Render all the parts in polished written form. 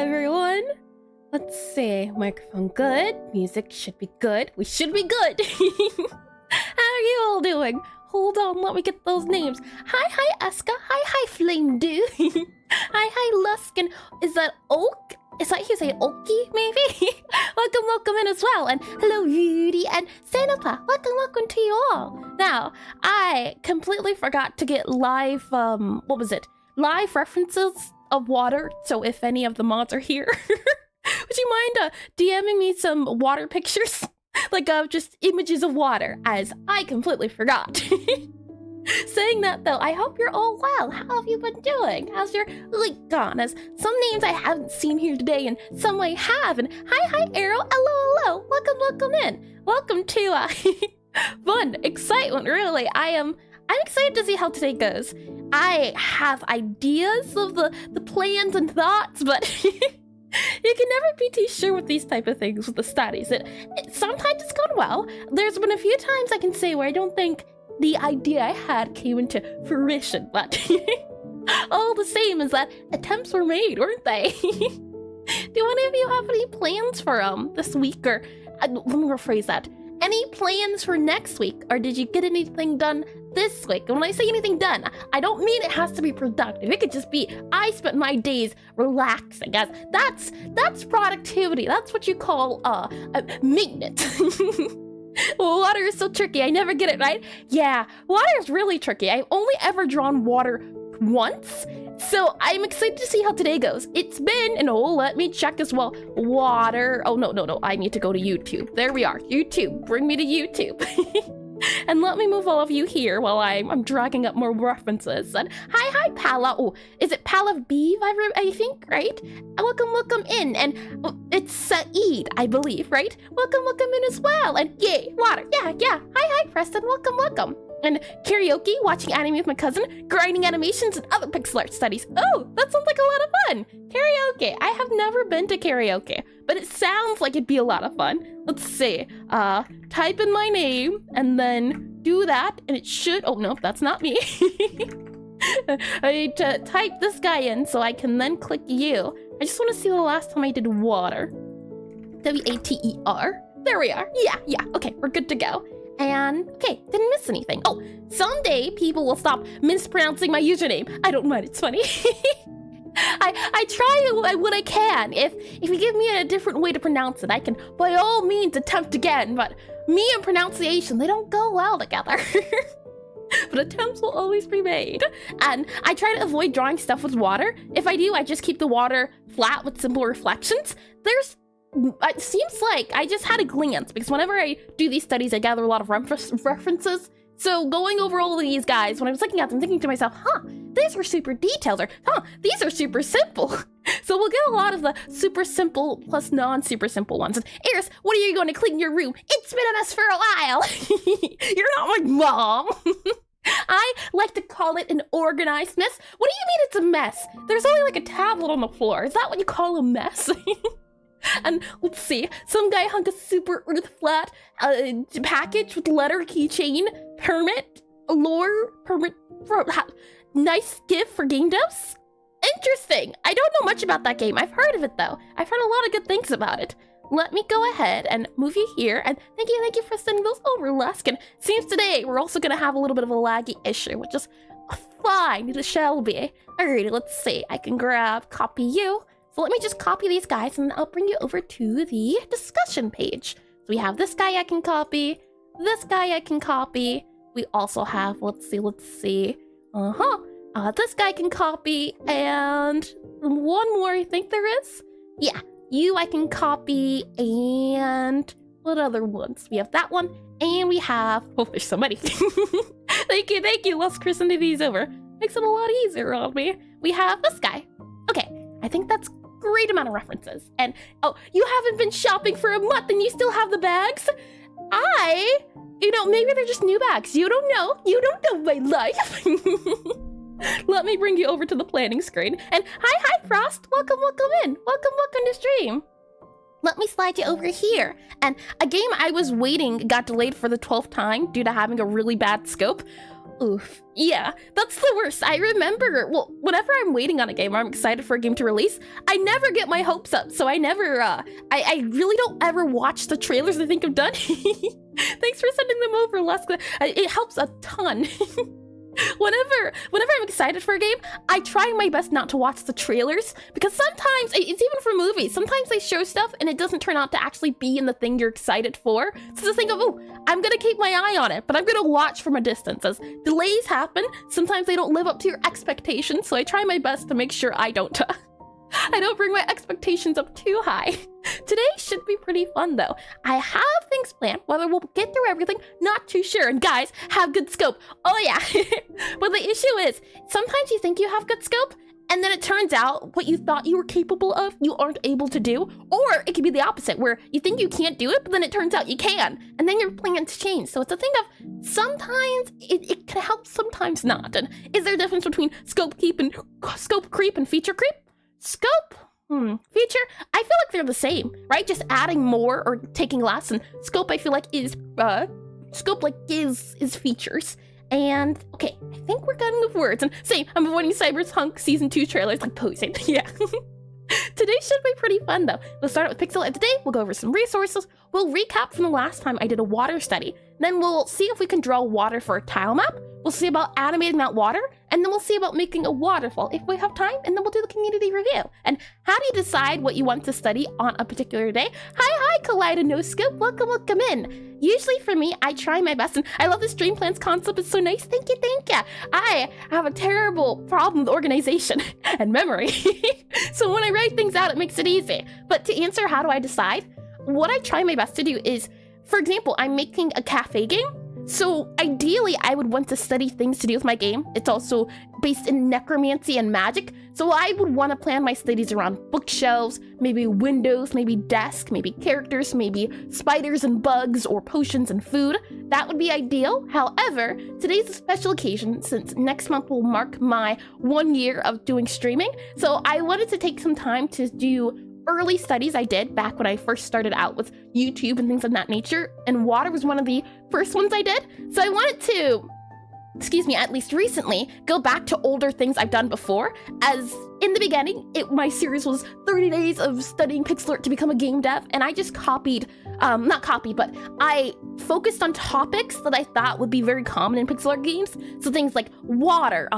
everyone. Let's see. Microphone good. Music should be good. We should be good. How are you all doing? Hold on, let me get those names. Hi, Eska. Hi, Flame Dew. Hi, Luskin. Is that Oak? Is that you say Oki, maybe? welcome in as well. And hello, Rudy and Sanapa. Welcome to you all. Now, I completely forgot to get live, live references of water. So if any of the mods are here, would you mind DMing me some water pictures? Like just images of water, as I completely forgot. Saying that though, I hope you're all well. How have you been doing? How's your week gone? As some names I haven't seen here today and some I have. And hi Arrow, hello. Welcome in. Welcome to fun, excitement, really. I'm excited to see how today goes. I have ideas of the plans and thoughts, but you can never be too sure with these type of things with the studies. Sometimes it's gone well. There's been a few times I can say where I don't think the idea I had came into fruition, but all the same is that attempts were made, weren't they? Do any of you have any plans for this week, or let me rephrase that. Any plans for next week, or did you get anything done this week? And when I say anything done, I don't mean it has to be productive. It could just be I spent my days relaxing. Guys, that's productivity. That's what you call maintenance. Water is so tricky. I never get it, right? Yeah, water is really tricky. I've only ever drawn water once, so I'm excited to see how today goes. It's been, and let me check as well. Water. Oh, no. I need to go to YouTube. There we are. YouTube. Bring me to YouTube. And let me move all of you here while I'm dragging up more references. And hi, Pala. Oh, is it Palav I think, right? Welcome in. And it's Saeed, I believe, right? Welcome in as well. And yay, water. Yeah. Hi, Preston. Welcome. And karaoke, watching anime with my cousin, grinding animations, and other Pixelart studies. Oh, that sounds like a lot of fun. Karaoke. I have never been to karaoke, but it sounds like it'd be a lot of fun. Let's see. Type in my name, and then do that, and it should... Oh, no, that's not me. I need to type this guy in so I can then click you. I just want to see the last time I did water. W-A-T-E-R. There we are. Yeah. Okay, we're good to go. And, okay, didn't miss anything. Oh, someday people will stop mispronouncing my username. I don't mind, it's funny. I try what I can. If you give me a different way to pronounce it, I can by all means attempt again, but me and pronunciation, they don't go well together. But attempts will always be made. And I try to avoid drawing stuff with water. If I do, I just keep the water flat with simple reflections. It seems like I just had a glance, because whenever I do these studies, I gather a lot of references. So going over all of these guys, when I was looking at them, thinking to myself, these are super detailed, or these are super simple. So we'll get a lot of the super simple plus non-super simple ones. And Eris, what are you going to clean your room? It's been a mess for a while. You're not my mom. I like to call it an organized mess. What do you mean it's a mess? There's only like a tablet on the floor. Is that what you call a mess? And let's see, some guy hung a super earth flat package with letter keychain, permit, nice gift for game devs. Interesting. I don't know much about that game. I've heard of it though. I've heard a lot of good things about it. Let me go ahead and move you here. And thank you for sending those over, Lusk. And seems today we're also gonna have a little bit of a laggy issue, which is fine. It shall be. Alrighty, let's see. I can copy you. So let me just copy these guys, and I'll bring you over to the discussion page. So we have this guy I can copy, this guy I can copy. We also have, let's see. This guy can copy, and one more I think there is. Yeah, you I can copy, and what other ones? We have that one, and we have, oh, there's so many. Thank you, let's christen these over. Makes it a lot easier on me. We have this guy. Okay, I think that's great amount of references. And oh, you haven't been shopping for a month and you still have the bags? Maybe they're just new bags. You don't know my life. Let me bring you over to the planning screen. And hi Frost, welcome in. Welcome to stream. Let me slide you over here. And a game I was waiting got delayed for the 12th time due to having a really bad scope. Oof. Yeah, that's the worst. I remember, well, whenever I'm waiting on a game or I'm excited for a game to release, I never get my hopes up. So I never, I really don't ever watch the trailers I think I've done. Thanks for sending them over, Leska. It helps a ton. Whenever I'm excited for a game, I try my best not to watch the trailers, because sometimes, it's even for movies, sometimes they show stuff and it doesn't turn out to actually be in the thing you're excited for. So just think of, oh, I'm gonna keep my eye on it, but I'm gonna watch from a distance. As delays happen, sometimes they don't live up to your expectations, so I try my best to make sure I don't bring my expectations up too high. Today should be pretty fun though. I have things planned, whether we'll get through everything, not too sure. And guys, have good scope. Oh yeah. But the issue is, sometimes you think you have good scope, and then it turns out what you thought you were capable of, you aren't able to do. Or it could be the opposite, where you think you can't do it, but then it turns out you can. And then your plans change. So it's a thing of, sometimes it can help, sometimes not. And is there a difference between scope creep and feature creep? Scope? Feature? I feel like they're the same, right? Just adding more or taking less, and scope I feel like is, is features. And, okay, I think we're getting with words. And same, I'm avoiding Cyberpunk Season 2 trailers like posing. Yeah. Today should be pretty fun though. We'll start out with Pixelart today, we'll go over some resources, we'll recap from the last time I did a water study, then we'll see if we can draw water for a tile map, we'll see about animating that water, and then we'll see about making a waterfall if we have time, and then we'll do the community review. And how do you decide what you want to study on a particular day? Hi, Kaleidonoscope, welcome in. Usually for me, I try my best, and I love this dream plans concept, it's so nice, thank you. I have a terrible problem with organization and memory. So when I write things out, it makes it easy. But to answer how do I decide, what I try my best to do is, for example, I'm making a cafe game. So ideally, I would want to study things to do with my game. It's also based in necromancy and magic. So I would want to plan my studies around bookshelves, maybe windows, maybe desk, maybe characters, maybe spiders and bugs, or potions and food. That would be ideal. However, today's a special occasion since next month will mark my 1 year of doing streaming. So I wanted to take some time to do early studies I did back when I first started out with YouTube and things of that nature, and water was one of the first ones I did. So I wanted to, at least recently, go back to older things I've done before, as in the beginning, my series was 30 days of studying Pixelart to become a game dev, and I just but I focused on topics that I thought would be very common in Pixelart games. So things like water,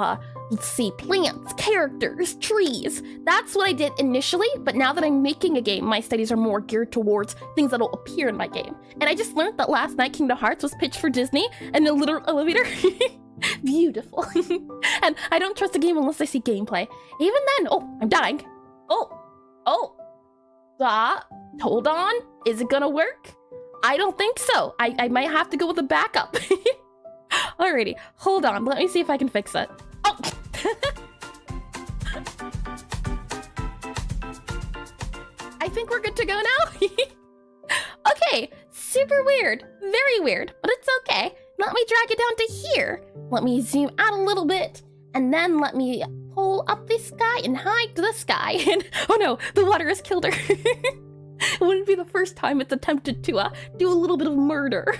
let's see, plants, characters, trees. That's what I did initially, but now that I'm making a game, my studies are more geared towards things that'll appear in my game. And I just learned that last night Kingdom Hearts was pitched for Disney, and a literal elevator. Beautiful. And I don't trust a game unless I see gameplay. Even then, oh, I'm dying. Hold on, is it gonna work? I don't think so. I might have to go with a backup. Alrighty, hold on, let me see if I can fix it. Oh! I think we're good to go now. Okay, super weird, very weird, but it's okay. Let me drag it down to here. Let me zoom out a little bit, and then let me pull up the sky and hide the sky. And oh no, the water has killed her. It wouldn't be the first time it's attempted to do a little bit of murder.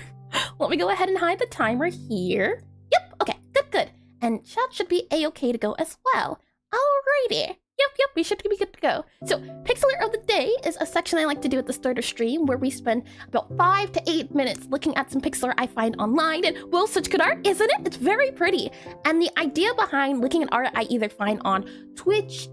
Let me go ahead and hide the timer here. Yep, okay, good. And chat should be a-okay to go as well. Alrighty. Yep, we should be good to go. So, Pixelart of the Day is a section I like to do at the start of stream where we spend about 5 to 8 minutes looking at some pixel art I find online. And, well, such good art, isn't it? It's very pretty. And the idea behind looking at art I either find on Twitch,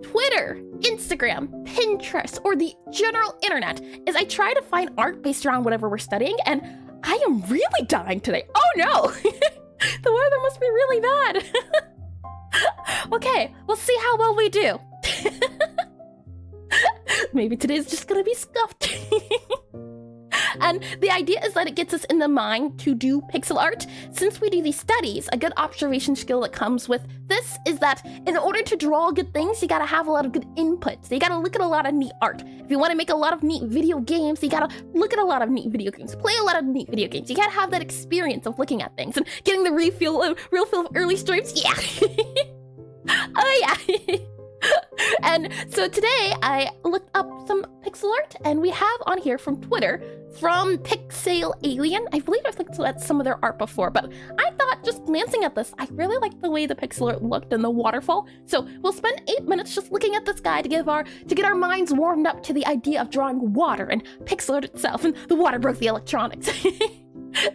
Twitter, Instagram, Pinterest, or the general internet is I try to find art based around whatever we're studying, and I am really dying today. Oh no! The weather must be really bad. Okay, we'll see how well we do. Maybe today's just gonna be scuffed. And the idea is that it gets us in the mind to do pixel art. Since we do these studies, a good observation skill that comes with this is that in order to draw good things, you gotta have a lot of good inputs. You gotta look at a lot of neat art. If you wanna make a lot of neat video games, you gotta look at a lot of neat video games, play a lot of neat video games. You gotta have that experience of looking at things and getting the real feel of early streams. Yeah. Oh yeah. And so today I looked up some pixel art, and we have on here from Twitter, from Pixelart. I believe I've looked at some of their art before, but I thought, just glancing at this, I really liked the way the pixel art looked in the waterfall. So we'll spend 8 minutes just looking at this guy to get our minds warmed up to the idea of drawing water and pixel art itself, and the water broke the electronics.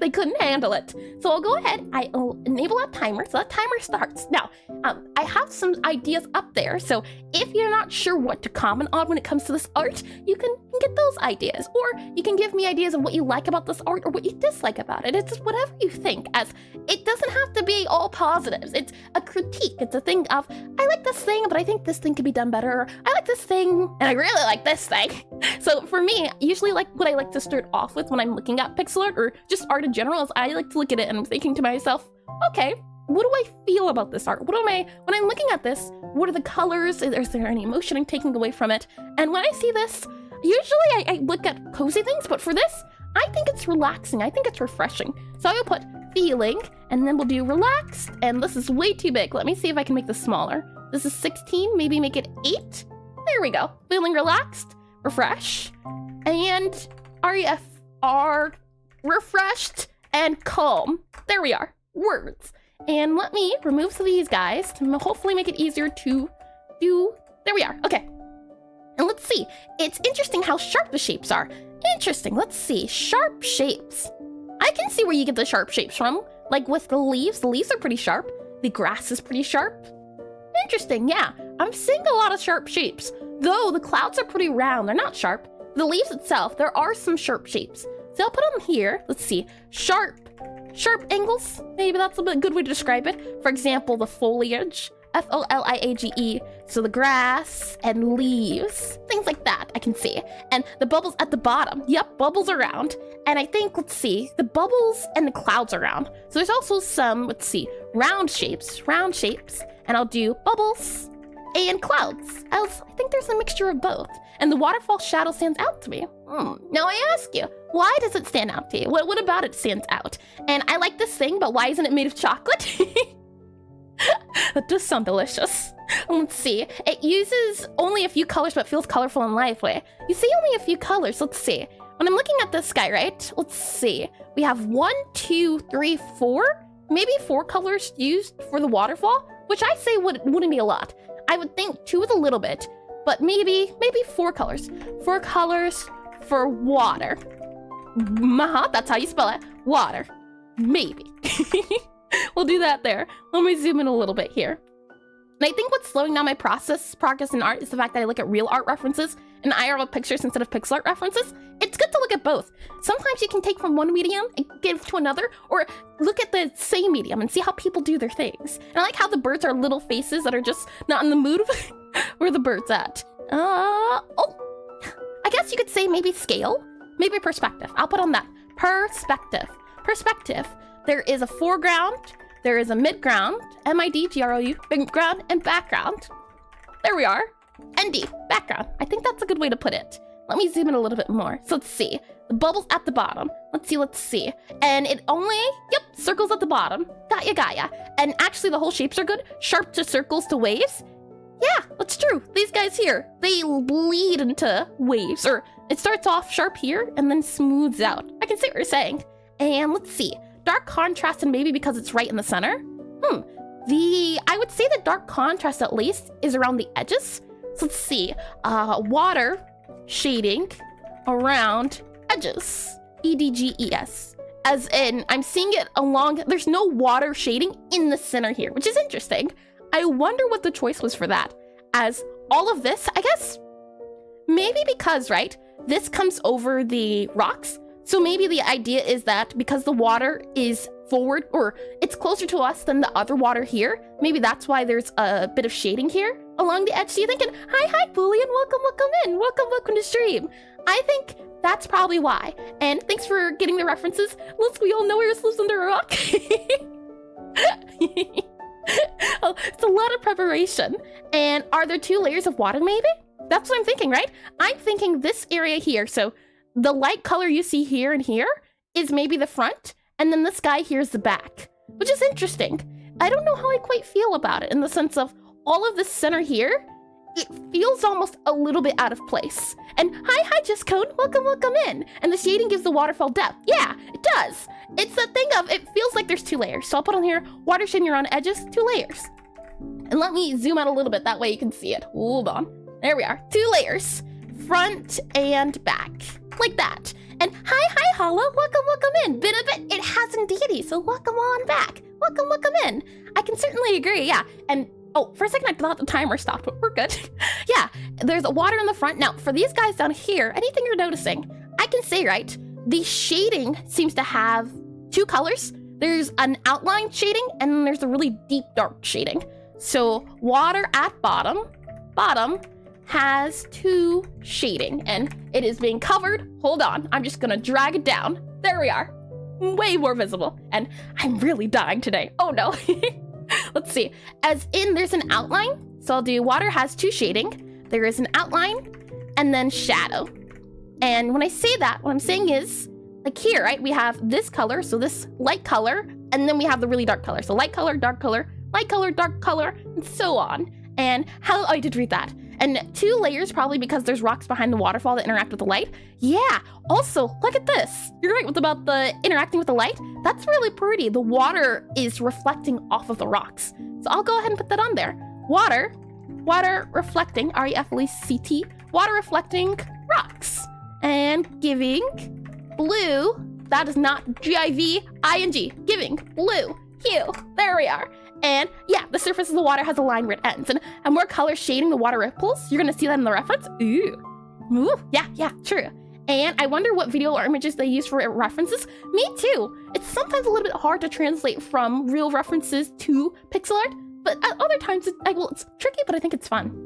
They couldn't handle it. So I'll go ahead, I'll enable a timer, so that timer starts. Now, I have some ideas up there, so if you're not sure what to comment on when it comes to this art, you can get those ideas. Or you can give me ideas of what you like about this art or what you dislike about it. It's just whatever you think, as it doesn't have to be all positives. It's a critique. It's a thing of, I like this thing, but I think this thing could be done better. Or, I like this thing, and I really like this thing. So for me, usually like what I like to start off with when I'm looking at pixel art or just art in general is I like to look at it and I'm thinking to myself, okay, what do I feel about this art? When I'm looking at this, what are the colors? Is there any emotion I'm taking away from it? And when I see this, usually I look at cozy things, but for this, I think it's relaxing. I think it's refreshing. So I will put feeling, and then we'll do relaxed, and this is way too big. Let me see if I can make this smaller. This is 16, maybe make it 8. There we go. Feeling relaxed, refresh, and REFR, refreshed, and calm. There we are, words. And let me remove some of these guys to hopefully make it easier to do. There we are, okay. And let's see, it's interesting how sharp the shapes are. Interesting, let's see, sharp shapes. I can see where you get the sharp shapes from. Like with the leaves are pretty sharp. The grass is pretty sharp. Interesting, yeah. I'm seeing a lot of sharp shapes. Though the clouds are pretty round, they're not sharp. The leaves itself, there are some sharp shapes. So I'll put them here, let's see, sharp angles, maybe that's a good way to describe it. For example, the foliage, F-O-L-I-A-G-E, so the grass and leaves, things like that I can see. And the bubbles at the bottom, yep, bubbles around. And I think, let's see, the bubbles and the clouds around. So there's also some, let's see, round shapes, and I'll do bubbles and clouds. I think there's a mixture of both. And the waterfall shadow stands out to me. Now I ask you, why does it stand out to you? What about it stands out? And I like this thing, but why isn't it made of chocolate? That does sound delicious. Let's see. It uses only a few colors, but feels colorful and lively. You see only a few colors. Let's see. When I'm looking at this guy, right? Let's see. We have 1, 2, 3, 4. Maybe 4 colors used for the waterfall, which I say wouldn't be a lot. I would think 2 is a little bit, but maybe 4 colors. 4 colors for water. That's how you spell it. Water. Maybe. We'll do that there. Let me zoom in a little bit here. And I think what's slowing down my progress in art is the fact that I look at real art references and IRL pictures instead of pixel art references. It's good to look at both. Sometimes you can take from one medium and give to another, or look at the same medium and see how people do their things. And I like how the birds are little faces that are just not in the mood. Where the bird's at? I guess you could say maybe scale, maybe perspective. I'll put on that. Perspective. There is a foreground, there is a midground, M-I-D-G-R-O-U, midground, and background. There we are. ND, background. I think that's a good way to put it. Let me zoom in a little bit more. So let's see. The bubbles at the bottom. Let's see. And it only, yep, circles at the bottom. Got ya. And actually the whole shapes are good. Sharp to circles to waves. Yeah, that's true. These guys here, they bleed into waves. Or it starts off sharp here and then smooths out. I can see what you're saying. And let's see. Dark contrast, and maybe because it's right in the center. I would say the dark contrast at least is around the edges. So let's see. Water shading around edges. EDGES. As in, I'm seeing it along, there's no water shading in the center here, which is interesting. I wonder what the choice was for that. As all of this, I guess, maybe because, right, this comes over the rocks. So maybe the idea is that because the water is forward, or it's closer to us than the other water here, maybe that's why there's a bit of shading here along the edge. So you're thinking, hi, Boolean, welcome to stream. I think that's probably why. And thanks for getting the references. Look, we all know where lives under a rock. Oh, it's a lot of preparation. And are there 2 layers of water maybe? That's what I'm thinking, right? I'm thinking this area here, so the light color you see here and here is maybe the front, and then this guy here is the back, which is interesting. I don't know how I quite feel about it in the sense of all of this center here it feels almost a little bit out of place. And hi, Justcone, welcome in. And the shading gives the waterfall depth. Yeah, it does. It's a thing of, it feels like there's 2 layers. So I'll put on here, water shading around edges, 2 layers. And let me zoom out a little bit, that way you can see it. Hold on. There we are, 2 layers, front and back, like that. And hi, Hollow, welcome in. Been a bit, it has indeedy, so welcome on back. Welcome in. I can certainly agree, yeah. And oh, for a second I thought the timer stopped, but we're good. Yeah, there's water in the front. Now, for these guys down here, anything you're noticing, I can say, right, the shading seems to have 2 colors. There's an outline shading, and then there's a really deep dark shading. So water at bottom has 2 shading, and it is being covered. Hold on, I'm just gonna drag it down. There we are, way more visible. And I'm really dying today. Oh no. Let's see, as in there's an outline. So I'll do water has 2 shading. There is an outline and then shadow. And when I say that, what I'm saying is, like here, right, we have this color, so this light color, and then we have the really dark color. So light color, dark color, light color, dark color, and so on. And how, I did read that. And 2 layers, probably because there's rocks behind the waterfall that interact with the light. Yeah, also, look at this. You're right about the interacting with the light. That's really pretty. The water is reflecting off of the rocks. So I'll go ahead and put that on there. Water reflecting, R-E-F-L-E-C-T, water reflecting rocks. And giving blue, that is not G-I-V-I-N-G, giving blue hue. There we are. And yeah, the surface of the water has a line where it ends. And more color shading the water ripples. You're gonna see that in the reference. Ooh, yeah, true. And I wonder what video or images they use for references. Me too. It's sometimes a little bit hard to translate from real references to pixel art, but at other times, it's tricky, but I think it's fun.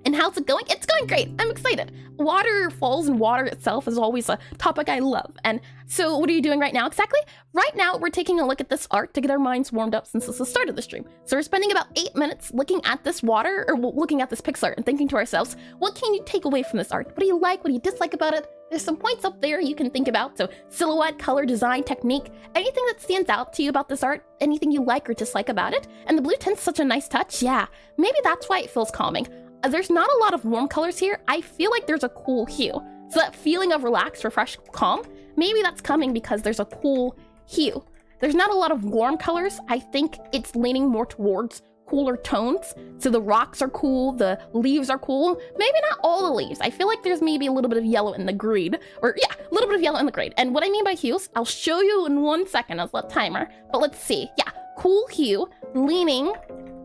And how's it going? It's going great. I'm excited. Waterfalls and water itself is always a topic I love. And so what are you doing right now exactly? Right now, we're taking a look at this art to get our minds warmed up since it's the start of the stream. So we're spending about 8 minutes looking at this water, or looking at this pixel art and thinking to ourselves, what can you take away from this art? What do you like? What do you dislike about it? There's some points up there you can think about. So silhouette, color, design, technique, anything that stands out to you about this art, anything you like or dislike about it. And the blue tint's such a nice touch. Yeah, maybe that's why it feels calming. There's not a lot of warm colors here. I feel like there's a cool hue. So that feeling of relaxed, refreshed, calm, maybe that's coming because there's a cool hue. There's not a lot of warm colors. I think it's leaning more towards cooler tones. So the rocks are cool, the leaves are cool. Maybe not all the leaves. I feel like there's maybe a little bit of yellow in the green. Or yeah, a little bit of yellow in the green. And what I mean by hues, I'll show you in 1 second as the timer. But let's see. Yeah, cool hue leaning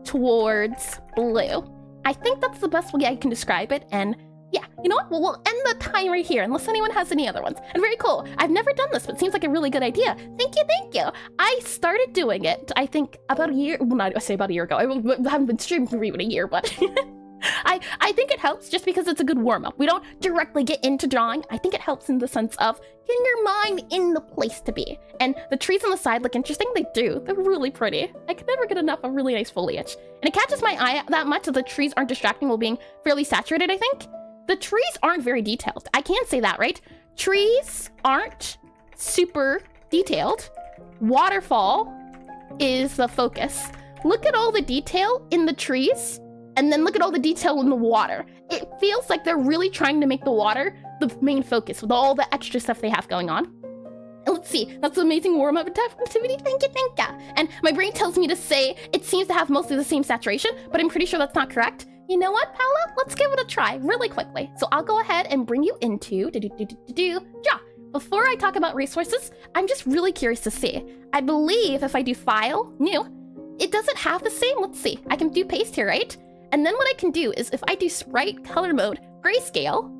towards blue. I think that's the best way I can describe it, and yeah, you know what? Well, we'll end the timer here unless anyone has any other ones. And very cool. I've never done this, but it seems like a really good idea. Thank you. I started doing it, I think, about a year. Well, not I say about a year ago. I haven't been streaming for even a year, but I think it helps just because it's a good warm-up. We don't directly get into drawing. I think it helps in the sense of getting your mind in the place to be. And the trees on the side look interesting. They do. They're really pretty. I could never get enough of really nice foliage. And it catches my eye that much that the trees aren't distracting while being fairly saturated, I think. The trees aren't very detailed. I can say that, right? Trees aren't super detailed. Waterfall is the focus. Look at all the detail in the trees, and then look at all the detail in the water. It feels like they're really trying to make the water the main focus with all the extra stuff they have going on. And let's see, that's an amazing warm-up activity. Thank you. And my brain tells me to say it seems to have mostly the same saturation, but I'm pretty sure that's not correct. You know what, Paula? Let's give it a try really quickly. So I'll go ahead and bring you into draw. Before I talk about resources, I'm just really curious to see. I believe if I do file, new, it doesn't have the same. Let's see, I can do paste here, right? And then what I can do is if I do sprite color mode grayscale,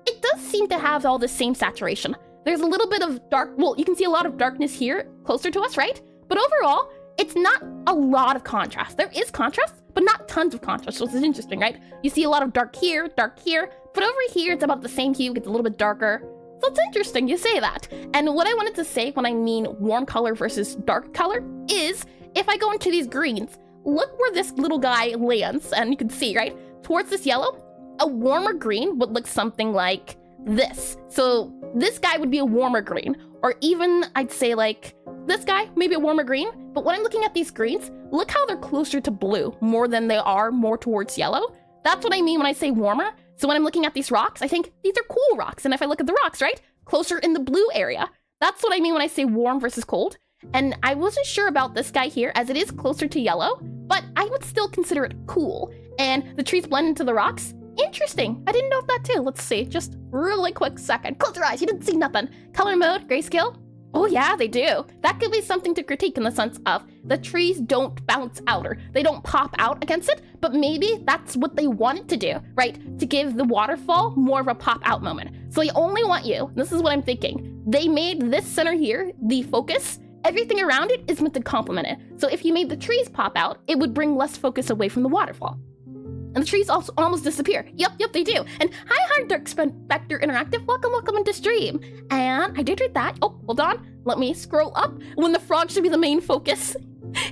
it does seem to have all the same saturation. There's a little bit of dark, well, you can see a lot of darkness here closer to us, right? But overall, it's not a lot of contrast. There is contrast, but not tons of contrast, which is interesting, right? You see a lot of dark here, but over here, it's about the same hue, gets a little bit darker. So it's interesting you say that. And what I wanted to say when I mean warm color versus dark color is, if I go into these greens, look where this little guy lands, and you can see, right? Towards this yellow, a warmer green would look something like this. So this guy would be a warmer green, or even I'd say like this guy, maybe a warmer green. But when I'm looking at these greens, look how they're closer to blue more than they are more towards yellow. That's what I mean when I say warmer. So when I'm looking at these rocks, I think these are cool rocks. And if I look at the rocks, right, closer in the blue area, that's what I mean when I say warm versus cold. And I wasn't sure about this guy here as it is closer to yellow, but I would still consider it cool. And the trees blend into the rocks. Interesting. I didn't know that too. Let's see. Just really quick second. Close your eyes. You didn't see nothing. Color mode, grayscale. Oh yeah, they do. That could be something to critique in the sense of the trees don't bounce out or they don't pop out against it, but maybe that's what they wanted to do, right? To give the waterfall more of a pop out moment. So they only want you, this is what I'm thinking, they made this center here the focus. Everything around it is meant to complement it. So if you made the trees pop out, it would bring less focus away from the waterfall. And the trees also almost disappear. Yep, they do. And hi, Dark Spectre Interactive. Welcome into stream. And I did read that. Oh, hold on. Let me scroll up. When the frog should be the main focus.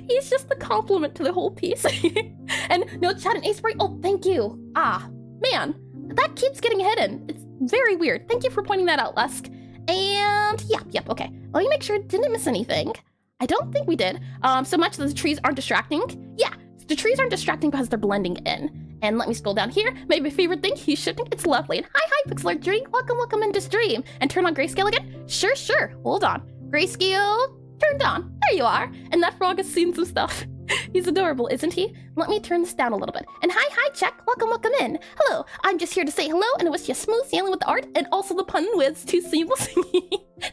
He's just the complement to the whole piece. And no chat and Aseprite. Oh, thank you. Ah, man, that keeps getting hidden. It's very weird. Thank you for pointing that out, Lusk. And yep, okay. Let me make sure I didn't miss anything. I don't think we did. So much that the trees aren't distracting. Yeah, the trees aren't distracting because they're blending in. And let me scroll down here. My favorite thing, he's shifting. It's lovely. And hi, Pixelart Dream. Welcome into stream. And turn on grayscale again? Sure. Hold on. Grayscale turned on. There you are. And that frog has seen some stuff. He's adorable, isn't he? Let me turn this down a little bit. And hi, Check. Welcome in. Hello. I'm just here to say hello and wish you smooth sailing with the art and also the pun whiz too seamless.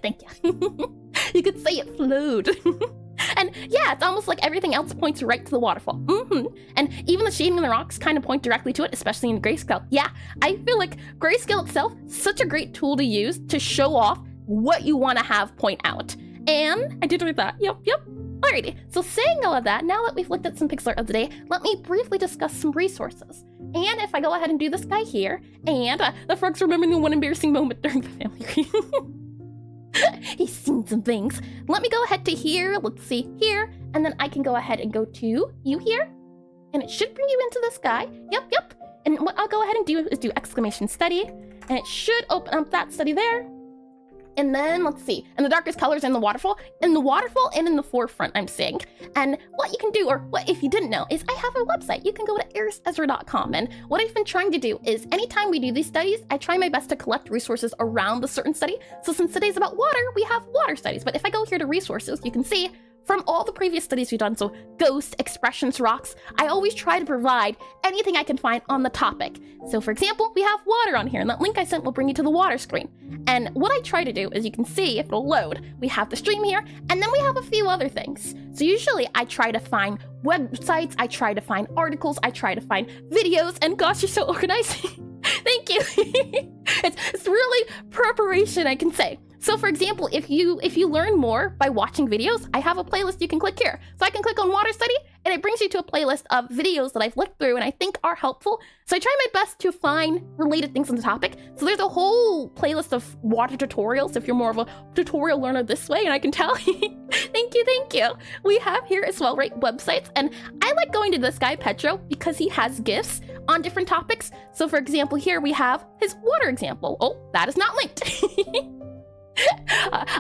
Thank you. You could say it flowed. And yeah, it's almost like everything else points right to the waterfall. And even the shading in the rocks kind of point directly to it, especially in grayscale. Yeah, I feel like grayscale itself, such a great tool to use to show off what you want to have point out. And I did read that. Yep. Alrighty, so saying all of that, now that we've looked at some pixel art of the day, let me briefly discuss some resources. And if I go ahead and do this guy here, and the frog's remembering the one embarrassing moment during the family reunion. He's seen some things. Let me go ahead to here, let's see, here, and then I can go ahead and go to you here, and it should bring you into this guy. Yep. And what I'll go ahead and do is do exclamation study, and it should open up that study there. And then let's see, and the darkest colors in the waterfall and in the forefront, I'm saying. And what you can do, or what if you didn't know, is I have a website. You can go to erisezra.com. And what I've been trying to do is anytime we do these studies, I try my best to collect resources around the certain study. So since today's about water, we have water studies. But if I go here to resources, you can see from all the previous studies we've done, so ghosts, expressions, rocks, I always try to provide anything I can find on the topic. So for example, we have water on here, and that link I sent will bring you to the water screen. And what I try to do, as you can see, if it'll load, we have the stream here, and then we have a few other things. So usually I try to find websites, I try to find articles, I try to find videos, and gosh, you're so organized. Thank you. It's really preparation, I can say. So for example, if you learn more by watching videos, I have a playlist you can click here. So I can click on water study and it brings you to a playlist of videos that I've looked through and I think are helpful. So I try my best to find related things on the topic. So there's a whole playlist of water tutorials if you're more of a tutorial learner this way, and I can tell. Thank you. We have here as well, right, websites. And I like going to this guy, Petro, because he has GIFs on different topics. So for example, here we have his water example. Oh, that is not linked.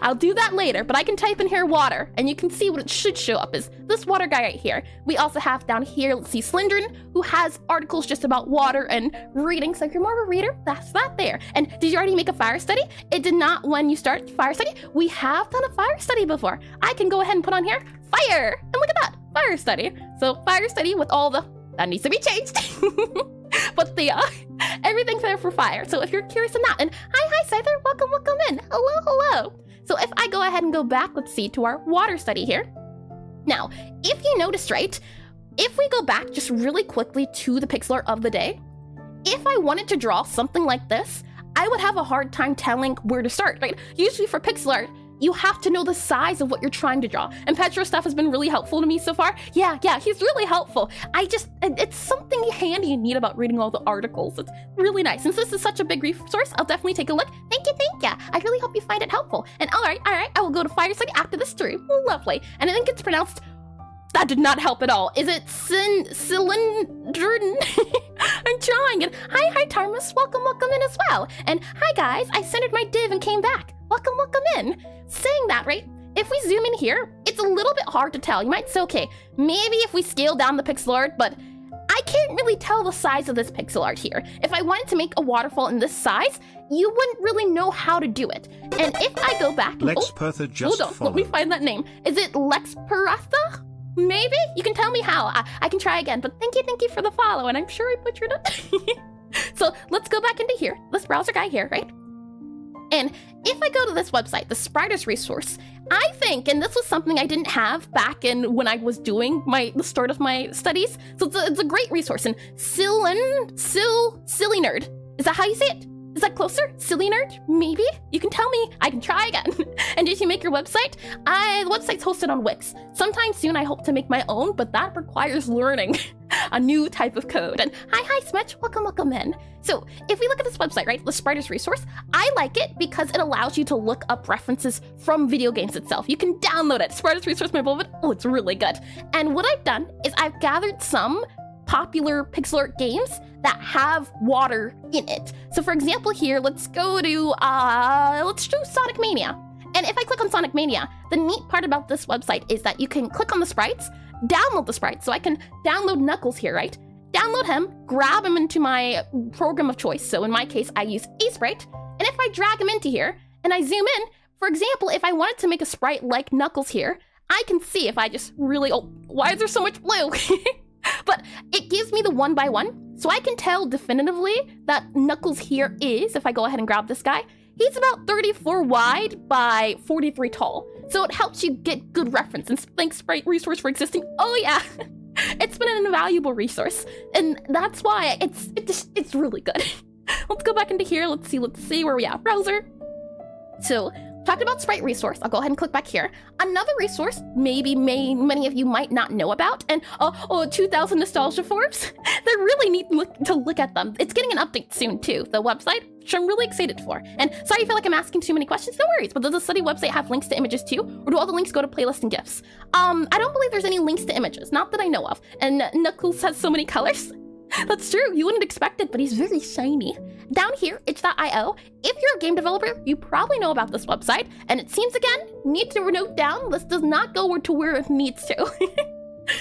I'll do that later, but I can type in here water, and you can see what it should show up is this water guy right here. We also have down here, let's see, Slendron, who has articles just about water and reading. So if you're more of a reader, that's that there. And did you already make a fire study? It did not when you start fire study. We have done a fire study before. I can go ahead and put on here fire, and look at that, fire study. So fire study with all the, that needs to be changed. But the everything's there for fire. So if you're curious on that, and hi Scyther, welcome in. Hello. So if I go ahead and go back, let's see, to our water study here. Now, if you noticed, right, if we go back just really quickly to the pixel art of the day, if I wanted to draw something like this, I would have a hard time telling where to start, right? Usually for pixel art, you have to know the size of what you're trying to draw. And Petro's stuff has been really helpful to me so far. Yeah, he's really helpful. It's something handy and neat about reading all the articles. It's really nice. Since this is such a big resource, I'll definitely take a look. Thank you. I really hope you find it helpful. And all right, I will go to fire study after this stream. Lovely. And I think it's pronounced, that did not help at all. Is it Cylindron? I'm trying. And hi Tarmus, welcome in as well. And hi guys, I centered my div and came back. Welcome in. Saying that, right, if we zoom in here, it's a little bit hard to tell. You might say, okay, maybe if we scale down the pixel art, but I can't really really tell the size of this pixel art here. If I wanted to make a waterfall in this size, you wouldn't really know how to do it. And if I go back... Lex Pertha just hold on, let me find that name. Is it Lex Pertha? Maybe? You can tell me how. I can try again, but thank you for the follow, and I'm sure I butchered it. So let's go back into here, this browser guy here, right? And if I go to this website, the Spiders resource, I think, and this was something I didn't have back in when I was doing the start of my studies, so it's a great resource. And Silly Nerd, is that how you say it? Is that closer? Silly Nerd? Maybe? You can tell me. I can try again. And if you make your website, the website's hosted on Wix. Sometime soon I hope to make my own, but that requires learning a new type of code. And hi Smetch, welcome in. So if we look at this website, right, the Spiders resource, I like it because it allows you to look up references from video games itself. You can download it. Spiders resource, my beloved. Oh, it's really good. And what I've done is I've gathered some popular pixel art games that have water in it. So for example here, let's go to, let's do Sonic Mania. And if I click on Sonic Mania, the neat part about this website is that you can click on the sprites, download the sprites. So I can download Knuckles here, right? Download him, grab him into my program of choice. So in my case, I use Aseprite. And if I drag him into here and I zoom in, for example, if I wanted to make a sprite like Knuckles here, I can see if I just really, oh, why is there so much blue? But it gives me the 1x1, so I can tell definitively that Knuckles here is, if I go ahead and grab this guy, he's about 34 wide by 43 tall. So it helps you get good reference, and thanks Sprite resource for existing. Oh yeah, it's been an invaluable resource, and that's why it's really good. Let's go back into here. Let's see where we at. Browser. So talked about Sprite resource. I'll go ahead and click back here. Another resource maybe many of you might not know about, and 2000 nostalgia forms. They're really neat to look at them. It's getting an update soon too, the website, which I'm really excited for. And sorry if I feel like I'm asking too many questions, no worries, but does the study website have links to images too? Or do all the links go to playlists and GIFs? I don't believe there's any links to images, not that I know of. And Knuckles has so many colors. That's true, you wouldn't expect it, but he's very shiny. Down here, itch.io. If you're a game developer, you probably know about this website, and it seems again, need to note down, this does not go to where it needs to.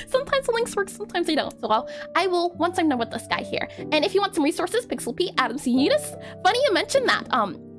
Sometimes the links work, sometimes they don't. So I will once I'm done with this guy here. And if you want some resources, Pixel P, Adam C. Eunice. Funny you mentioned that.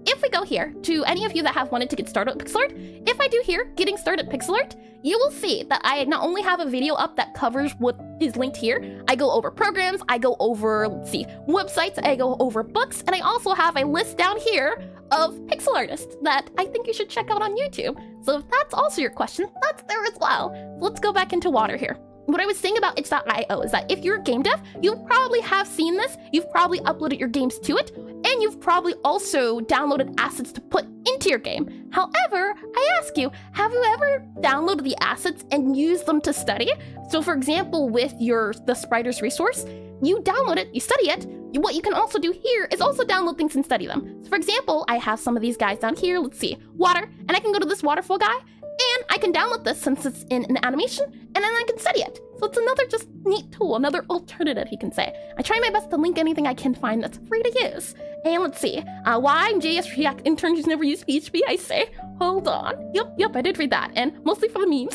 If we go here to any of you that have wanted to get started with Pixelart, if I do here, getting started Pixelart, you will see that I not only have a video up that covers what is linked here, I go over programs, I go over, let's see, websites, I go over books, and I also have a list down here of pixel artists that I think you should check out on YouTube. So if that's also your question, that's there as well. So let's go back into water here. What I was saying about itch.io is that if you're a game dev, you probably have seen this, you've probably uploaded your games to it, and you've probably also downloaded assets to put into your game. However, I ask you, have you ever downloaded the assets and used them to study? So for example, with the Spiders resource, you download it, you study it. What you can also do here is also download things and study them. So for example, I have some of these guys down here. Let's see, water, and I can go to this waterfall guy, and I can download this since it's in an animation, and then I can study it. So it's another just neat tool, another alternative, you can say. I try my best to link anything I can find that's free to use. And let's see, why JS React interns never use PHP, I say. Hold on. Yep, I did read that, and mostly for the memes.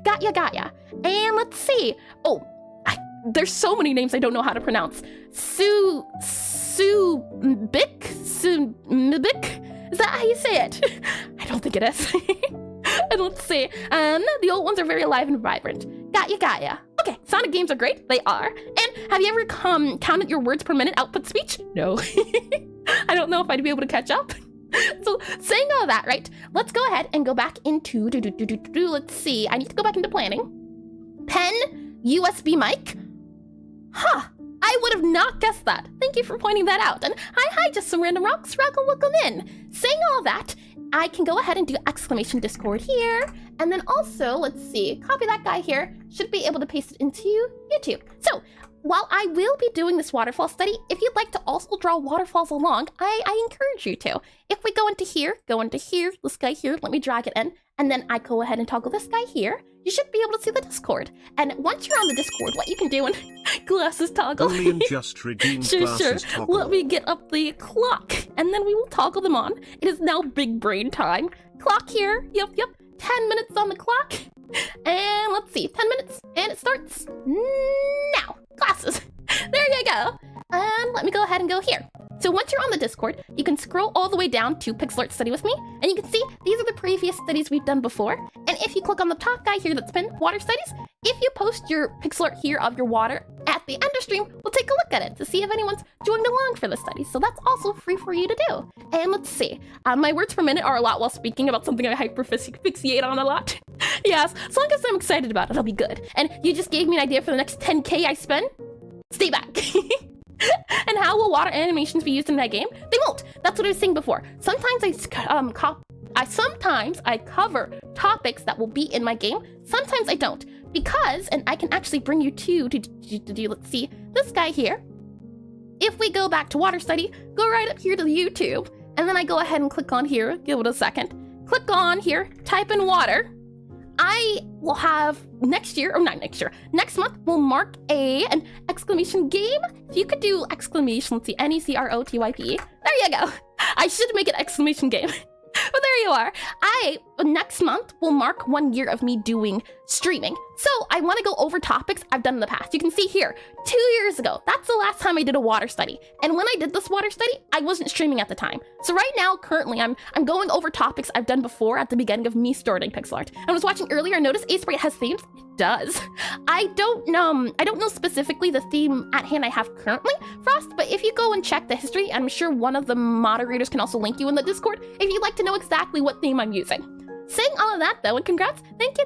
got ya. And let's see. Oh, there's so many names I don't know how to pronounce. Subik? Is that how you say it? I don't think it is. And let's see, the old ones are very alive and vibrant. Got ya. Okay, Sonic games are great, they are. And have you ever counted your words per minute output speech? No. I don't know if I'd be able to catch up. So saying all that, right, let's go ahead and go back into, let's see, I need to go back into planning. Pen, USB mic. Huh, I would have not guessed that. Thank you for pointing that out. And hi, just some random rocks, welcome in. Saying all that, I can go ahead and do exclamation Discord here. And then also, let's see, copy that guy here. Should be able to paste it into YouTube. So while I will be doing this waterfall study, if you'd like to also draw waterfalls along, I encourage you to. If we go into here, this guy here, let me drag it in, and then I go ahead and toggle this guy here, you should be able to see the Discord. And once you're on the Discord, what you can do, and glasses toggle. Only in just redeemed glasses toggle. Let me get up the clock, and then we will toggle them on. It is now big brain time. Clock here, yep, 10 minutes on the clock. And let's see, 10 minutes, and it starts now. Glasses. There you go. And let me go ahead and go here. So once you're on the Discord, you can scroll all the way down to Pixelart Study with me, and you can see these are the previous studies we've done before. And if you click on the top guy here that's been water studies, if you post your pixel art here of your water at the end of stream, we'll take a look at it to see if anyone's joined along for the study. So that's also free for you to do. And let's see, my words per minute are a lot while speaking about something I hyper-fixate on a lot. Yes, as long as I'm excited about it, I'll be good. And you just gave me an idea for the next 10K I spend. Stay back. And how will water animations be used in that game? They won't. That's what I was saying before. Sometimes I cover topics that will be in my game. Sometimes I don't, because, and I can actually bring you to let's see, this guy here. If we go back to water study, go right up here to the YouTube, and then I go ahead and click on here. Give it a second. Click on here. Type in water. I will have next month we'll mark an exclamation game. If you could do exclamation, let's see, NECROTYPE. There you go. I should make an exclamation game. But there you are. Next month will mark 1 year of me doing streaming. So I want to go over topics I've done in the past. You can see here, 2 years ago, that's the last time I did a water study. And when I did this water study, I wasn't streaming at the time. So right now, currently, I'm going over topics I've done before at the beginning of me starting Pixelart. I was watching earlier, I noticed Aseprite has themes. It does. I don't know specifically the theme at hand I have currently, Frost, but if you go and check the history, I'm sure one of the moderators can also link you in the Discord if you'd like to know exactly what theme I'm using. Saying all of that though, and congrats, thank you.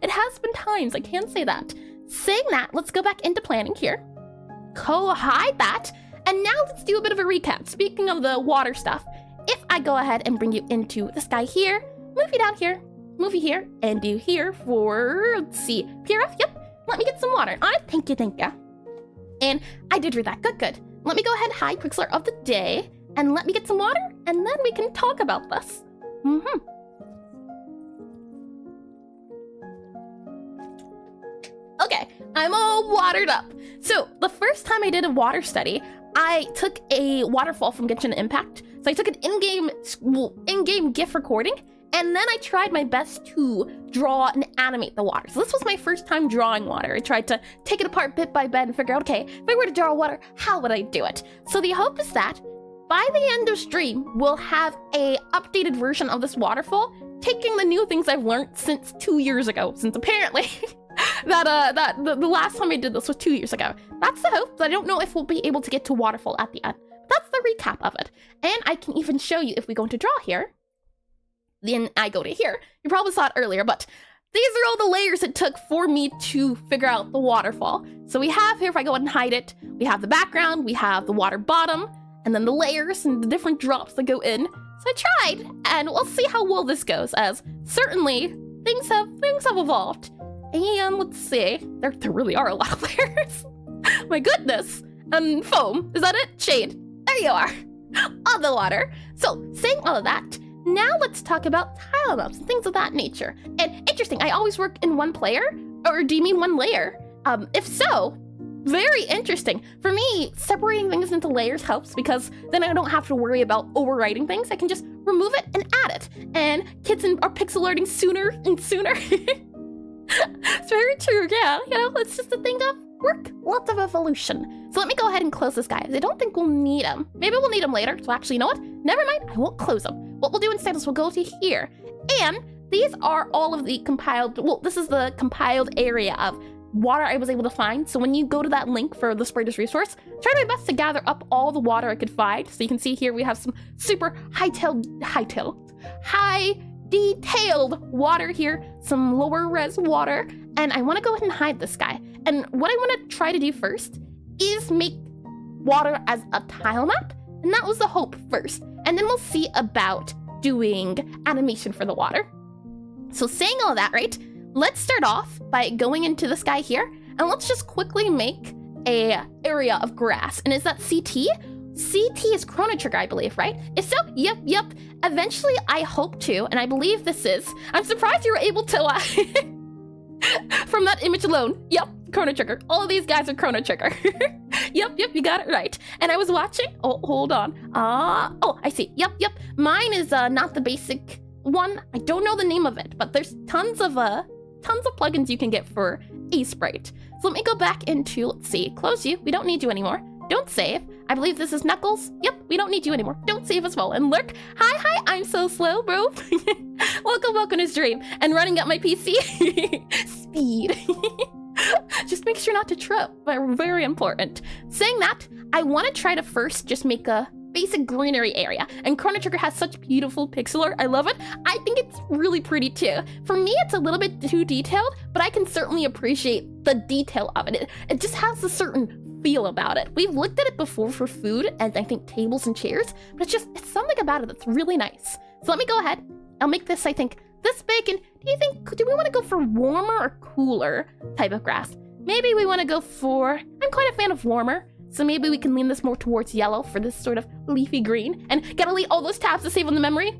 It has been times, I can say that. Saying that, let's go back into planning here. Hide that, and now let's do a bit of a recap. Speaking of the water stuff, if I go ahead and bring you into this guy here, move you down here, move you here, and do here for, let's see, PRF, yep, let me get some water on it, thank you. And I did read that, good. Let me go ahead and hide Pixelart of the day, and let me get some water, and then we can talk about this. Okay, I'm all watered up. So the first time I did a water study, I took a waterfall from Genshin Impact. So I took an in-game GIF recording, and then I tried my best to draw and animate the water. So this was my first time drawing water. I tried to take it apart bit by bit and figure out, okay, if I were to draw water, how would I do it? So the hope is that by the end of stream, we'll have a updated version of this waterfall, taking the new things I've learned since 2 years ago, since apparently the last time I did this was 2 years ago. That's the hope, but I don't know if we'll be able to get to Waterfall at the end. But that's the recap of it. And I can even show you if we go into draw here, then I go to here. You probably saw it earlier, but these are all the layers it took for me to figure out the waterfall. So we have here, if I go ahead and hide it, we have the background, we have the water bottom, and then the layers and the different drops that go in. So I tried, and we'll see how well this goes, as certainly things have evolved. And let's see, there really are a lot of layers. My goodness. And foam, is that it? Shade, there you are. On the water. So saying all of that, now let's talk about tile maps and things of that nature. And interesting, I always work in one player, or do you mean one layer? If so, very interesting. For me, separating things into layers helps because then I don't have to worry about overwriting things. I can just remove it and add it. And kids are pixelarting sooner and sooner. It's very true, yeah. You know, it's just a thing of work. Lots of evolution. So let me go ahead and close this guy. I don't think we'll need him. Maybe we'll need him later. So actually, you know what? Never mind. I won't close him. What we'll do instead is we'll go to here. And these are all of the compiled, well, this is the compiled area of water I was able to find. So when you go to that link for the Sprayer's resource, try my best to gather up all the water I could find. So you can see here we have some super high detailed water here, some lower res water, and I want to go ahead and hide this guy. And what I want to try to do first is make water as a tile map, and that was the hope first. And then we'll see about doing animation for the water. So saying all that, right, let's start off by going into this guy here, and let's just quickly make a area of grass. And is that CT? CT is Chrono Trigger, I believe, right? If so, yep. Eventually, I hope to, and I believe this is. I'm surprised you were able to, from that image alone. Yep, Chrono Trigger. All of these guys are Chrono Trigger. Yep, you got it right. And I was watching, oh, hold on. Oh, I see, yep. Mine is not the basic one. I don't know the name of it, but there's tons of plugins you can get for Aseprite. So let me go back into, let's see, close you. We don't need you anymore. Don't save. I believe this is Knuckles. Yep, we don't need you anymore. Don't save as well. And lurk. Hi, I'm so slow, bro. welcome to stream. And running up my PC. Speed. Just make sure not to trip. Very important. Saying that, I want to try to first just make a basic greenery area. And Chrono Trigger has such beautiful pixel art. I love it. I think it's really pretty too. For me, it's a little bit too detailed, but I can certainly appreciate the detail of it. It just has a certain feel about it. We've looked at it before for food and I think tables and chairs, but it's something about it that's really nice. So let me go ahead. I'll make this, I think, this big. And do we want to go for warmer or cooler type of grass? Maybe we want to go for, I'm quite a fan of warmer. So maybe we can lean this more towards yellow for this sort of leafy green. And gotta delete all those tabs to save on the memory.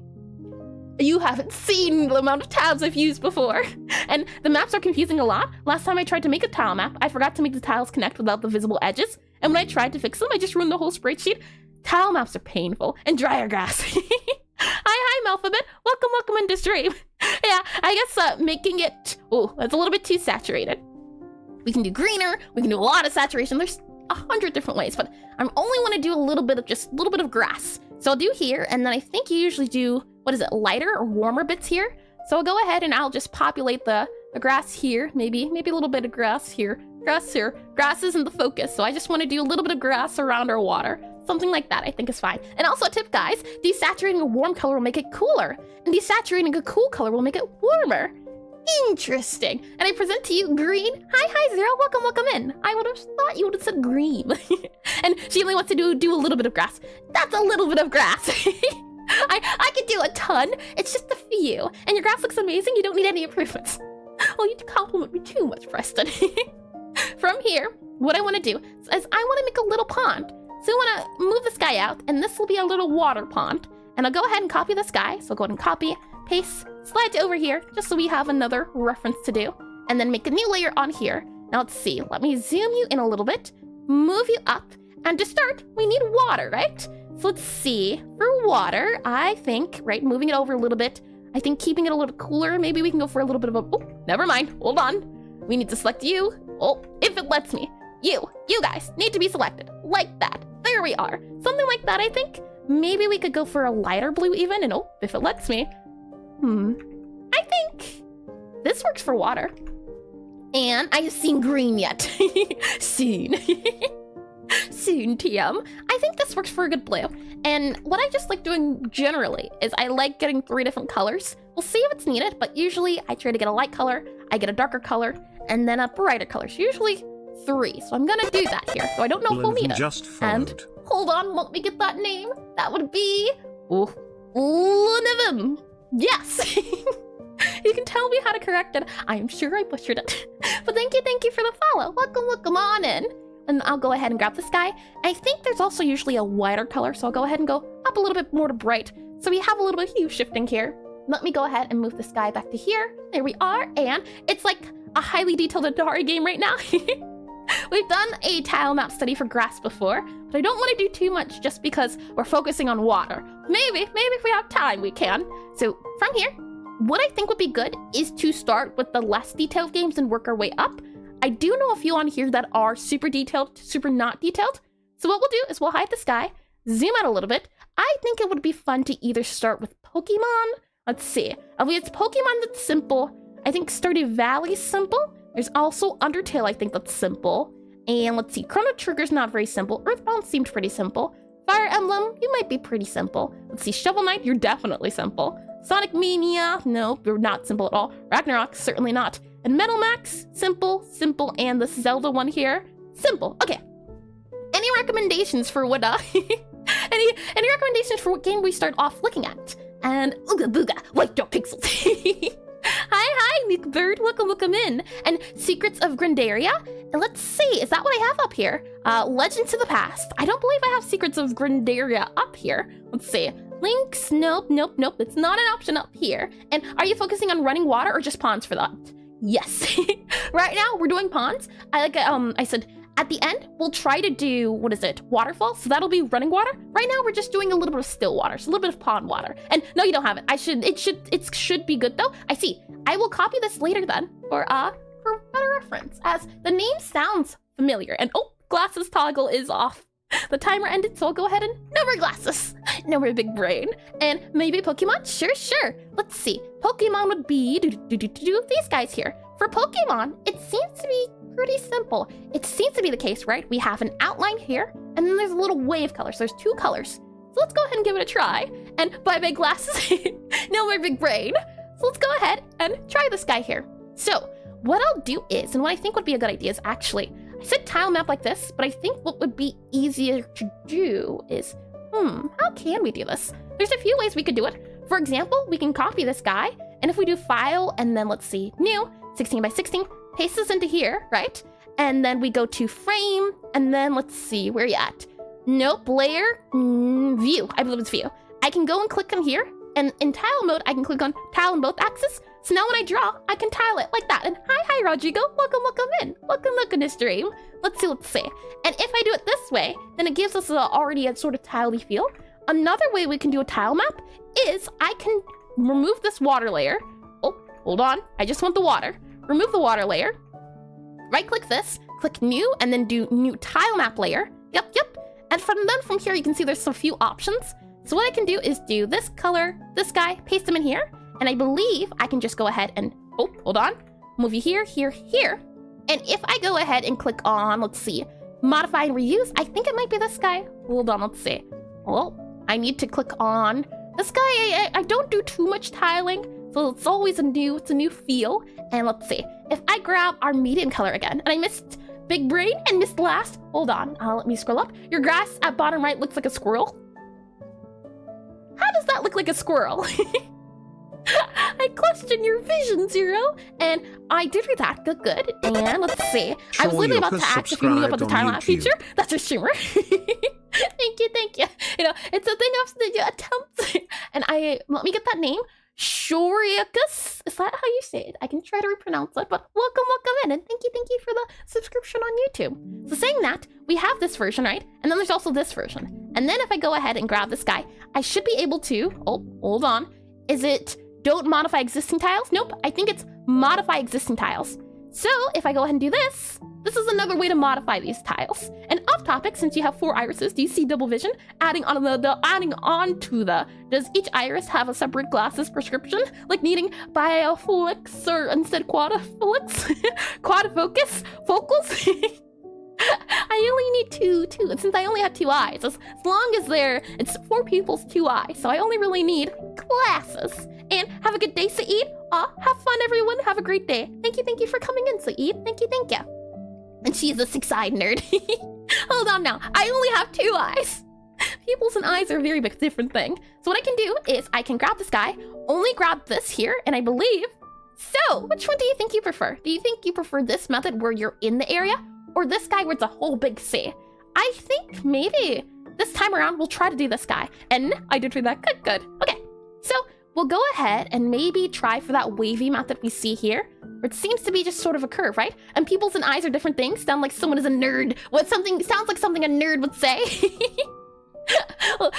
You haven't seen the amount of tabs I've used before. And the maps are confusing a lot. Last time I tried to make a tile map, I forgot to make the tiles connect without the visible edges. And when I tried to fix them, I just ruined the whole spreadsheet. Tile maps are painful. And dryer grass. Hi, Malphabet. Welcome into stream. Yeah, I guess making it, that's a little bit too saturated. We can do greener. We can do a lot of saturation. There's 100 different ways, but I only want to do a little bit of grass. So I'll do here, and then I think you usually do, what is it, lighter or warmer bits here? So I'll go ahead and I'll just populate the grass here, maybe a little bit of grass here. Grass isn't the focus, so I just want to do a little bit of grass around our water. Something like that I think is fine. And also a tip, guys, desaturating a warm color will make it cooler, and desaturating a cool color will make it warmer. Interesting. And I present to you green. Hi, Zero. Welcome in. I would have thought you would have said green. And she only wants to do a little bit of grass. That's a little bit of grass. I could do a ton. It's just a few. And your grass looks amazing. You don't need any improvements. Well, you compliment me too much, Preston. From here, what I want to do is I want to make a little pond. So I want to move this guy out, and this will be a little water pond. And I'll go ahead and copy this guy. So I'll go ahead and copy, paste, slide to over here, just so we have another reference to do. And then make a new layer on here. Now let's see, let me zoom you in a little bit, move you up, and to start, we need water, right? So let's see, for water, I think, right, moving it over a little bit, I think keeping it a little cooler, maybe we can go for a little bit of a, never mind, hold on. We need to select you, if it lets me. You guys need to be selected, like that. There we are, something like that, I think. Maybe we could go for a lighter blue even, and if it lets me. I think this works for water. And I have seen green yet. Soon. Soon, TM. I think this works for a good blue. And what I just like doing generally is I like getting 3 different colors. We'll see if it's needed, but usually I try to get a light color, I get a darker color, and then a brighter color. So usually 3. So I'm gonna do that here. So I don't know if we'll need it. And hold on, let me get that name. That would be Lunivim. Yes. You can tell me how to correct it. I am sure I butchered it. But thank you for the follow. Welcome on in. And I'll go ahead and grab this guy. I think there's also usually a wider color, so I'll go ahead and go up a little bit more to bright. So we have a little bit of hue shifting here. Let me go ahead and move this guy back to here. There we are. And it's like a highly detailed Atari game right now. We've done a tile map study for grass before, but I don't want to do too much just because we're focusing on water. Maybe if we have time, we can. So from here, what I think would be good is to start with the less detailed games and work our way up. I do know a few on here that are super detailed, super not detailed. So what we'll do is we'll hide this guy, zoom out a little bit. I think it would be fun to either start with Pokemon. Let's see. If it's Pokemon that's simple, I think Stardew Valley's simple. There's also Undertale, I think that's simple. And let's see, Chrono Trigger's not very simple. Earthbound seemed pretty simple. Fire Emblem, you might be pretty simple. Let's see, Shovel Knight, you're definitely simple. Sonic Mania, no, you're not simple at all. Ragnarok, certainly not. And Metal Max, simple, and the Zelda one here, simple. Okay. Any recommendations for what, any recommendations for what game we start off looking at? And ooga booga, wipe your pixels. Hi, Nick Bird, welcome in. And Secrets of Grindaria. And let's see, is that what I have up here? Legends of the Past. I don't believe I have Secrets of Grindaria up here. Let's see. Links, nope. It's not an option up here. And are you focusing on running water or just ponds for that? Yes. Right now, we're doing ponds. I said, at the end, we'll try to do, Waterfall. So that'll be running water. Right now, we're just doing a little bit of still water. So a little bit of pond water. And no, you don't have it. It should be good though. I see. I will copy this later then for for better reference, as the name sounds familiar. And oh, glasses toggle is off. The timer ended, so I'll go ahead and no more glasses. No more big brain. And maybe Pokemon? Sure. Let's see. Pokemon would be these guys here. For Pokemon, it seems to be pretty simple. It seems to be the case, right? We have an outline here, and then there's a little wave color. So there's 2 colors. So let's go ahead and give it a try. And bye big glasses. No more big brain. So let's go ahead and try this guy here. So what I'll do is, and what I think would be a good idea is actually, I said tile map like this, but I think what would be easier to do is, how can we do this? There's a few ways we could do it. For example, we can copy this guy, and if we do file, and then let's see, new, 16 by 16, paste this into here, right? And then we go to frame, and then let's see, where are you at? Nope, layer, view, I believe it's view. I can go and click on here, and in tile mode, I can click on tile on both axes. So now when I draw, I can tile it like that. And hi, Rodrigo. Welcome in. Welcome to stream. Let's see. And if I do it this way, then it gives us already a sort of tiley feel. Another way we can do a tile map is I can remove this water layer. Oh, hold on. I just want the water. Remove the water layer. Right-click this, click new, and then do new tile map layer. Yep. And from here, you can see there's some few options. So what I can do is do this color, this guy, paste them in here. And I believe I can just go ahead and, oh, hold on, move you here. And if I go ahead and click on, let's see, modify and reuse, I think it might be this guy. Hold on, let's see. Well, I need to click on this guy. I don't do too much tiling, so it's always a new feel. And let's see, if I grab our medium color again, and I missed big brain and missed last, hold on, let me scroll up. Your grass at bottom right looks like a squirrel. How does that look like a squirrel? I question your vision, Zero. And I did read that. Good. And let's see. I was literally about to ask if you knew about the timeline feature. That's a streamer. Thank you. You know, it's a thing of the attempts. And let me get that name. Shoriakus. Is that how you say it? I can try to repronounce it, but welcome in. And thank you for the subscription on YouTube. So saying that, we have this version, right? And then there's also this version. And then if I go ahead and grab this guy, I should be able to, oh, hold on. Is it don't modify existing tiles? Nope, I think it's modify existing tiles. So if I go ahead and do this is another way to modify these tiles. And off topic, since you have 4 irises, do you see double vision? Adding on to the, does each iris have a separate glasses prescription? Like needing biofocus or instead quadfocus? Quadfocus? Focals? I only need two, and since I only have 2 eyes, as long as it's 4 pupils, 2 eyes, so I only really need glasses. And have a good day, Saeed. Have fun, everyone. Have a great day. Thank you for coming in, Saeed. Thank you. And she's a 6-eyed nerd. Hold on now. I only have 2 eyes. Pupils and eyes are a very big different thing. So what I can do is I can grab this guy, only grab this here, and I believe... So, which one do you think you prefer? Do you think you prefer this method where you're in the area, or this guy where it's a whole big sea? I think maybe this time around we'll try to do this guy. And I did read that. Good. Okay, so we'll go ahead and maybe try for that wavy method we see here, where it seems to be just sort of a curve, right? And pupils and eyes are different things. Sound like someone is a nerd. Sounds like something a nerd would say. Well,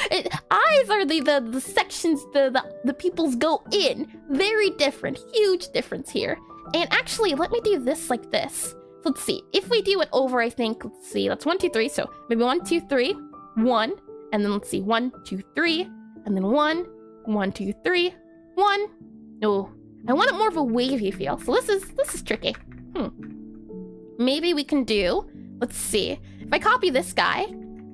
eyes are the sections the pupils go in. Very different. Huge difference here. And actually, let me do this like this. So let's see. If we do it over, I think, let's see, that's 1, 2, 3. So maybe 1, 2, 3, 1, and then let's see, 1, 2, 3, and then 1, 1, 2, 3, 1. No, I want it more of a wavy feel. So this is tricky. Maybe we can do, let's see. If I copy this guy,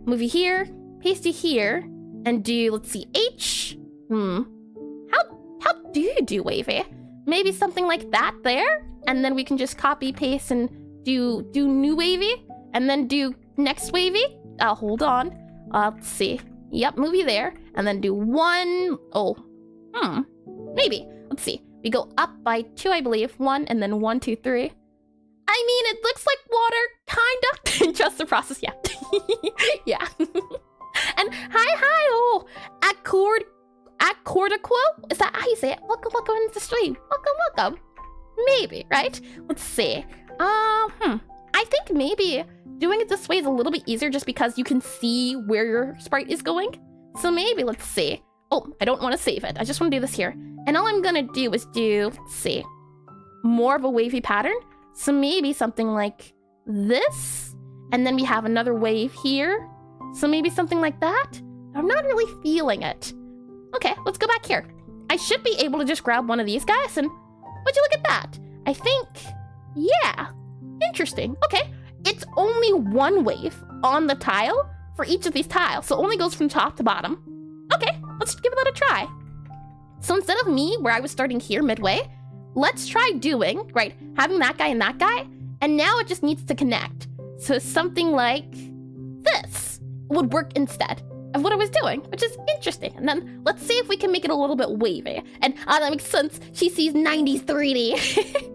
move you here, paste you here, and do, let's see, H. How do you do wavy? Maybe something like that there, and then we can just copy, paste, and do new wavy, and then do next wavy. Hold on. Let's see. Yep, move you there, and then do 1. Oh, maybe. Let's see. We go up by 2, I believe. 1, and then 1, 2, 3. I mean, it looks like water, kinda. Trust the process, yeah. Yeah. And hi, Accordiquo? Is that how you say it? Welcome into the stream. Welcome. Maybe, right? Let's see. I think maybe doing it this way is a little bit easier just because you can see where your sprite is going. So maybe, let's see. Oh, I don't want to save it. I just want to do this here. And all I'm gonna do is let's see, more of a wavy pattern. So maybe something like this, and then we have another wave here. So maybe something like that. I'm not really feeling it. Okay, let's go back here. I should be able to just grab one of these guys, and would you look at that? I think, yeah, interesting. Okay, it's only one wave on the tile for each of these tiles, so it only goes from top to bottom. Okay, let's give that a try. So instead of me, where I was starting here midway, let's try doing, right, having that guy, and now it just needs to connect. So something like this would work instead of what I was doing, which is interesting. And then let's see if we can make it a little bit wavy. And that makes sense. She sees 90s 3D.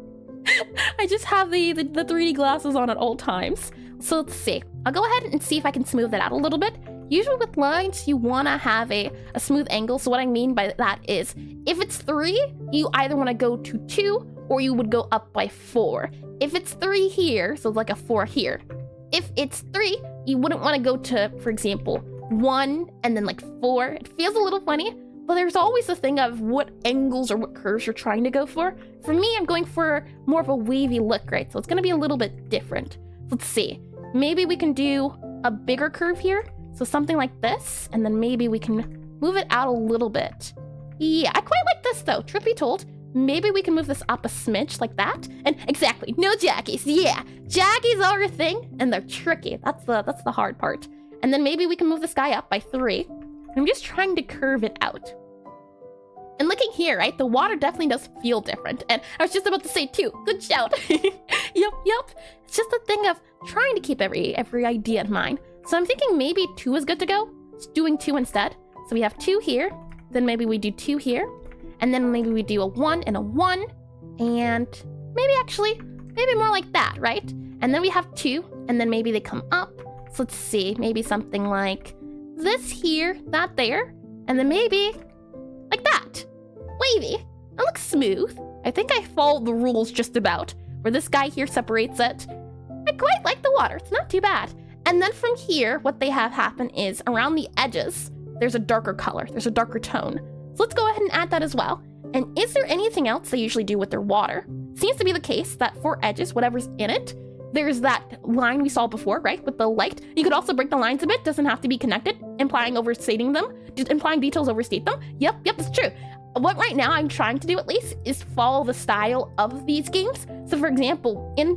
I just have the 3D glasses on at all times. So let's see. I'll go ahead and see if I can smooth it out a little bit. Usually with lines, you want to have a smooth angle. So what I mean by that is, if it's 3, you either want to go to 2 or you would go up by 4. If it's 3 here, so like a 4 here. If it's 3, you wouldn't want to go to, for example, 1 and then like 4. It feels a little funny, but there's always the thing of what angles or what curves you're trying to go for. For me, I'm going for more of a wavy look, right? So it's going to be a little bit different. Let's see. Maybe we can do a bigger curve here. So something like this, and then maybe we can move it out a little bit. Yeah, I quite like this though, truth be told. Maybe we can move this up a smidge like that. And exactly, no jackies. Yeah, jackies are a thing, and they're tricky. That's the hard part. And then maybe we can move this guy up by 3. I'm just trying to curve it out. And looking here, right, the water definitely does feel different. And I was just about to say 2. Good shout. Yep. It's just a thing of trying to keep every idea in mind. So I'm thinking maybe 2 is good to go. Just doing 2 instead. So we have 2 here. Then maybe we do 2 here. And then maybe we do a 1 and a 1. And maybe more like that, right? And then we have 2. And then maybe they come up. So let's see. Maybe something like this here, that there. And then maybe like that. Wavy. That looks smooth. I think I followed the rules just about. Where this guy here separates it. I quite like the water. It's not too bad. And then from here, what they have happen is around the edges, there's a darker color. There's a darker tone. So let's go ahead and add that as well. And is there anything else they usually do with their water? Seems to be the case that for edges, whatever's in it, there's that line we saw before, right? With the light. You could also break the lines a bit. Doesn't have to be connected, implying overstating them. Implying details overstate them. Yep, it's true. What right now I'm trying to do at least is follow the style of these games. So for example, in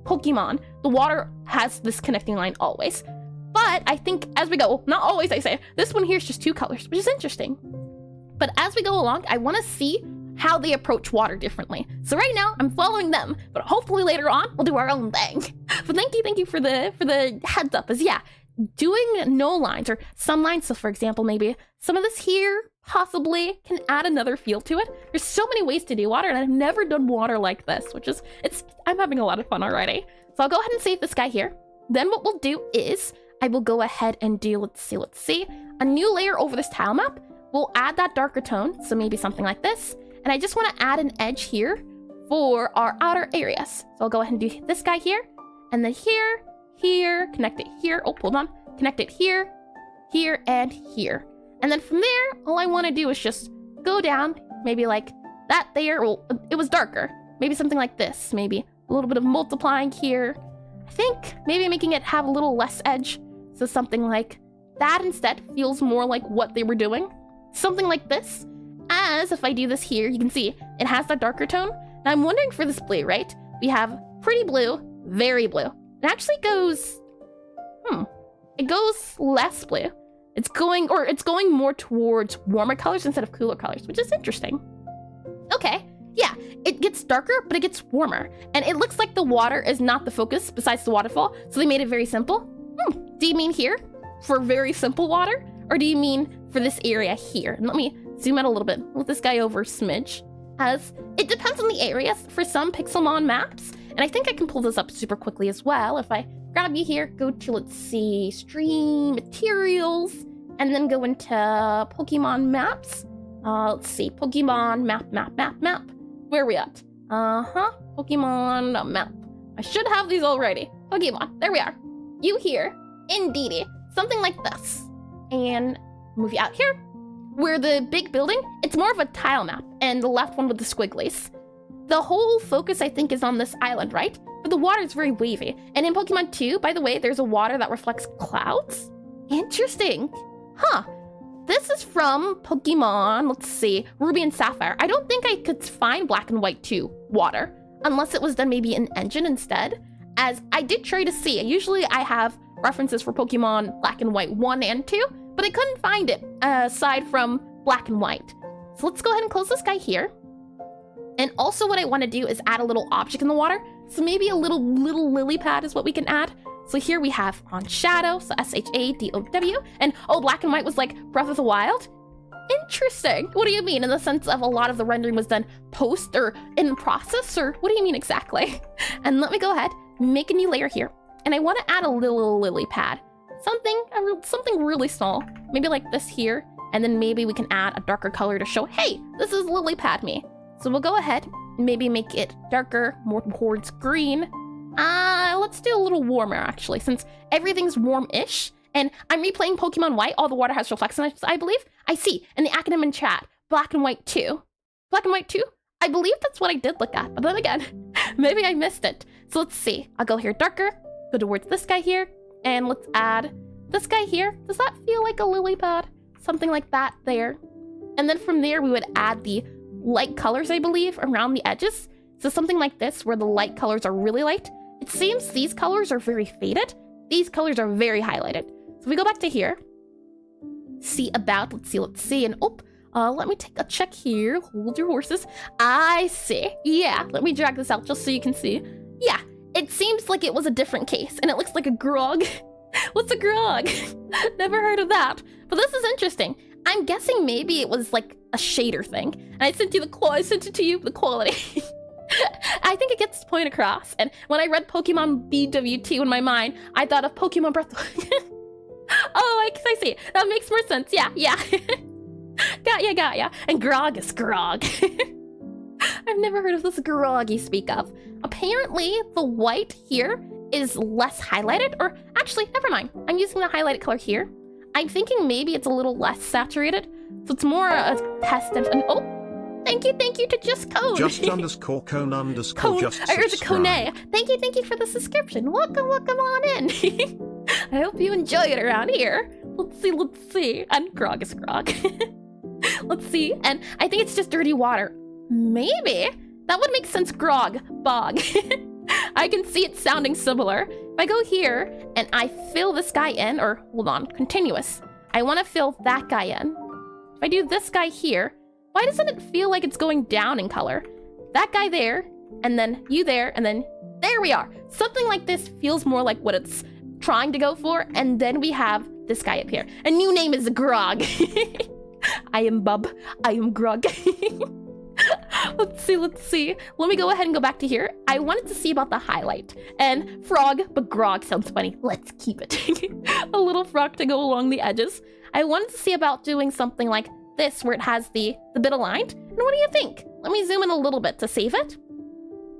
Pokemon, the water has this connecting line always. But I think as we go, not always I say, this one here is just 2 colors, which is interesting. But as we go along, I want to see how they approach water differently. So right now, I'm following them, but hopefully later on, we'll do our own thing. But thank you for the heads up, is yeah, doing no lines or some lines. So for example, maybe some of this here possibly can add another feel to it. There's so many ways to do water, and I've never done water like this, which is, I'm having a lot of fun already. So I'll go ahead and save this guy here. Then what we'll do is I will go ahead and do, let's see, a new layer over this tile map. We'll add that darker tone, so maybe something like this. And I just want to add an edge here for our outer areas. So I'll go ahead and do this guy here, and then here, connect it here. Oh, hold on. Connect it here, and here. And then from there, all I want to do is just go down, maybe like that there. Well, it was darker. Maybe something like this. Maybe a little bit of multiplying here. I think maybe making it have a little less edge. So something like that instead feels more like what they were doing. Something like this. As if I do this here, you can see it has that darker tone. Now I'm wondering for this blue, right? We have pretty blue, very blue. It actually goes, it goes less blue. It's going more towards warmer colors instead of cooler colors, which is interesting. Okay, yeah, it gets darker, but it gets warmer. And it looks like the water is not the focus besides the waterfall, so they made it very simple. Do you mean here for very simple water? Or do you mean for this area here? And let me zoom out a little bit. Move this guy over a smidge. As it depends on the areas for some Pixelmon maps. And I think I can pull this up super quickly as well. If I grab you here, go to, let's see, stream materials, and then go into Pokemon maps. Let's see, Pokemon map. Where are we at? Pokemon map. I should have these already. Pokemon, there we are. You here, indeedy. Something like this. And move you out here. Where the big building, it's more of a tile map, and the left one with the squigglies. the whole focus, I think, is on this island, right? But the water is very wavy. And in Pokemon 2, by the way, there's a water that reflects clouds. Interesting. Huh. This is from Pokemon, let's see, Ruby and Sapphire. I don't think I could find Black and White 2 water, unless it was done maybe in Engine instead, as I did try to see. Usually I have references for Pokemon Black and White 1 and 2, but I couldn't find it aside from Black and White. So let's go ahead and close this guy here. And also what I want to do is add a little object in the water. So maybe a little lily pad is what we can add. So here we have on shadow, so SHADOW, and oh, Black and White was like Breath of the Wild? Interesting. What do you mean? In the sense of a lot of the rendering was done post or in process, or what do you mean exactly? And let me go ahead, make a new layer here. And I want to add a little lily pad. Something really small. Maybe like this here. And then maybe we can add a darker color to show, hey, this is lily pad me. So we'll go ahead, maybe make it darker, more towards green. Let's do a little warmer actually, since everything's warm-ish. And I'm replaying Pokemon White, all the water has reflections, I believe. I see, in the acronym in chat, Black and White 2. Black and White 2? I believe that's what I did look at, but then again, maybe I missed it. So let's see, I'll go here darker, go towards this guy here, and let's add this guy here. Does that feel like a lily pad? Something like that there. And then from there, we would add the light colors, I believe, around the edges. So something like this, where the light colors are really light. It seems these colors are very faded. These colors are very highlighted. So we go back to here. See about, let's see. And let me take a check here. Hold your horses. I see. Yeah, let me drag this out just so you can see. Yeah, it seems like it was a different case and it looks like a grog. What's a grog? Never heard of that. But this is interesting. I'm guessing maybe it was like a shader thing. And I sent it to you, the quality. I think it gets the point across. And when I read Pokemon BWT in my mind, I thought of Pokemon Breath. Oh, I see. That makes more sense. Yeah. Got ya. And grog is grog. I've never heard of this grog you speak of. Apparently, the white here is less highlighted, or actually, never mind. I'm using the highlighted color here. I'm thinking maybe it's a little less saturated, so it's more a test of an, thank you to Just Cone. Just underscore cone underscore just There's a Cone. subscribe. Thank you for the subscription. Welcome on in. I hope you enjoy it around here. Let's see. And grog is grog. Let's see. And I think it's just dirty water. Maybe. That would make sense. Grog. Bog. I can see it sounding similar. If I go here and I fill this guy in, or hold on, continuous. I want to fill that guy in. If I do this guy here, why doesn't it feel like it's going down in color? That guy there, and then you there, and then there we are. Something like this feels more like what it's trying to go for, and then we have this guy up here. A new name is Grog. I am Bub. I am Grog. Let's see. Let me go ahead and go back to here. I wanted to see about the highlight. And frog, but grog sounds funny. Let's keep it. A little frog to go along the edges. I wanted to see about doing something like this, where it has the bit aligned. And what do you think? Let me zoom in a little bit to save it.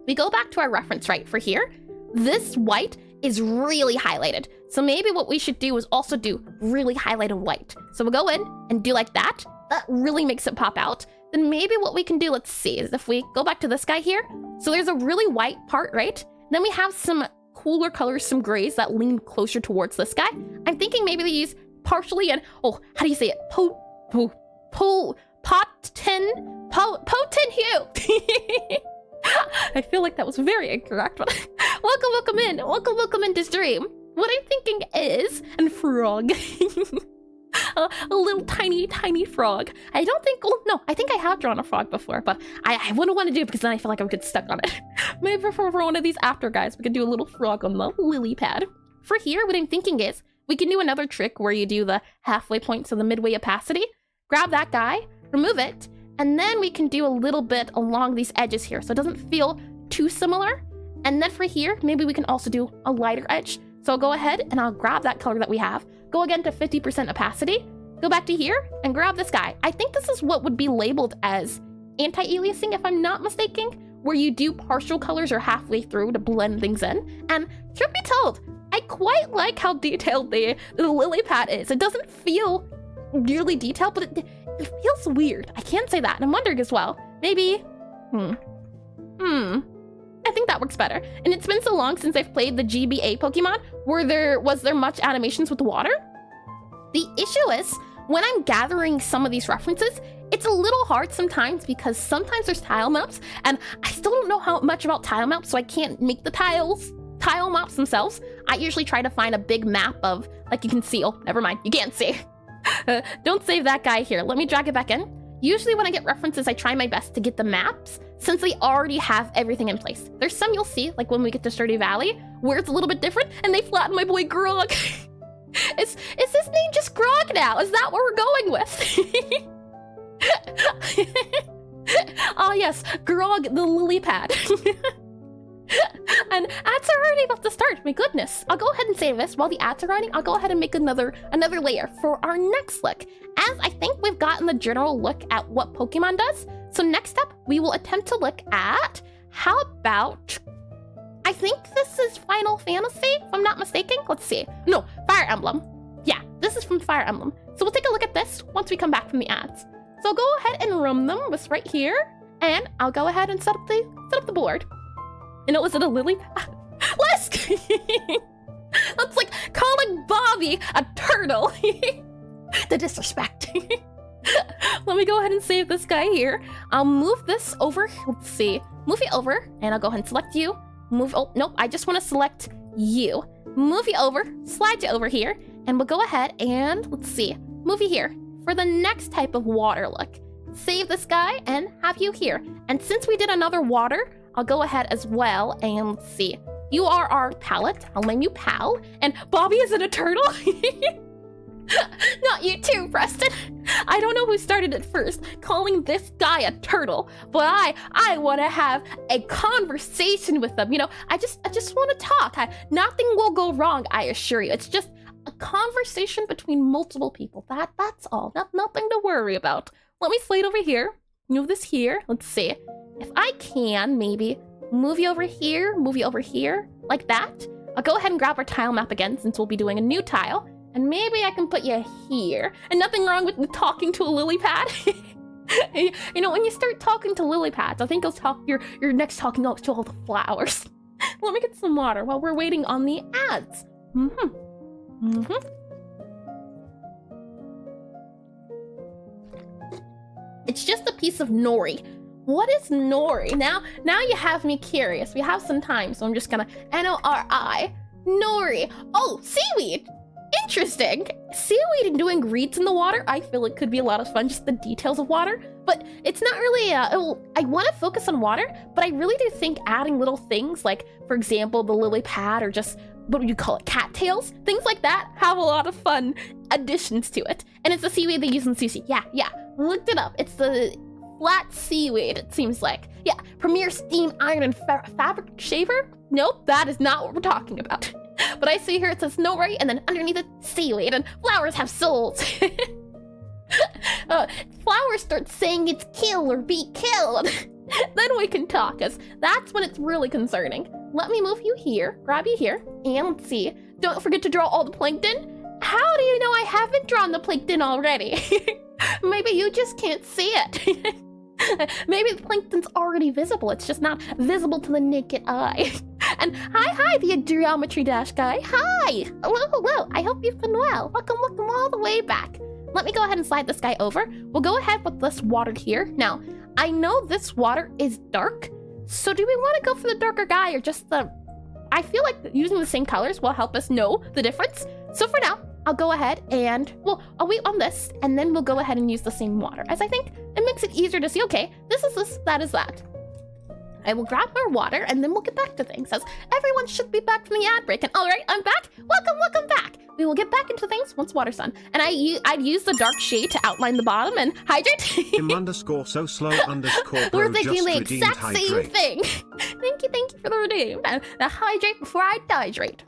We go back to our reference right for here. This white is really highlighted. So maybe what we should do is also do really highlighted white. So we'll go in and do like that. That really makes it pop out. Then maybe what we can do, let's see, is if we go back to this guy here. So there's a really white part, right? Then we have some cooler colors, some grays that lean closer towards this guy. I'm thinking maybe they use partially and, how do you say it? Potent hue. I feel like that was very incorrect, but welcome in. Welcome into stream. What I'm thinking is, and frog. A little tiny frog. I don't think, I think I have drawn a frog before, but I wouldn't want to do it because then I feel like I would get stuck on it. Maybe for one of these after guys, we could do a little frog on the lily pad. For here, what I'm thinking is, we can do another trick where you do the halfway point, so the midway opacity. Grab that guy, remove it, and then we can do a little bit along these edges here, so it doesn't feel too similar. And then for here, maybe we can also do a lighter edge. So I'll go ahead and I'll grab that color that we have, go again to 50% opacity, go back to here and grab this guy. I think this is what would be labeled as anti-aliasing, if I'm not mistaken, where you do partial colors or halfway through to blend things in. And truth be told, I quite like how detailed the lily pad is. It doesn't feel really detailed, but it feels weird. I can't say that. And I'm wondering as well, maybe, I think that works better. And it's been so long since I've played the GBA Pokemon. Was there much animations with water? The issue is, when I'm gathering some of these references, it's a little hard sometimes because sometimes there's tile maps, and I still don't know how much about tile maps, so I can't make the tile maps themselves. I usually try to find a big map of, like you can see, oh, never mind, you can't see. Don't save that guy here. Let me drag it back in. Usually when I get references, I try my best to get the maps since they already have everything in place. There's some you'll see, like when we get to Sturdy Valley, where it's a little bit different, and they flatten my boy Grog. Is his name just Grog now? Is that what we're going with? Ah yes, Grog the lily pad. And ads are already about to start, my goodness. I'll go ahead and save this. While the ads are running, I'll go ahead and make another layer for our next look. As I think we've gotten the general look at what Pokemon does, so next up, we will attempt to look at, how about, I think this is Final Fantasy, if I'm not mistaken. Let's see. No, Fire Emblem. Yeah, this is from Fire Emblem. So we'll take a look at this once we come back from the ads. So I'll go ahead and run them this right here, and I'll go ahead and set up the board. And it was a lily pad. Lisk! That's like calling Bobby a turtle. The disrespect. Let me go ahead and save this guy here. I'll move this over. Let's see. Move it over, and I'll go ahead and select you. Move. Oh, nope. I just want to select you. Move you over. Slide you over here, and we'll go ahead and let's see. Move you here for the next type of water look. Save this guy and have you here. And since we did another water, I'll go ahead as well and let's see. You are our palette. I'll name you Pal. And Bobby isn't a turtle. Not you too, Preston. I don't know who started it first, calling this guy a turtle, but I want to have a conversation with them. You know, I just want to talk. Nothing will go wrong, I assure you. It's just a conversation between multiple people. That's all. Nothing to worry about. Let me slide over here. Move this here. Let's see. If I can, maybe move you over here, like that. I'll go ahead and grab our tile map again since we'll be doing a new tile. And maybe I can put you here. And nothing wrong with talking to a lily pad. You know, when you start talking to lily pads, I think you're next talking to all the flowers. Let me get some water while we're waiting on the ads. It's just a piece of nori. What is nori? Now you have me curious. We have some time, so I'm just gonna N-O-R-I. Nori. Oh, seaweed. Interesting. Seaweed and doing reeds in the water, I feel it could be a lot of fun, just the details of water. But it's not really, I want to focus on water, but I really do think adding little things like, for example, the lily pad or just, what would you call it, cattails? Things like that have a lot of fun additions to it. And it's the seaweed they use in sushi. Yeah. Looked it up. It's the flat seaweed, it seems like. Yeah, Premier Steam Iron and Fabric Shaver? Nope, that is not what we're talking about. But I see here it says nori, and then underneath it, seaweed, and flowers have souls. Flowers start saying it's kill or be killed. Then we can talk, because that's when it's really concerning. Let me move you here, grab you here, and let's see. Don't forget to draw all the plankton. How do you know I haven't drawn the plankton already? Maybe you just can't see it. Maybe the plankton's already visible. It's just not visible to the naked eye. And hi, the Geometry Dash guy. Hi. Hello. I hope you've been well. Welcome all the way back. Let me go ahead and slide this guy over. We'll go ahead with this water here. Now, I know this water is dark. So do we want to go for the darker guy or just the... I feel like using the same colors will help us know the difference. So for now, I'll go ahead and, well, I'll wait on this, and then we'll go ahead and use the same water, as I think it makes it easier to see, okay, this is this, that is that. I will grab our water, and then we'll get back to things, as everyone should be back from the ad break. And all right, I'm back. Welcome back. We will get back into things once water's done. And I'd use the dark shade to outline the bottom and hydrate. _so slow _ We're bro thinking just the redeemed exact same hydrate. thing. Thank you for the redeem. Now hydrate before I dehydrate.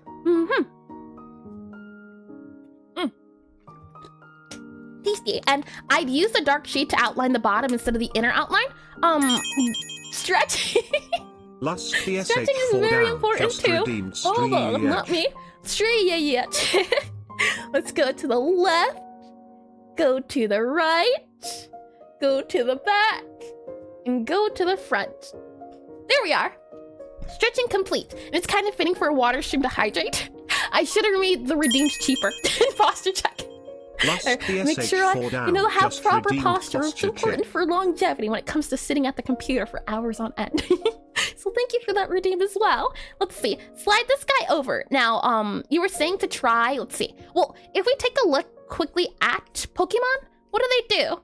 Tasty. And I'd use the dark shade to outline the bottom instead of the inner outline. Stretch. Lust the Stretching is very important too. Hold on, let me straight yet. Let's go to the left, go to the right, go to the back, and go to the front. There we are. Stretching complete. And it's kind of fitting for a water stream to hydrate. I should have made the redeems cheaper. Posture check. Make sure I have proper posture. It's important for longevity when it comes to sitting at the computer for hours on end. So thank you for that redeem as well. Let's see. Slide this guy over. Now, you were saying to try. Let's see. Well, if we take a look quickly at Pokemon, what do?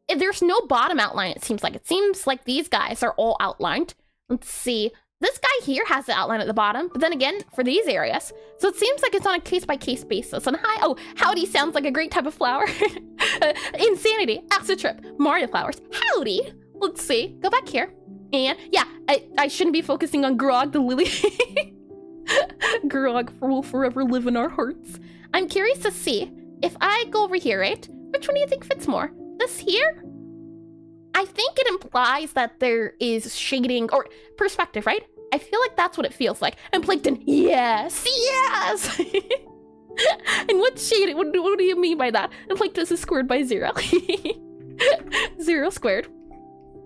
If there's no bottom outline, it seems like these guys are all outlined. Let's see. This guy here has the outline at the bottom, but then again, for these areas. So it seems like it's on a case-by-case basis. And howdy sounds like a great type of flower. Insanity, Aseprite, Mario flowers, howdy. Let's see, go back here. And yeah, I shouldn't be focusing on Grog the lily. Grog will forever live in our hearts. I'm curious to see, if I go over here, right? Which one do you think fits more? This here? I think it implies that there is shading or perspective, right? I feel like that's what it feels like. And Plankton, yes! And what shading? What do you mean by that? And Plankton is squared by 0. 0 squared.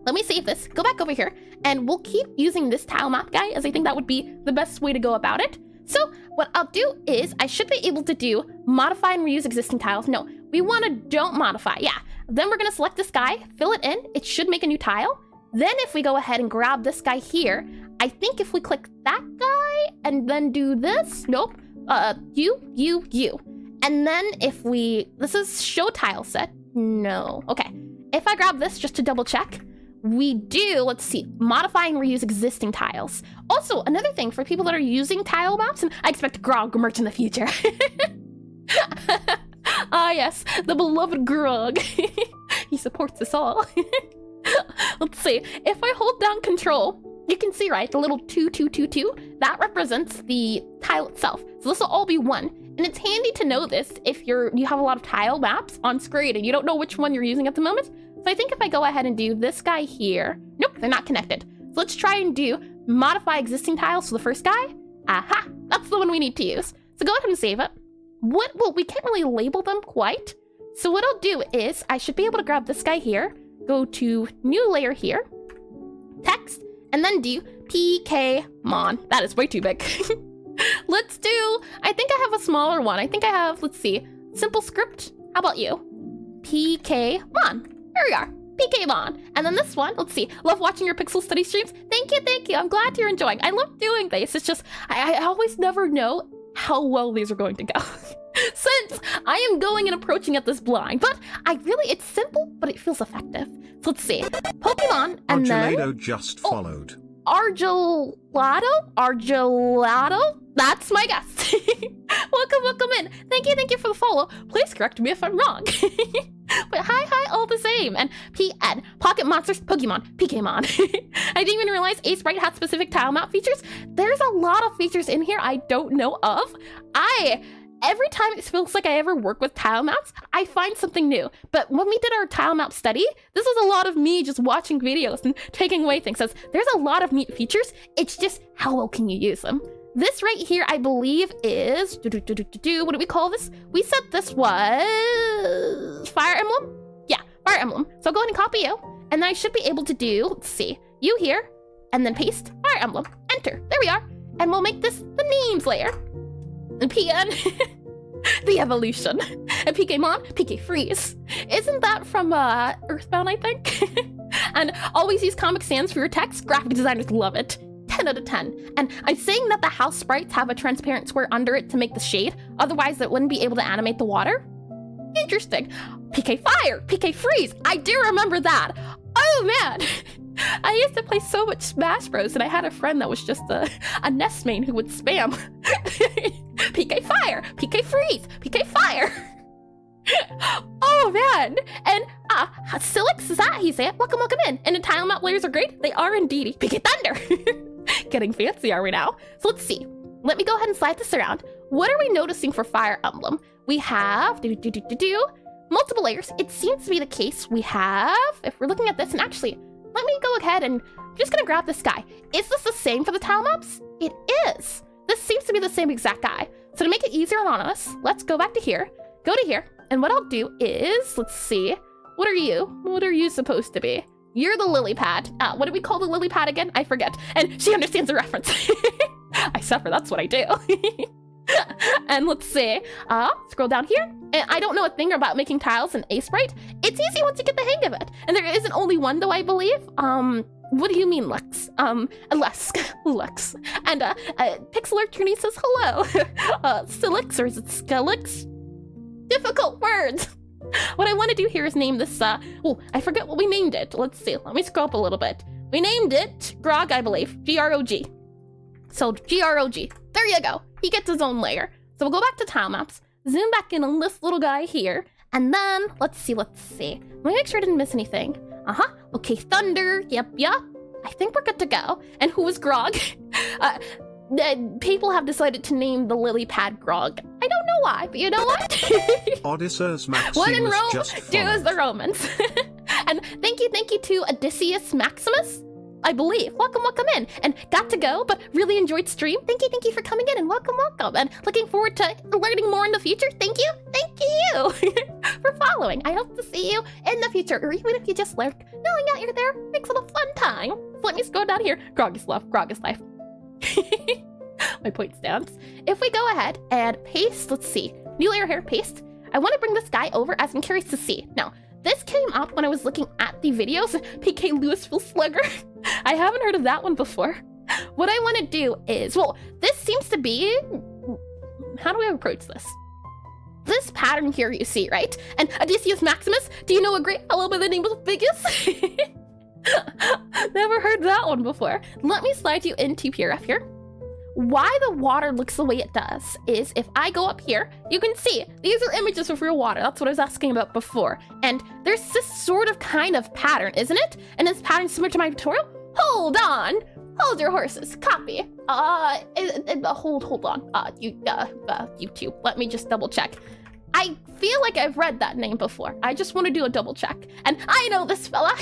Let me save this, go back over here, and we'll keep using this tile map guy, as I think that would be the best way to go about it. So what I'll do is, I should be able to do modify and reuse existing tiles. No, we want to don't modify, yeah. Then we're going to select this guy, fill it in, it should make a new tile. Then if we go ahead and grab this guy here, I think if we click that guy and then do this, nope, you. And then if this is show tile set, no, okay. If I grab this just to double check, we do, let's see, modify and reuse existing tiles. Also, another thing for people that are using tile maps, and I expect Grog merch in the future. Ah yes, the beloved Grog. He supports us all. Let's see, if I hold down control, you can see, right, the little 2, 2, 2, 2, that represents the tile itself. So this will all be 1. And it's handy to know this if you have a lot of tile maps on screen and you don't know which one you're using at the moment. So I think if I go ahead and do this guy here, nope, they're not connected. So let's try and do modify existing tiles. So the first guy, aha, that's the one we need to use. So go ahead and save it. Well, we can't really label them quite. So what I'll do is I should be able to grab this guy here, go to new layer here, text, and then do Pokemon. That is way too big. Let's do, I think I have a smaller one. I think I have, let's see, simple script. How about you? Pokemon. There we are. Pokemon. And then this one, let's see. Love watching your Pixel study streams. Thank you. I'm glad you're enjoying. I love doing this. It's just, I always never know how well these are going to go. Since I am going and approaching at this blind, but it's simple, but it feels effective. So let's see. Pokemon, and then... just followed. Argelato? That's my guess. Welcome in. Thank you for the follow. Please correct me if I'm wrong. But hi, all the same. And PN, Pocket Monsters, Pokemon. I didn't even realize Aseprite had specific tile map features. There's a lot of features in here I don't know of. Every time it feels like I ever work with tile maps, I find something new. But when we did our tile map study, this was a lot of me just watching videos and taking away things. So there's a lot of neat features. It's just how well can you use them? This right here, I believe is, what do we call this? We said this was Fire Emblem? Yeah, Fire Emblem. So I'll go ahead and copy you. And then I should be able to do, let's see, you here, and then paste Fire Emblem, enter. There we are. And we'll make this the names layer. And PN, the evolution. And Pokemon, PK Freeze. Isn't that from Earthbound, I think? And always use Comic Sans for your text. Graphic designers love it. 10 out of 10. And I'm saying that the house sprites have a transparent square under it to make the shade. Otherwise, it wouldn't be able to animate the water. Interesting. PK Fire, PK Freeze. I do remember that. Oh, man. I used to play so much Smash Bros. And I had a friend that was just a Nest main who would spam PK Fire, PK Freeze, PK Fire. Oh man. And Silix, is that how you say it? Welcome in. And the tile map layers are great. They are indeed. PK Thunder. Getting fancy, are we now? So let's see. Let me go ahead and slide this around. What are we noticing for Fire Emblem? We have multiple layers. It seems to be the case. We have, if we're looking at this, and actually, let me go ahead and I'm just gonna grab this guy. Is this the same for the tile maps? It is. This seems to be the same exact guy. So to make it easier on us, let's go back to here, go to here, and what I'll do is, let's see, what are you? What are you supposed to be? you're the lily pad. What do we call the lily pad again? I forget. And she understands the reference. I suffer, that's what I do. And let's see, scroll down here. And I don't know a thing about making tiles in Aseprite. It's easy once you get the hang of it. And there isn't only one though, I believe. What do you mean, Lux? Lux. And Pixelart Trini says hello. Silix, or is it Skelix? Difficult words. What I want to do here is name this, oh, I forget what we named it. Let's see, let me scroll up a little bit. We named it Grog, I believe, G-R-O-G. So G-R-O-G, there you go. He gets his own layer. So we'll go back to tile maps, zoom back in on this little guy here, and then, let's see. Let me make sure I didn't miss anything. Okay, thunder, yep. I think we're good to go. And who is Grog? People have decided to name the lily pad Grog. I don't know why, but you know what? Odysseus Maximus What in Rome just do as the Romans. And thank you to Odysseus Maximus, I believe. Welcome in. And got to go, but really enjoyed stream. Thank you for coming in, and welcome. And looking forward to learning more in the future. Thank you for following. I hope to see you in the future, or even if you just lurk, knowing that you're there makes it a fun time. So let me scroll down here. Grog is love, Grog is life. My point stands. If we go ahead and paste, let's see, new layer here, paste. I want to bring this guy over as I'm curious to see. Now, this came up when I was looking at the videos. PK Louisville Slugger. I haven't heard of that one before. What I want to do is, well, this seems to be, how do we approach this? This pattern here you see, right? And Odysseus Maximus, do you know a great fellow by the name of Bigus? Never heard that one before. Let me slide you into PRF here. Why the water looks the way it does is if I go up here, you can see these are images of real water. That's what I was asking about before. And there's this sort of kind of pattern, isn't it? And this pattern similar to my tutorial. Hold on. Hold your horses. Copy. Hold on. YouTube. Let me just double check. I feel like I've read that name before. I just want to do a double check. And I know this fella.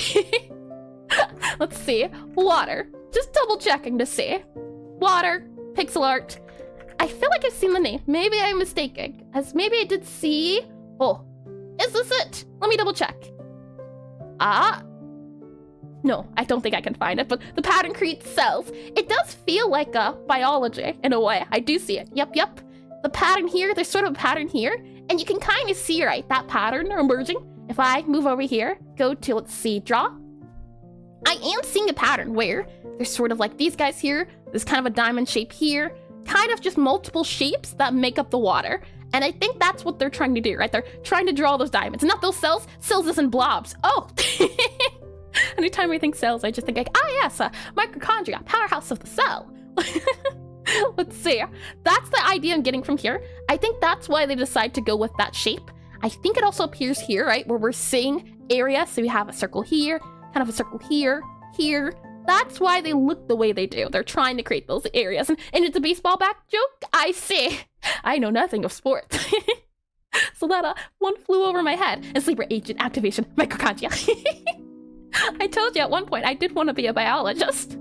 Let's see. Water. Just double checking to see. Water. Pixelart. I feel like I've seen the name. Maybe I'm mistaken. As maybe I did see. Oh, is this it? Let me double check. No, I don't think I can find it, but the pattern creates cells. It does feel like a biology in a way. I do see it. Yep. The pattern here, there's sort of a pattern here, and you can kind of see, right, that pattern emerging. If I move over here, go to, let's see, draw. I am seeing a pattern where there's sort of like these guys here. There's kind of a diamond shape here, kind of just multiple shapes that make up the water. And I think that's what they're trying to do, right? They're trying to draw those diamonds, not those cells. Cells isn't blobs. Oh, anytime I think cells, I just think like, yes, mitochondria, powerhouse of the cell. Let's see. That's the idea I'm getting from here. I think that's why they decide to go with that shape. I think it also appears here, right, where we're seeing area. So we have a circle here, kind of a circle here. That's why they look the way they do. They're trying to create those areas. And it's a baseball bat joke? I see. I know nothing of sports. So that one flew over my head. And sleeper agent activation, mitochondria. I told you at one point I did want to be a biologist.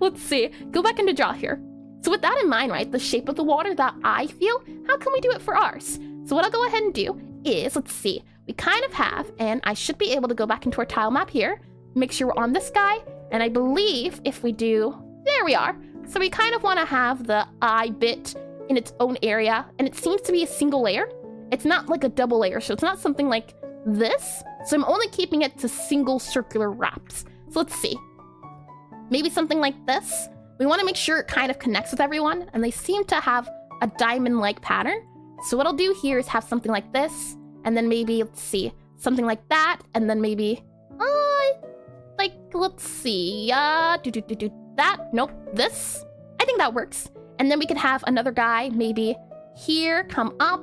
Let's see. Go back into draw here. So with that in mind, right, the shape of the water that I feel, how can we do it for ours? So what I'll go ahead and do is, let's see. We kind of have, and I should be able to go back into our tile map here. Make sure we're on this guy. And I believe if we do, there we are. So we kind of want to have the eye bit in its own area. And it seems to be a single layer. It's not like a double layer. So it's not something like this. So I'm only keeping it to single circular wraps. So let's see. Maybe something like this. We want to make sure it kind of connects with everyone. And they seem to have a diamond-like pattern. So what I'll do here is have something like this. And then maybe, let's see, something like that. And then maybe, like, let's see, that, nope, this, I think that works. And then we can have another guy, maybe here, come up,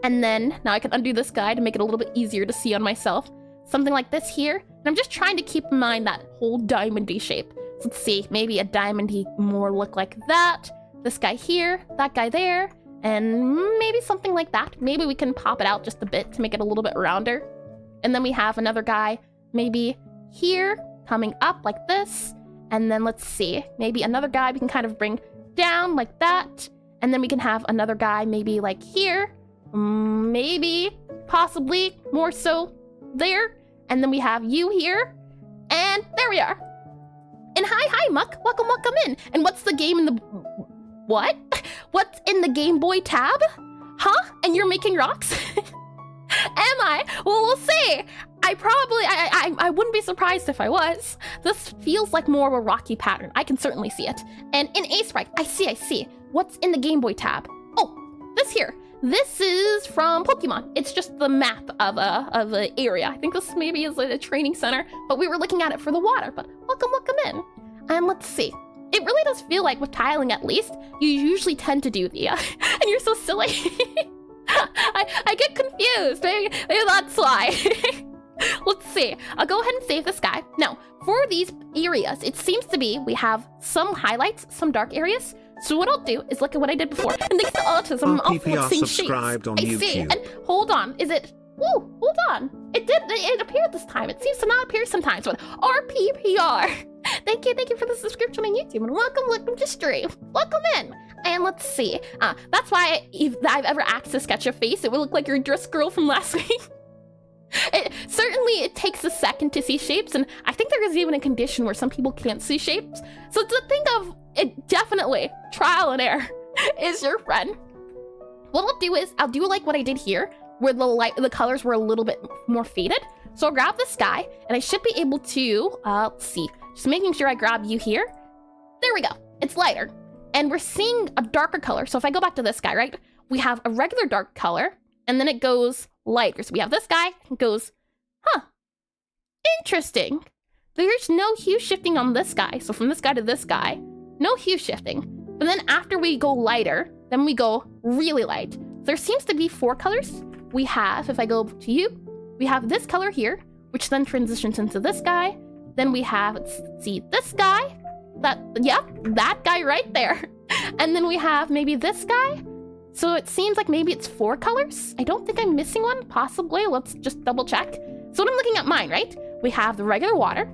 and then, now I can undo this guy to make it a little bit easier to see on myself. Something like this here, and I'm just trying to keep in mind that whole diamondy shape. So let's see, maybe a diamondy more look like that, this guy here, that guy there, and maybe something like that. Maybe we can pop it out just a bit to make it a little bit rounder. And then we have another guy, maybe here, coming up like this, and then let's see, maybe another guy we can kind of bring down like that, and then we can have another guy maybe like here, maybe, possibly, more so there, and then we have you here, and And there we are. And hi, Muck. Welcome in. And what's the game in the... What? What's in the Game Boy tab? Huh? And you're making rocks? Am I? Well, we'll see. I wouldn't be surprised if I was. This feels like more of a rocky pattern. I can certainly see it. And in Aseprite, I see. What's in the Game Boy tab? Oh, this here. This is from Pokemon. It's just the map of a area. I think this maybe is a training center, but we were looking at it for the water. But welcome in. And let's see. It really does feel like with tiling, at least, you usually tend to do the, and you're so silly. I get confused. Maybe that's why. Let's see. I'll go ahead and save this guy. Now, for these areas, it seems to be we have some highlights, some dark areas. So what I'll do is look at what I did before. And thanks to autism, I'm also seeing shapes. On I YouTube. see. And hold on. Is it... Whoa, hold on. It appeared this time. It seems to not appear sometimes, but RPPR. Thank you for the subscription on YouTube, and welcome to stream. Welcome in. And let's see. That's why if I've ever asked to sketch a face, it would look like your dress girl from last week. It takes a second to see shapes, and I think there is even a condition where some people can't see shapes. So to think of it, definitely trial and error is your friend. What I'll do is I'll do like what I did here, where the colors were a little bit more faded. So I'll grab this guy, and I should be able to let's see, just making sure I grab you here. There we go. It's lighter, and we're seeing a darker color. So if I go back to this guy, right, we have a regular dark color, and then it goes lighter. So we have this guy, it goes, interesting. There's no hue shifting on this guy. So from this guy to this guy, no hue shifting. But then after we go lighter, then we go really light. There seems to be 4 colors. We have, if I go to you, we have this color here, which then transitions into this guy. Then we have, let's see, this guy. That guy right there. And then we have maybe this guy. So it seems like maybe it's 4 colors. I don't think I'm missing one, possibly. Let's just double check. So when I'm looking at mine, right? We have the regular water.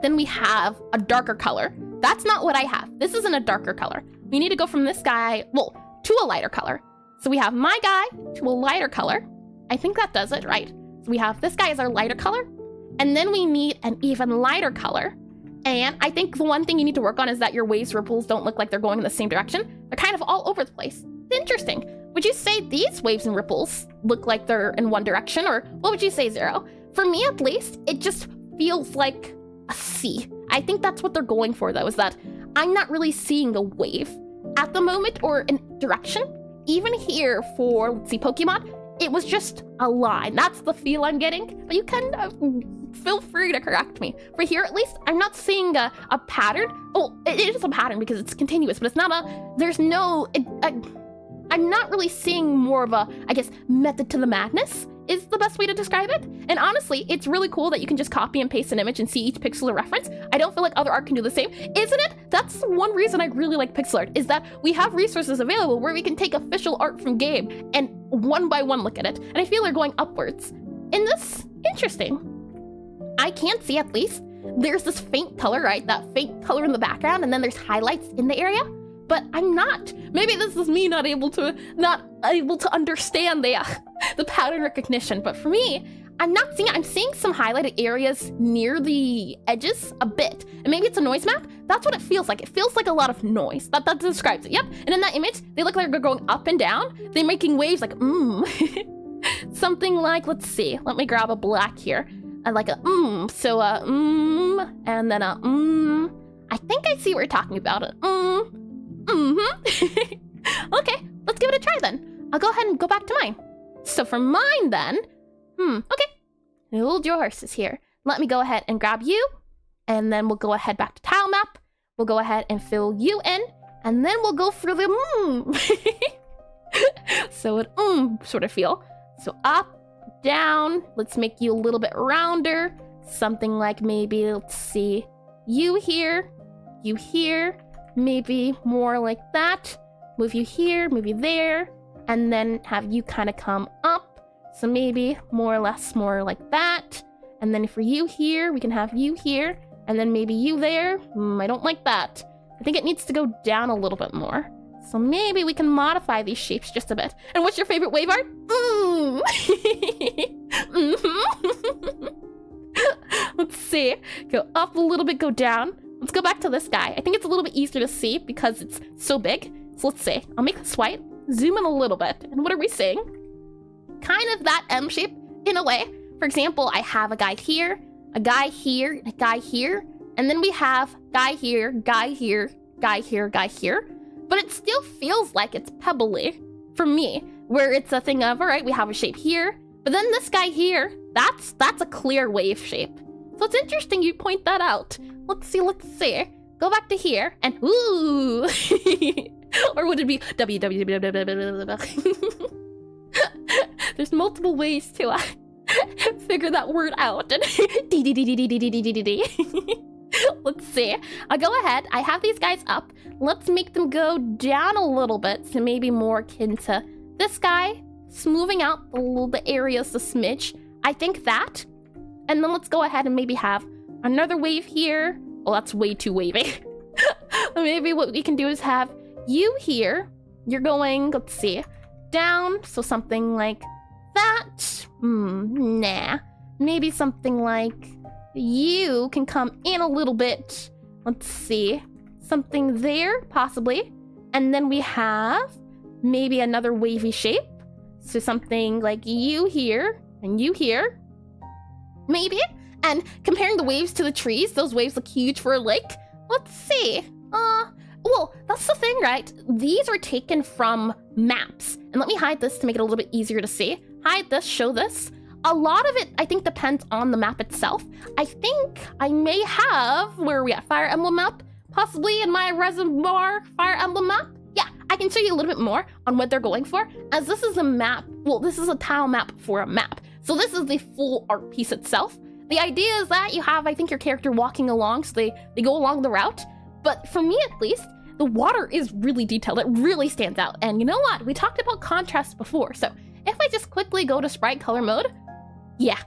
Then we have a darker color. That's not what I have. This isn't a darker color. We need to go from this guy, well, to a lighter color. So we have my guy to a lighter color. I think that does it, right? So we have this guy as our lighter color. And then we need an even lighter color. And I think the one thing you need to work on is that your waves ripples don't look like they're going in the same direction. They're kind of all over the place. Interesting. Would you say these waves and ripples look like they're in one direction? Or what would you say, Zero? For me, at least, it just feels like a C. I think that's what they're going for, though, is that I'm not really seeing a wave at the moment or a direction. Even here for, let's see, Pokemon, it was just a line. That's the feel I'm getting. But you can feel free to correct me. For here, at least, I'm not seeing a pattern. Oh, it is a pattern because it's continuous, but it's not a, there's no, I'm not really seeing more of a, I guess, method to the madness is the best way to describe it. And honestly, it's really cool that you can just copy and paste an image and see each pixel a reference. I don't feel like other art can do the same, isn't it? That's one reason I really like Pixelart, is that we have resources available where we can take official art from game and one by one look at it. And I feel they're going upwards. In this, interesting. I can't see, at least, there's this faint color, right? That faint color in the background, and then there's highlights in the area. But I'm not. Maybe this is me not able to understand the pattern recognition. But for me, I'm not seeing it. I'm seeing some highlighted areas near the edges a bit. And maybe it's a noise map. That's what it feels like. It feels like a lot of noise. That describes it. Yep. And in that image, they look like they're going up and down. They're making waves like something like, let's see. Let me grab a black here. I like a So and then a I think I see what you're talking about. Okay, let's give it a try then. I'll go ahead and go back to mine. So for mine then, okay. Hold your horses here. Let me go ahead and grab you, and then we'll go ahead back to tile map. We'll go ahead and fill you in, and then we'll go for the So it sort of feel. So up, down. Let's make you a little bit rounder. Something like maybe, let's see, you here, maybe more like that. Move you here, move you there, and then have you kind of come up. So maybe more or less more like that. And then for you here, we can have you here, and then maybe you there. I don't like that. I think it needs to go down a little bit more. So maybe we can modify these shapes just a bit. And what's your favorite wave art? Let's see. Go up a little bit, go down. Let's go back to this guy. I think it's a little bit easier to see because it's so big. So let's see. I'll make this white. Zoom in a little bit. And what are we seeing? Kind of that M shape in a way. For example, I have a guy here, a guy here, a guy here. And then we have guy here, guy here, guy here, guy here. But it still feels like it's pebbly for me, where it's a thing of, all right, we have a shape here. But then this guy here, that's a clear wave shape. So it's interesting you point that out. Let's see. Go back to here and ooh. Or would it be www? There's multiple ways to figure that word out. Let's see. I'll go ahead. I have these guys up. Let's make them go down a little bit, so maybe more akin to this guy, smoothing out the areas a smidge. I think that. And then let's go ahead and maybe have another wave here. Well, that's way too wavy. Maybe what we can do is have you here. You're going, let's see, down. So something like that. Nah. Maybe something like you can come in a little bit. Let's see. Something there, possibly. And then we have maybe another wavy shape. So something like you here and you here. Maybe. And comparing the waves to the trees, those waves look huge for a lake. Let's see. Well, that's the thing, right? These are taken from maps. And let me hide this to make it a little bit easier to see. Hide this, show this. A lot of it, I think, depends on the map itself. I think I may have, where are we at? Fire Emblem map? Possibly in my Reservoir Fire Emblem map? Yeah, I can show you a little bit more on what they're going for, as this is a map. Well, this is a tile map for a map. So this is the full art piece itself. The idea is that you have, I think, your character walking along, so they go along the route. But for me, at least, the water is really detailed. It really stands out. And you know what? We talked about contrast before. So if I just quickly go to sprite color mode, yeah.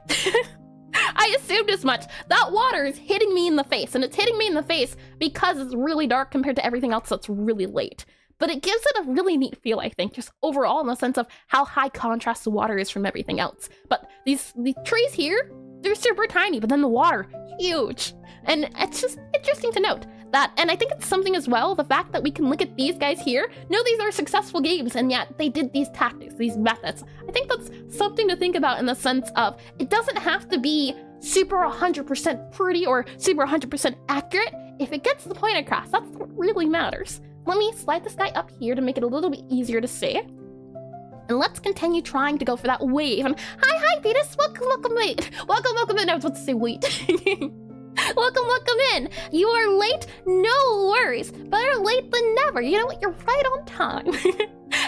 I assumed as much. That water is hitting me in the face, and it's hitting me in the face because it's really dark compared to everything else that's really light. But it gives it a really neat feel, I think, just overall in the sense of how high contrast the water is from everything else. But the trees here, they're super tiny, but then the water, huge. And it's just interesting to note that, and I think it's something as well, the fact that we can look at these guys here, know these are successful games, and yet they did these tactics, these methods. I think that's something to think about in the sense of, it doesn't have to be super 100% pretty or super 100% accurate. If it gets the point across, that's what really matters. Let me slide this guy up here to make it a little bit easier to see. And let's continue trying to go for that wave. And hi, Venus, welcome in. Welcome in. I was about to say wait. Welcome in. You are late? No worries. Better late than never. You know what? You're right on time.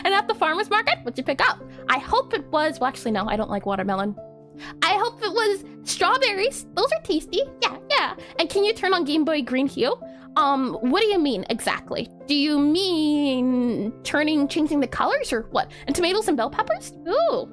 And at the farmer's market, what'd you pick up? I hope it was, well, actually, no, I don't like watermelon. I hope it was strawberries. Those are tasty. Yeah. And can you turn on Game Boy Green Hue? What do you mean exactly? Do you mean changing the colors or what? And tomatoes and bell peppers? Ooh,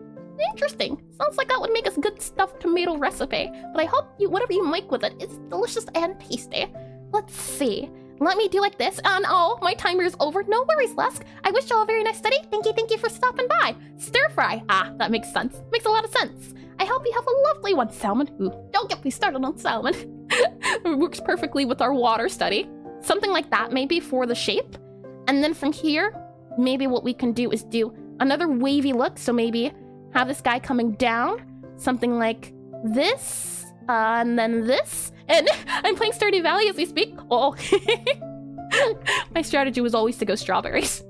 interesting. Sounds like that would make us a good stuffed tomato recipe. But I hope whatever you make with it is delicious and tasty. Let's see. Let me do like this. And oh, my timer is over. No worries, Lusk. I wish you all a very nice study. Thank you for stopping by. Stir fry. Ah, that makes sense. Makes a lot of sense. I hope you have a lovely one, salmon. Ooh, don't get me started on salmon. It works perfectly with our water study. Something like that, maybe for the shape. And then from here, maybe what we can do is do another wavy look. So maybe have this guy coming down. Something like this. And then this. And I'm playing Stardew Valley as we speak. Oh. My strategy was always to go strawberries.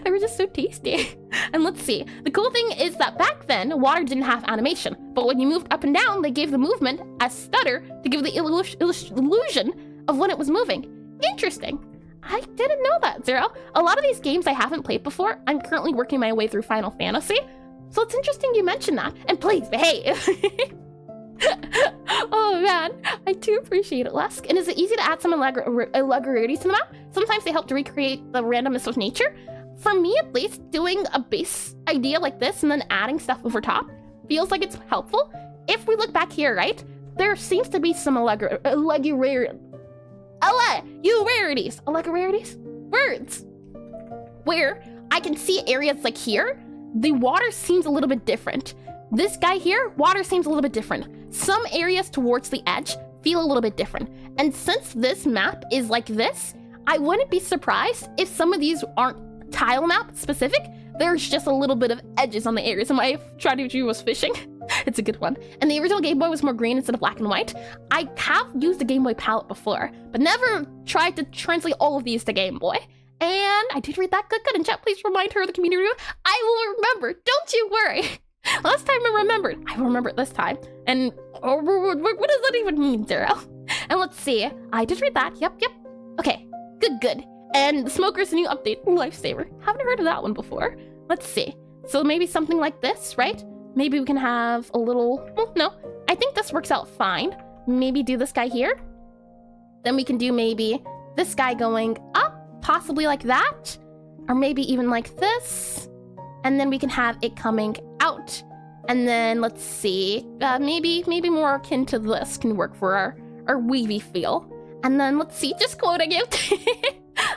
They were just so tasty. And let's see. The cool thing is that back then, water didn't have animation. But when you moved up and down, they gave the movement a stutter to give the illusion of when it was moving. Interesting. I didn't know that, Zero. A lot of these games I haven't played before. I'm currently working my way through Final Fantasy. So it's interesting you mentioned that. And please behave. Oh man, I do appreciate it, Lusk. And is it easy to add some irregularities to the map? Sometimes they help to recreate the randomness of nature. For me, at least, doing a base idea like this and then adding stuff over top feels like it's helpful. If we look back here, right, there seems to be some irregularities. Words. Where I can see areas like here, the water seems a little bit different. This guy here, water seems a little bit different. Some areas towards the edge feel a little bit different. And since this map is like this, I wouldn't be surprised if some of these aren't tile map specific. There's just a little bit of edges on the areas. And my strategy was fishing. It's a good one. And the original Game Boy was more green instead of black and white. I have used the Game Boy palette before, but never tried to translate all of these to Game Boy. And I did read that good. And chat, please remind her of the community review. I will remember. Don't you worry. Last time I remembered. I will remember it this time. And what does that even mean, Zero? And let's see. I did read that. Yep. Okay. Good. And the Smoker's new update, Lifesaver. Haven't heard of that one before. Let's see. So maybe something like this, right? Maybe we can have a little... Well, no. I think this works out fine. Maybe do this guy here. Then we can do maybe this guy going up. Possibly like that. Or maybe even like this. And then we can have it coming out. And then let's see. Maybe more akin to this can work for our weavy feel. And then let's see. Just quoting it.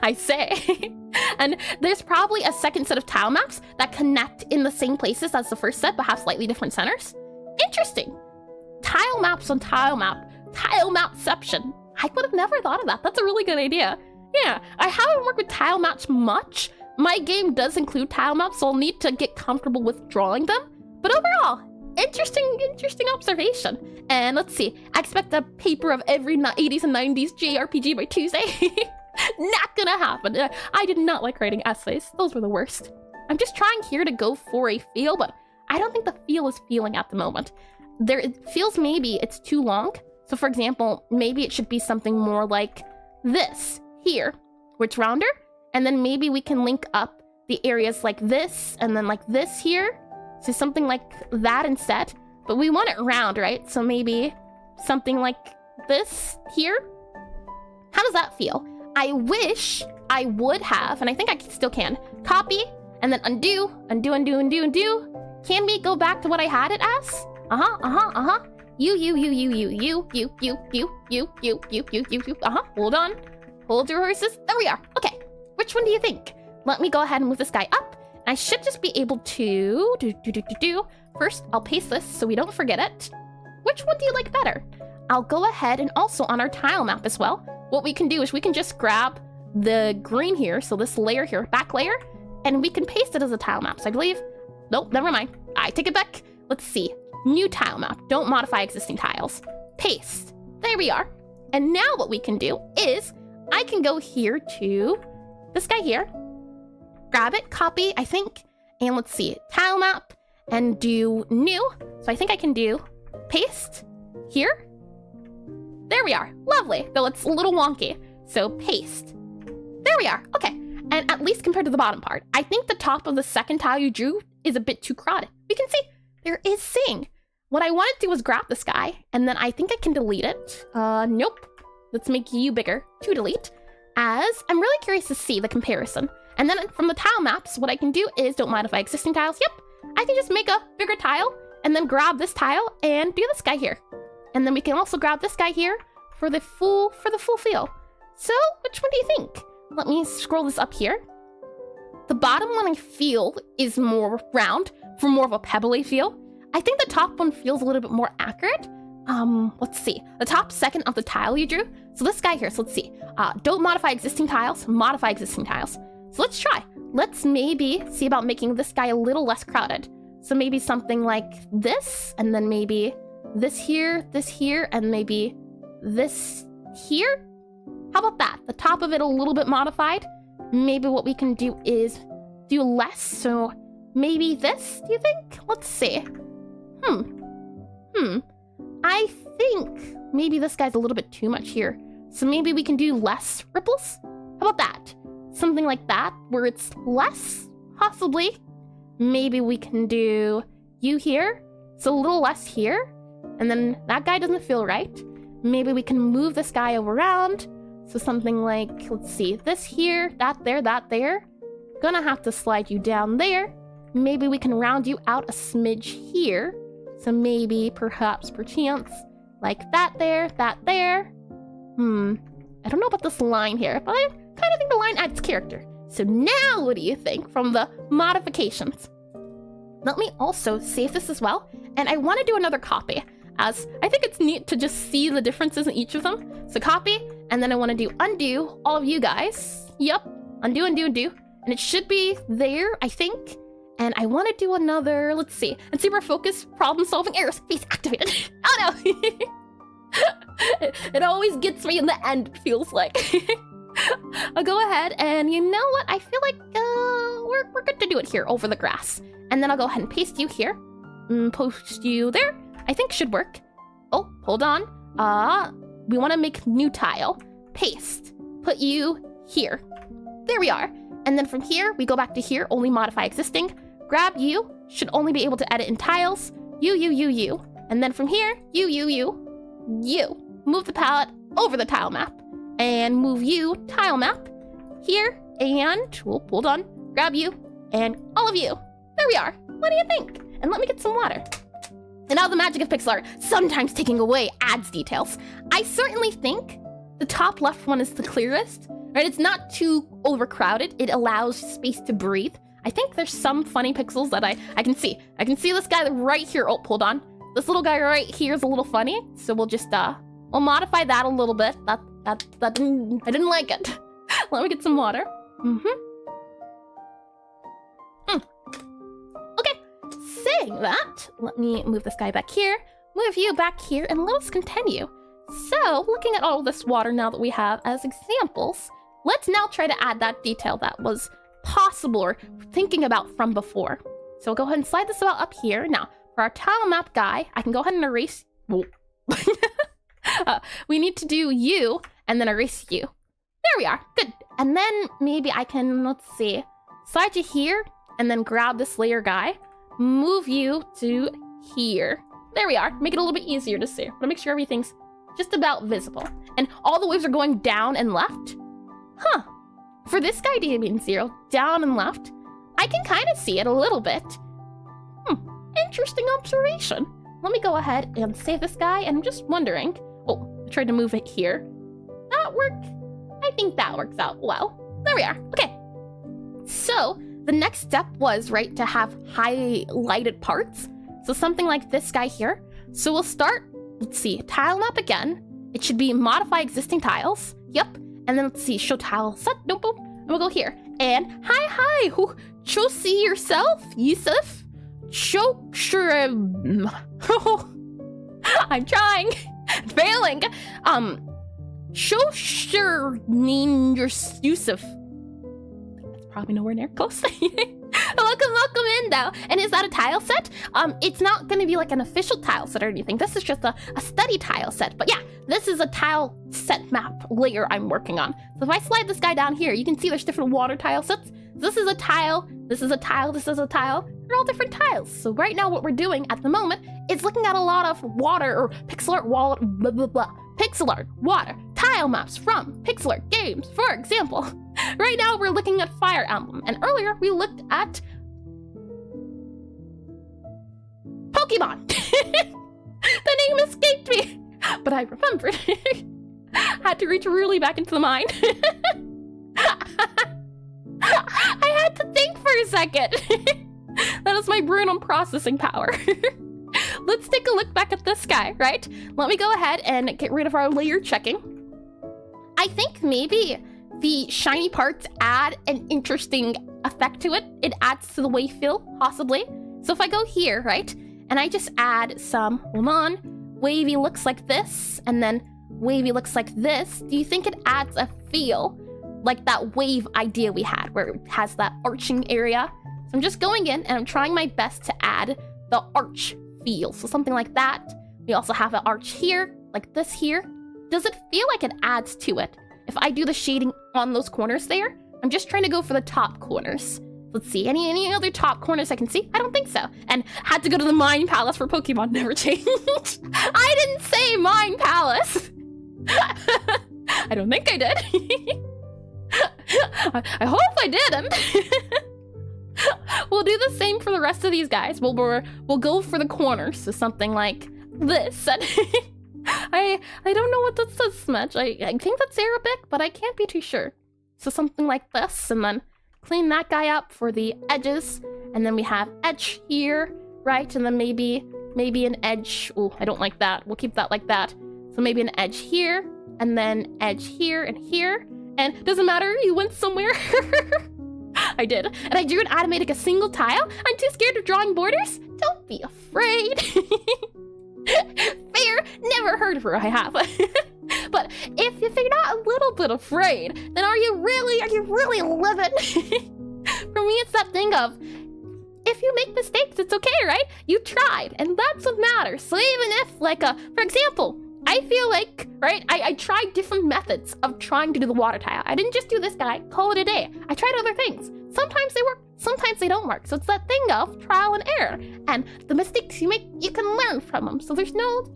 I say. And there's probably a second set of tile maps that connect in the same places as the first set, but have slightly different centers. Interesting. Tile maps on tile map. Tile mapception. I would have never thought of that. That's a really good idea. Yeah, I haven't worked with tile maps much. My game does include tile maps, so I'll need to get comfortable with drawing them. But overall, interesting observation. And let's see. I expect a paper of every 80s and 90s JRPG by Tuesday. Not gonna happen. I did not like writing essays. Those were the worst. I'm just trying here to go for a feel, but I don't think the feel is feeling at the moment. It feels maybe it's too long. So for example, maybe it should be something more like this here, where it's rounder. And then maybe we can link up the areas like this and then like this here. So something like that instead. But we want it round, right? So maybe something like this here. How does that feel? I wish I would have, and I think I still can, copy and then undo. Can we go back to what I had it as? You. Hold on. Hold your horses. There we are. Okay. Which one do you think? Let me go ahead and move this guy up. I should just be able to do. First, I'll paste this so we don't forget it. Which one do you like better? I'll go ahead and also on our tile map as well. What we can do is we can just grab the green here, so this layer here, back layer, and we can paste it as a tile map. So I believe, nope, never mind. I take it back. Let's see. New tile map. Don't modify existing tiles. Paste. There we are. And now what we can do is I can go here to this guy here, grab it, copy, I think, and let's see, tile map, and do new. So I think I can do paste here. There we are. Lovely. Though it's a little wonky. So paste. There we are. Okay. And at least compared to the bottom part, I think the top of the second tile you drew is a bit too crowded. You can see there is sing. What I want to do is grab this guy, and then I think I can delete it. Nope. Let's make you bigger to delete. As I'm really curious to see the comparison. And then from the tile maps, what I can do is don't modify existing tiles. Yep. I can just make a bigger tile and then grab this tile and do this guy here. And then we can also grab this guy here for the full feel. So which one do you think? Let me scroll this up here. The bottom one I feel is more round for more of a pebbly feel. I think the top one feels a little bit more accurate. Let's see. The top second of the tile you drew. So this guy here, so let's see. Don't modify existing tiles, modify existing tiles. So let's try. Let's maybe see about making this guy a little less crowded. So maybe something like this, and then maybe this here, and maybe this here. How about that? The top of it a little bit modified. Maybe what we can do is do less. So maybe this, do you think? Let's see. I think maybe this guy's a little bit too much here. So maybe we can do less ripples. How about that? Something like that, where it's less, possibly. Maybe we can do you here. So a little less here. And then that guy doesn't feel right. Maybe we can move this guy around. So something like, let's see, this here, that there. Gonna have to slide you down there. Maybe we can round you out a smidge here. So maybe, perhaps, perchance, like that there. I don't know about this line here, but I kind of think the line adds character. So now what do you think from the modifications? let me also save this as well. And I want to do another copy, as I think it's neat to just see the differences in each of them. So copy, and then I want to do undo all of you guys. Yep, undo, undo, undo. And it should be there, I think. And I want to do another, let's see. And super focus, problem solving, errors, face activated. Oh no! It always gets me in the end, it feels like. I'll go ahead and you know what? I feel like we're good to do it here over the grass. And then I'll go ahead and paste you here. Post you there. I think should work. Oh, hold on. We want to make new tile. Paste. Put you here. There we are. And then from here, we go back to here, only modify existing. Grab you. Should only be able to edit in tiles. You. And then from here, you. Move the palette over the tile map. And move you, tile map, here, and, hold on, grab you, and all of you. There we are. What do you think? And let me get some water. And now the magic of Pixelart, sometimes taking away adds details. I certainly think the top left one is the clearest, right? It's not too overcrowded. It allows space to breathe. I think there's some funny pixels that I can see. I can see this guy right here. Oh, hold on. This little guy right here is a little funny. So we'll just, we'll modify that a little bit. I didn't like it. Let me get some water. Okay, saying that, let me move this guy back here, move you back here, and let us continue. So, looking at all of this water now that we have as examples, let's now try to add that detail that was possible or thinking about from before. So we'll go ahead and slide this about up here. Now, for our tile map guy, I can go ahead and erase... we need to do you, and then erase you. There we are. Good. And then maybe I can, let's see, slide you here, and then grab this layer guy, move you to here. There we are. Make it a little bit easier to see. But make sure everything's just about visible. And all the waves are going down and left. Huh. For this guy, do you mean 0? Down and left? I can kind of see it a little bit. Interesting observation. Let me go ahead and save this guy, and I'm just wondering... Oh, I tried to move it here. That worked? I think that works out well. There we are. Okay. So, the next step was, right, to have highlighted parts. So something like this guy here. So we'll start, let's see, tile map again. It should be modify existing tiles. Yep. And then let's see, show tile set. Nope. And we'll go here. And hi. Show see yourself, Yusuf. Show sure. I'm trying. Failing. Show sure Yusuf. That's probably nowhere near close. Welcome in though. And is that a tile set? It's not gonna be like an official tile set or anything. This is just a study tile set. But yeah, this is a tile set map layer I'm working on. So if I slide this guy down here, you can see there's different water tile sets. This is a tile, this is a tile, this is a tile. They're all different tiles. So right now what we're doing at the moment is looking at a lot of water or Pixelart Pixelart water tile maps from Pixelart games, for example. Right now we're looking at Fire Emblem, and earlier we looked at Pokemon. The name escaped me, but I remembered. Had to reach really back into the mind. I had to think for a second. That is my Bruno processing power. Let's take a look back at this guy, right? Let me go ahead and get rid of our layer checking. I think maybe the shiny parts add an interesting effect to it. It adds to the wave feel, possibly. So if I go here, right, and I just add some, hold on, wavy looks like this, and then wavy looks like this, do you think it adds a feel like that wave idea we had, where it has that arching area? So I'm just going in and I'm trying my best to add the arch feel. So something like that. We also have an arch here, like this here. Does it feel like it adds to it? If I do the shading on those corners there, I'm just trying to go for the top corners. Let's see, any other top corners I can see? I don't think so. And had to go to the Mind Palace for Pokemon, never changed. I didn't say Mind Palace. I don't think I did. I hope I didn't. We'll do the same for the rest of these guys. We'll go for the corners, so something like this. I don't know what that says much. I think that's Arabic, but I can't be too sure. So something like this, and then clean that guy up for the edges. And then we have edge here, right? And then maybe an edge. Oh, I don't like that. We'll keep that like that. So maybe an edge here, and then edge here and here. And doesn't matter, you went somewhere. I did. And I drew an animating a single tile. I'm too scared of drawing borders. Don't be afraid. Fair, never heard of her, I have. But if you're not a little bit afraid, then are you really living? For me, it's that thing of, if you make mistakes, it's okay, right? You tried, and that's what matters. So even if, like, for example, I feel like, right, I tried different methods of trying to do the water tile. I didn't just do this guy, call it a day. I tried other things. Sometimes they work, sometimes they don't work. So it's that thing of trial and error. And the mistakes you make, you can learn from them. So there's no,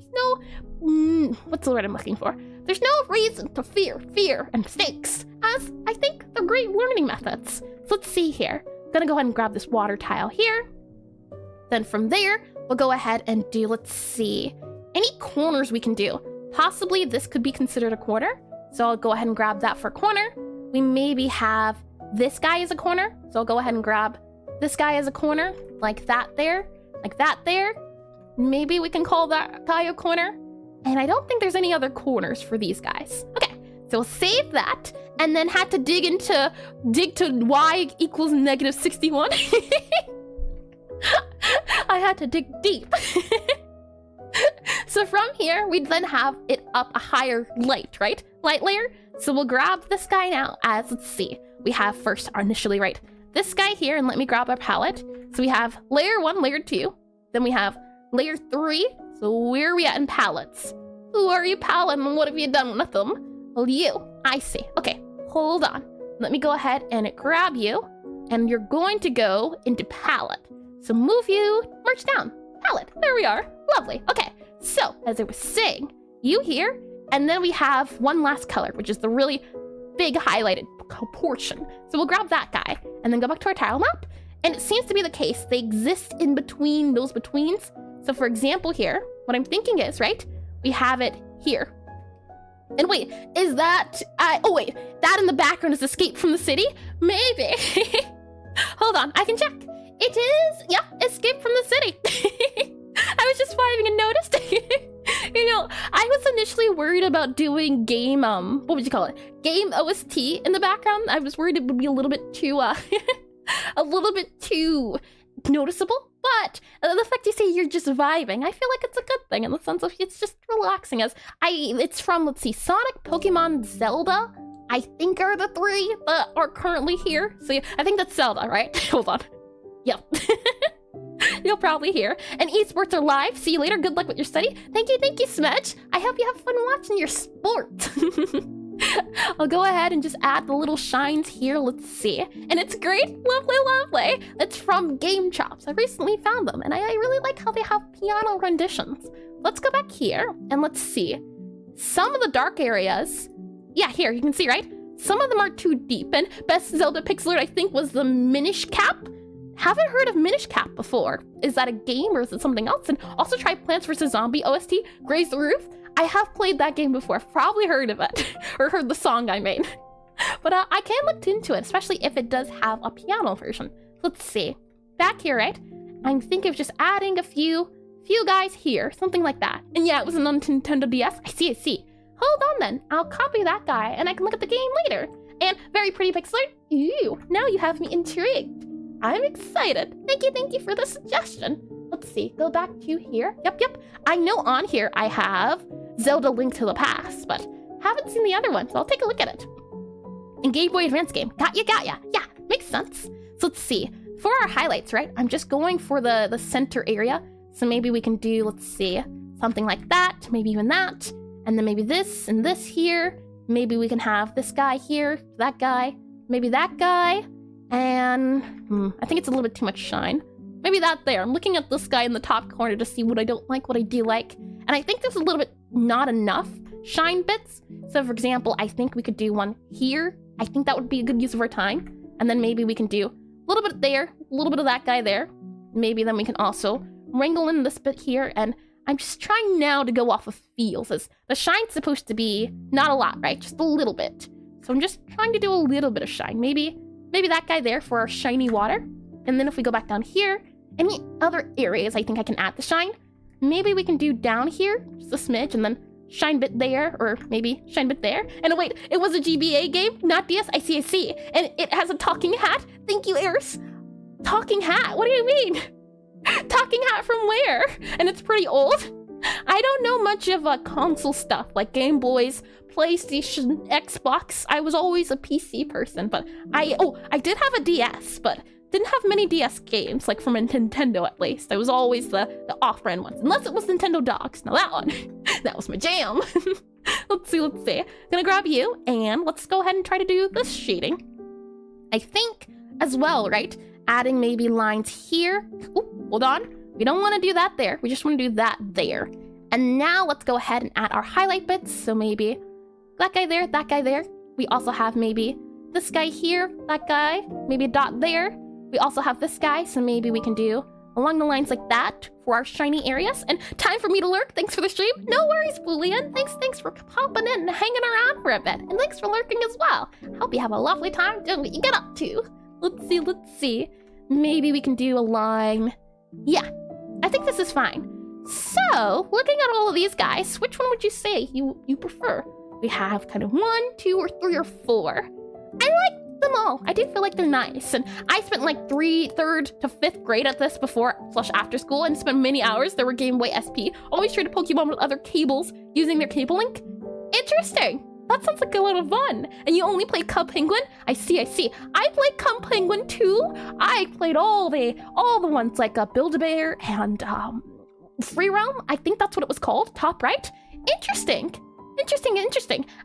what's the word I'm looking for? There's no reason to fear and mistakes, as I think they're great learning methods. So let's see here. I'm gonna go ahead and grab this water tile here. Then from there, we'll go ahead and do, let's see, any corners we can do. Possibly this could be considered a corner. So I'll go ahead and grab that for a corner. We maybe have this guy as a corner. So I'll go ahead and grab this guy as a corner, like that there, like that there. Maybe we can call that guy a corner. And I don't think there's any other corners for these guys. Okay, so we'll save that, and then had to dig to y equals -61. I had to dig deep. So from here, we'd then have it up a higher light, right? Light layer. So we'll grab this guy now as, let's see, we have first initially, right? This guy here, and let me grab our palette. So we have layer 1, layer 2. Then we have layer 3. So where are we at in palettes? Who are you, palette, and what have you done with them? Well, you. I see. Okay, hold on. Let me go ahead and grab you, and you're going to go into palette. So move you, march down. Palette. There we are. Lovely. Okay, so as I was saying, you here, and then we have one last color, which is the really big highlighted portion. So we'll grab that guy, and then go back to our tile map. And it seems to be the case they exist in between those betweens. So for example here, what I'm thinking is, right, we have it here. And wait, is that, oh wait, that in the background is Escape from the City? Maybe. Hold on, I can check. It is, yeah, Escape from the City. I was just finding and noticed. You know, I was initially worried about doing game, what would you call it? Game OST in the background. I was worried it would be a little bit too, a little bit too noticeable. But the fact you say you're just vibing, I feel like it's a good thing in the sense of it's just relaxing. It's from, let's see, Sonic, Pokemon, Zelda, I think are the 3 that are currently here. So yeah, I think that's Zelda, right? Hold on. Yep. You'll probably hear. And esports are live. See you later. Good luck with your study. Thank you, Smedge. I hope you have fun watching your sport. I'll go ahead and just add the little shines here. Let's see. And it's great. Lovely. It's from Game Chops. I recently found them, and I really like how they have piano renditions. Let's go back here, and let's see. Some of the dark areas, yeah, here, you can see, right? Some of them are too deep, and Best Zelda Pixelart, I think, was the Minish Cap. Haven't heard of Minish Cap before. Is that a game, or is it something else? And also tried Plants vs. Zombie OST, Graze the Roof. I have played that game before, probably heard of it, or heard the song I made. But I can look into it, especially if it does have a piano version. Let's see. Back here, right? I'm thinking of just adding a few guys here, something like that. And yeah, it was a Nintendo DS. I see. Hold on then, I'll copy that guy, and I can look at the game later. And very pretty Pixelart. Ooh, now you have me intrigued. I'm excited. Thank you for the suggestion. Let's see, go back to here. Yep. I know on here I have Zelda Link to the Past, but haven't seen the other one, so I'll take a look at it. And Game Boy Advance game. Got ya. Yeah, makes sense. So let's see. For our highlights, right? I'm just going for the center area. So maybe we can do, let's see, something like that. Maybe even that. And then maybe this and this here. Maybe we can have this guy here, that guy, maybe that guy. And I think it's a little bit too much shine. Maybe that there. I'm looking at this guy in the top corner to see what I don't like, what I do like. And I think there's a little bit not enough shine bits. So for example, I think we could do one here. I think that would be a good use of our time. And then maybe we can do a little bit there, a little bit of that guy there. Maybe then we can also wrangle in this bit here. And I'm just trying now to go off of feels, as the shine's supposed to be not a lot, right? Just a little bit. So I'm just trying to do a little bit of shine. Maybe maybe that guy there for our shiny water. And then if we go back down here, any other areas I think I can add the shine? Maybe we can do down here, just a smidge, and then shine bit there, or maybe shine bit there. And wait, it was a GBA game, not DS. I see. And it has a talking hat. Thank you, Eris. Talking hat? What do you mean? Talking hat from where? And it's pretty old. I don't know much of console stuff like Game Boys, PlayStation, Xbox. I was always a PC person, but I did have a DS, but didn't have many DS games, like from a Nintendo at least. I was always the off-brand ones, unless it was Nintendo Dogs. Now that one, that was my jam. Let's see. Gonna grab you, and let's go ahead and try to do this shading. I think as well, right? Adding maybe lines here. Ooh, hold on. We don't want to do that there. We just want to do that there. And now let's go ahead and add our highlight bits. So maybe that guy there, that guy there. We also have maybe this guy here, that guy, maybe a dot there. We also have this guy, so maybe we can do along the lines like that for our shiny areas. And time for me to lurk. Thanks for the stream. No worries, Boolean. Thanks for popping in and hanging around for a bit. And thanks for lurking as well. Hope you have a lovely time doing what you get up to. Let's see. Maybe we can do a line. Yeah, I think this is fine. So, looking at all of these guys, which one would you say you prefer? We have kind of 1, 2, or 3, or 4. I like them all. I do feel like they're nice. And I spent like 3rd to 5th grade at this before/after school and spent many hours. There were Game Boy SP. Always traded Pokemon with other cables using their cable link. Interesting. That sounds like a lot of fun. And you only played Cub Penguin? I see. I played Cub Penguin too. I played all the ones like Build-A-Bear and Free Realm. I think that's what it was called. Top right. Interesting.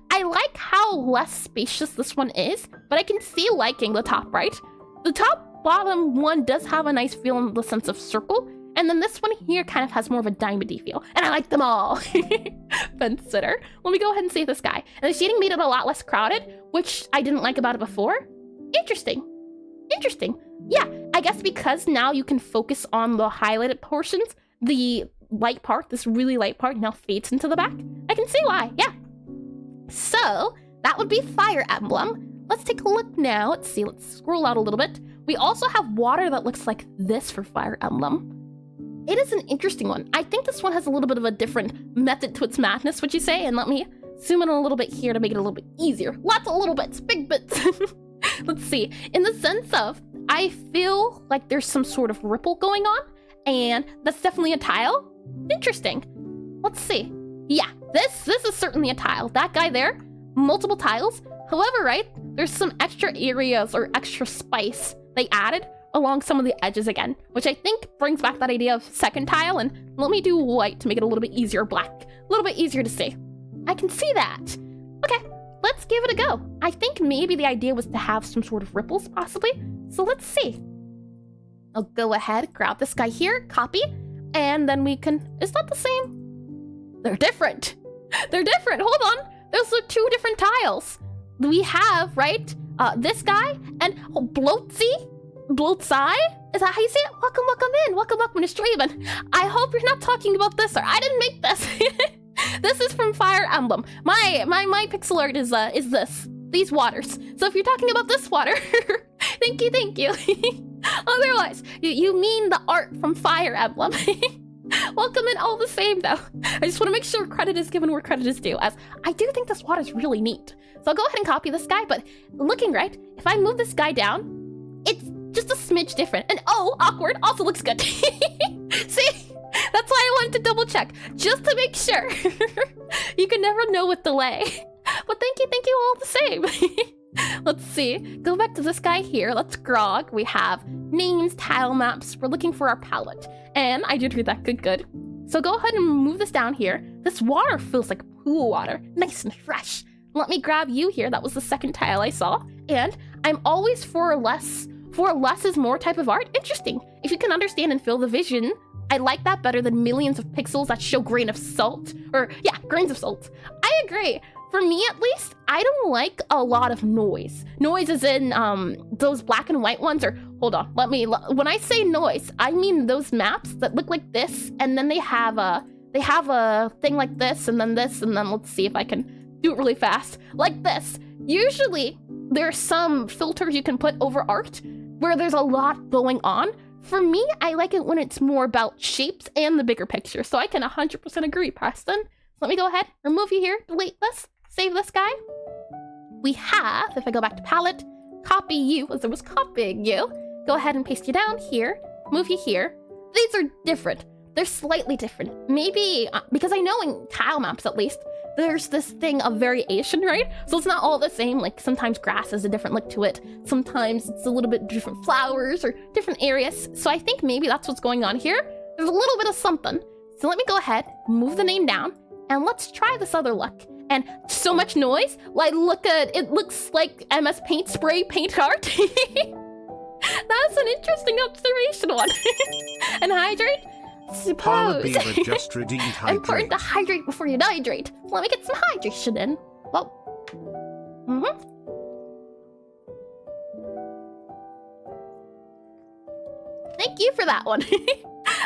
I like how less spacious this one is, but I can see liking the top right. The top bottom one does have a nice feel in the sense of circle, and then this one here kind of has more of a diamondy feel, and I like them all. Fence sitter. Let me go ahead and save this guy. And the shading made it a lot less crowded, which I didn't like about it before. Interesting. Yeah, I guess because now you can focus on the highlighted portions, the light part, this really light part, now fades into the back. I can see why, yeah. So, that would be Fire Emblem. Let's take a look now. Let's see, let's scroll out a little bit. We also have water that looks like this for Fire Emblem. It is an interesting one. I think this one has a little bit of a different method to its madness, would you say? And let me zoom in a little bit here to make it a little bit easier. Lots of little bits, big bits. Let's see. In the sense of, I feel like there's some sort of ripple going on, and that's definitely a tile. Interesting. Let's see. Yeah, this is certainly a tile. That guy there, multiple tiles. However, right, there's some extra areas or extra spice they added along some of the edges again, which I think brings back that idea of second tile. And let me do white to make it a little bit easier, black, a little bit easier to see. I can see that. Okay, let's give it a go. I think maybe the idea was to have some sort of ripples possibly. So let's see. I'll go ahead, grab this guy here, copy, and then we can, is that the same? They're different. They're different. Hold on. Those are 2 different tiles. We have, right, this guy and Bloatsy? Is that how you say it? Welcome to streaming. I hope you're not talking about this, or I didn't make this. This is from Fire Emblem. My Pixelart is these waters. So if you're talking about this water, thank you. Otherwise, you mean the art from Fire Emblem. Welcome in all the same, though. I just want to make sure credit is given where credit is due, as I do think this water is really neat. So I'll go ahead and copy this guy, but looking right, if I move this guy down, it's just a smidge different. And oh, awkward, also looks good. See? That's why I wanted to double check, just to make sure. You can never know with delay. But thank you all the same. Let's see. Go back to this guy here. Let's grog. We have names, tile maps. We're looking for our palette. And I did read that. Good. So go ahead and move this down here. This water feels like pool water. Nice and fresh. Let me grab you here. That was the second tile I saw. And I'm always for less is more type of art. Interesting. If you can understand and feel the vision, I like that better than millions of pixels that show grains of salt. Grains of salt. I agree. For me, at least, I don't like a lot of noise. Noise is in those black and white ones, or hold on, when I say noise, I mean those maps that look like this, and then they have a thing like this, and then let's see if I can do it really fast, like this. Usually, there's some filters you can put over art where there's a lot going on. For me, I like it when it's more about shapes and the bigger picture. So I can 100% agree, Preston. So let me go ahead, remove you here, delete this, save this guy. We have, if I go back to palette, copy you, as I was copying you. Go ahead and paste you down here, move you here. These are different. They're slightly different. Maybe, because I know in tile maps at least, there's this thing of variation, right? So it's not all the same. Like sometimes grass has a different look to it. Sometimes it's a little bit different flowers or different areas. So I think maybe that's what's going on here. There's a little bit of something. So let me go ahead, move the name down, and let's try this other look. And so much noise. Like look at, it looks like MS Paint spray paint art. That's an interesting observation one. And hydrate? Suppose. Beaver just redeemed hydrate. Important to hydrate before you hydrate. Let me get some hydration in. Well. Thank you for that one.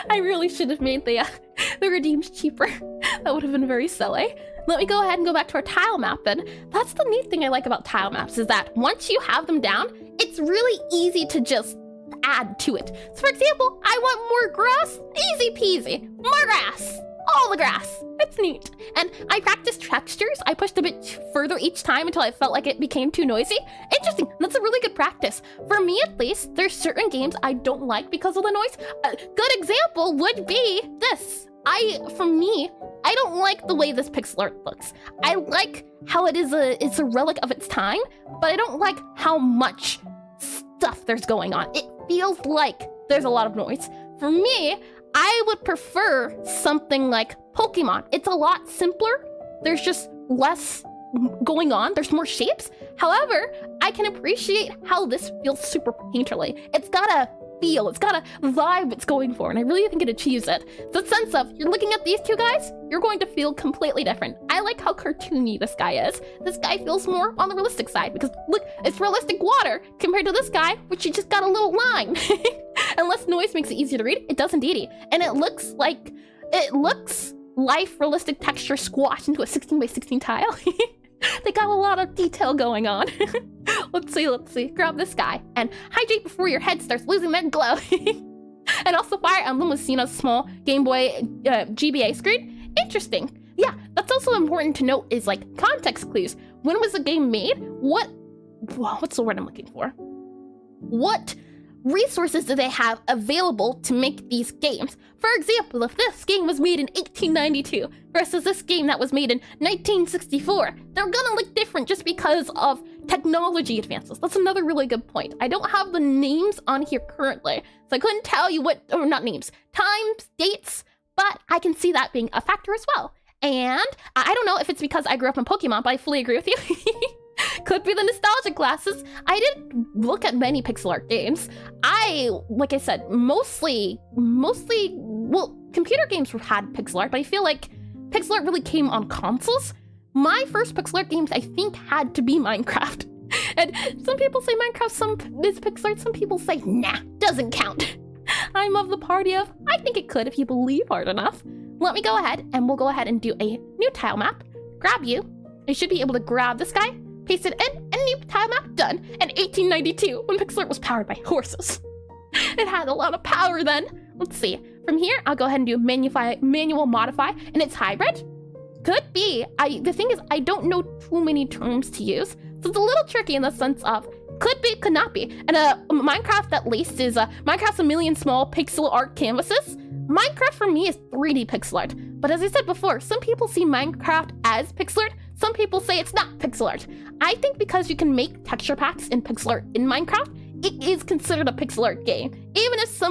I really should have made the redeems cheaper. That would have been very silly. Let me go ahead and go back to our tile map, and that's the neat thing I like about tile maps is that once you have them down, it's really easy to just add to it. So for example, I want more grass, easy peasy, more grass, all the grass. It's neat. And I practiced textures. I pushed a bit further each time until I felt like it became too noisy. Interesting, that's a really good practice. For me at least, there's certain games I don't like because of the noise. A good example would be this. For me, I don't like the way this pixel art looks. I like how it's a relic of its time, but I don't like how much stuff there's going on. It feels like there's a lot of noise. For me, I would prefer something like Pokemon. It's a lot simpler. There's just less going on. There's more shapes. However, I can appreciate how this feels super painterly. It's got a feel, it's got a vibe it's going for, and I really think it achieves it. The sense of, you're looking at these two guys, you're going to feel completely different. I like how cartoony this guy is. This guy feels more on the realistic side, because look, it's realistic water compared to this guy, which you just got a little line. Unless noise makes it easier to read, it does indeedy. And it looks like life realistic texture squashed into a 16 by 16 tile. They got a lot of detail going on. Let's see. Grab this guy and hydrate before your head starts losing that glow. And also Fire Emblem was seen as a small Game Boy GBA screen. Interesting. Yeah, that's also important to note is like context clues. When was the game made? What's the word I'm looking for? What resources do they have available to make these games? For example, if this game was made in 1892 versus this game that was made in 1964, they're gonna look different just because of technology advances. That's another really good point. I don't have the names on here currently, so I couldn't tell you not names, times, dates, but I can see that being a factor as well. And I don't know if it's because I grew up in Pokemon, but I fully agree with you. Could be the nostalgia glasses. I didn't look at many pixel art games. Like I said, mostly, well, computer games had pixel art, but I feel like pixel art really came on consoles. My first pixel art games, I think, had to be Minecraft. And some people say Minecraft is pixel art, some people say, nah, doesn't count. I'm of the party of, I think it could if you believe hard enough. Let me go ahead, and we'll go ahead and do a new tile map. Grab you. I should be able to grab this guy, paste it in, and new tile map done. In 1892, when pixel art was powered by horses. It had a lot of power then. Let's see. From here, I'll go ahead and do manual modify, and it's hybrid. Could be. The thing is, I don't know too many terms to use, so it's a little tricky in the sense of could be, could not be. And Minecraft at least is Minecraft's a million small pixel art canvases. Minecraft for me is 3D pixel art, but as I said before, some people see Minecraft as pixel art, some people say it's not pixel art. I think because you can make texture packs in pixel art in Minecraft, it is considered a pixel art game, even if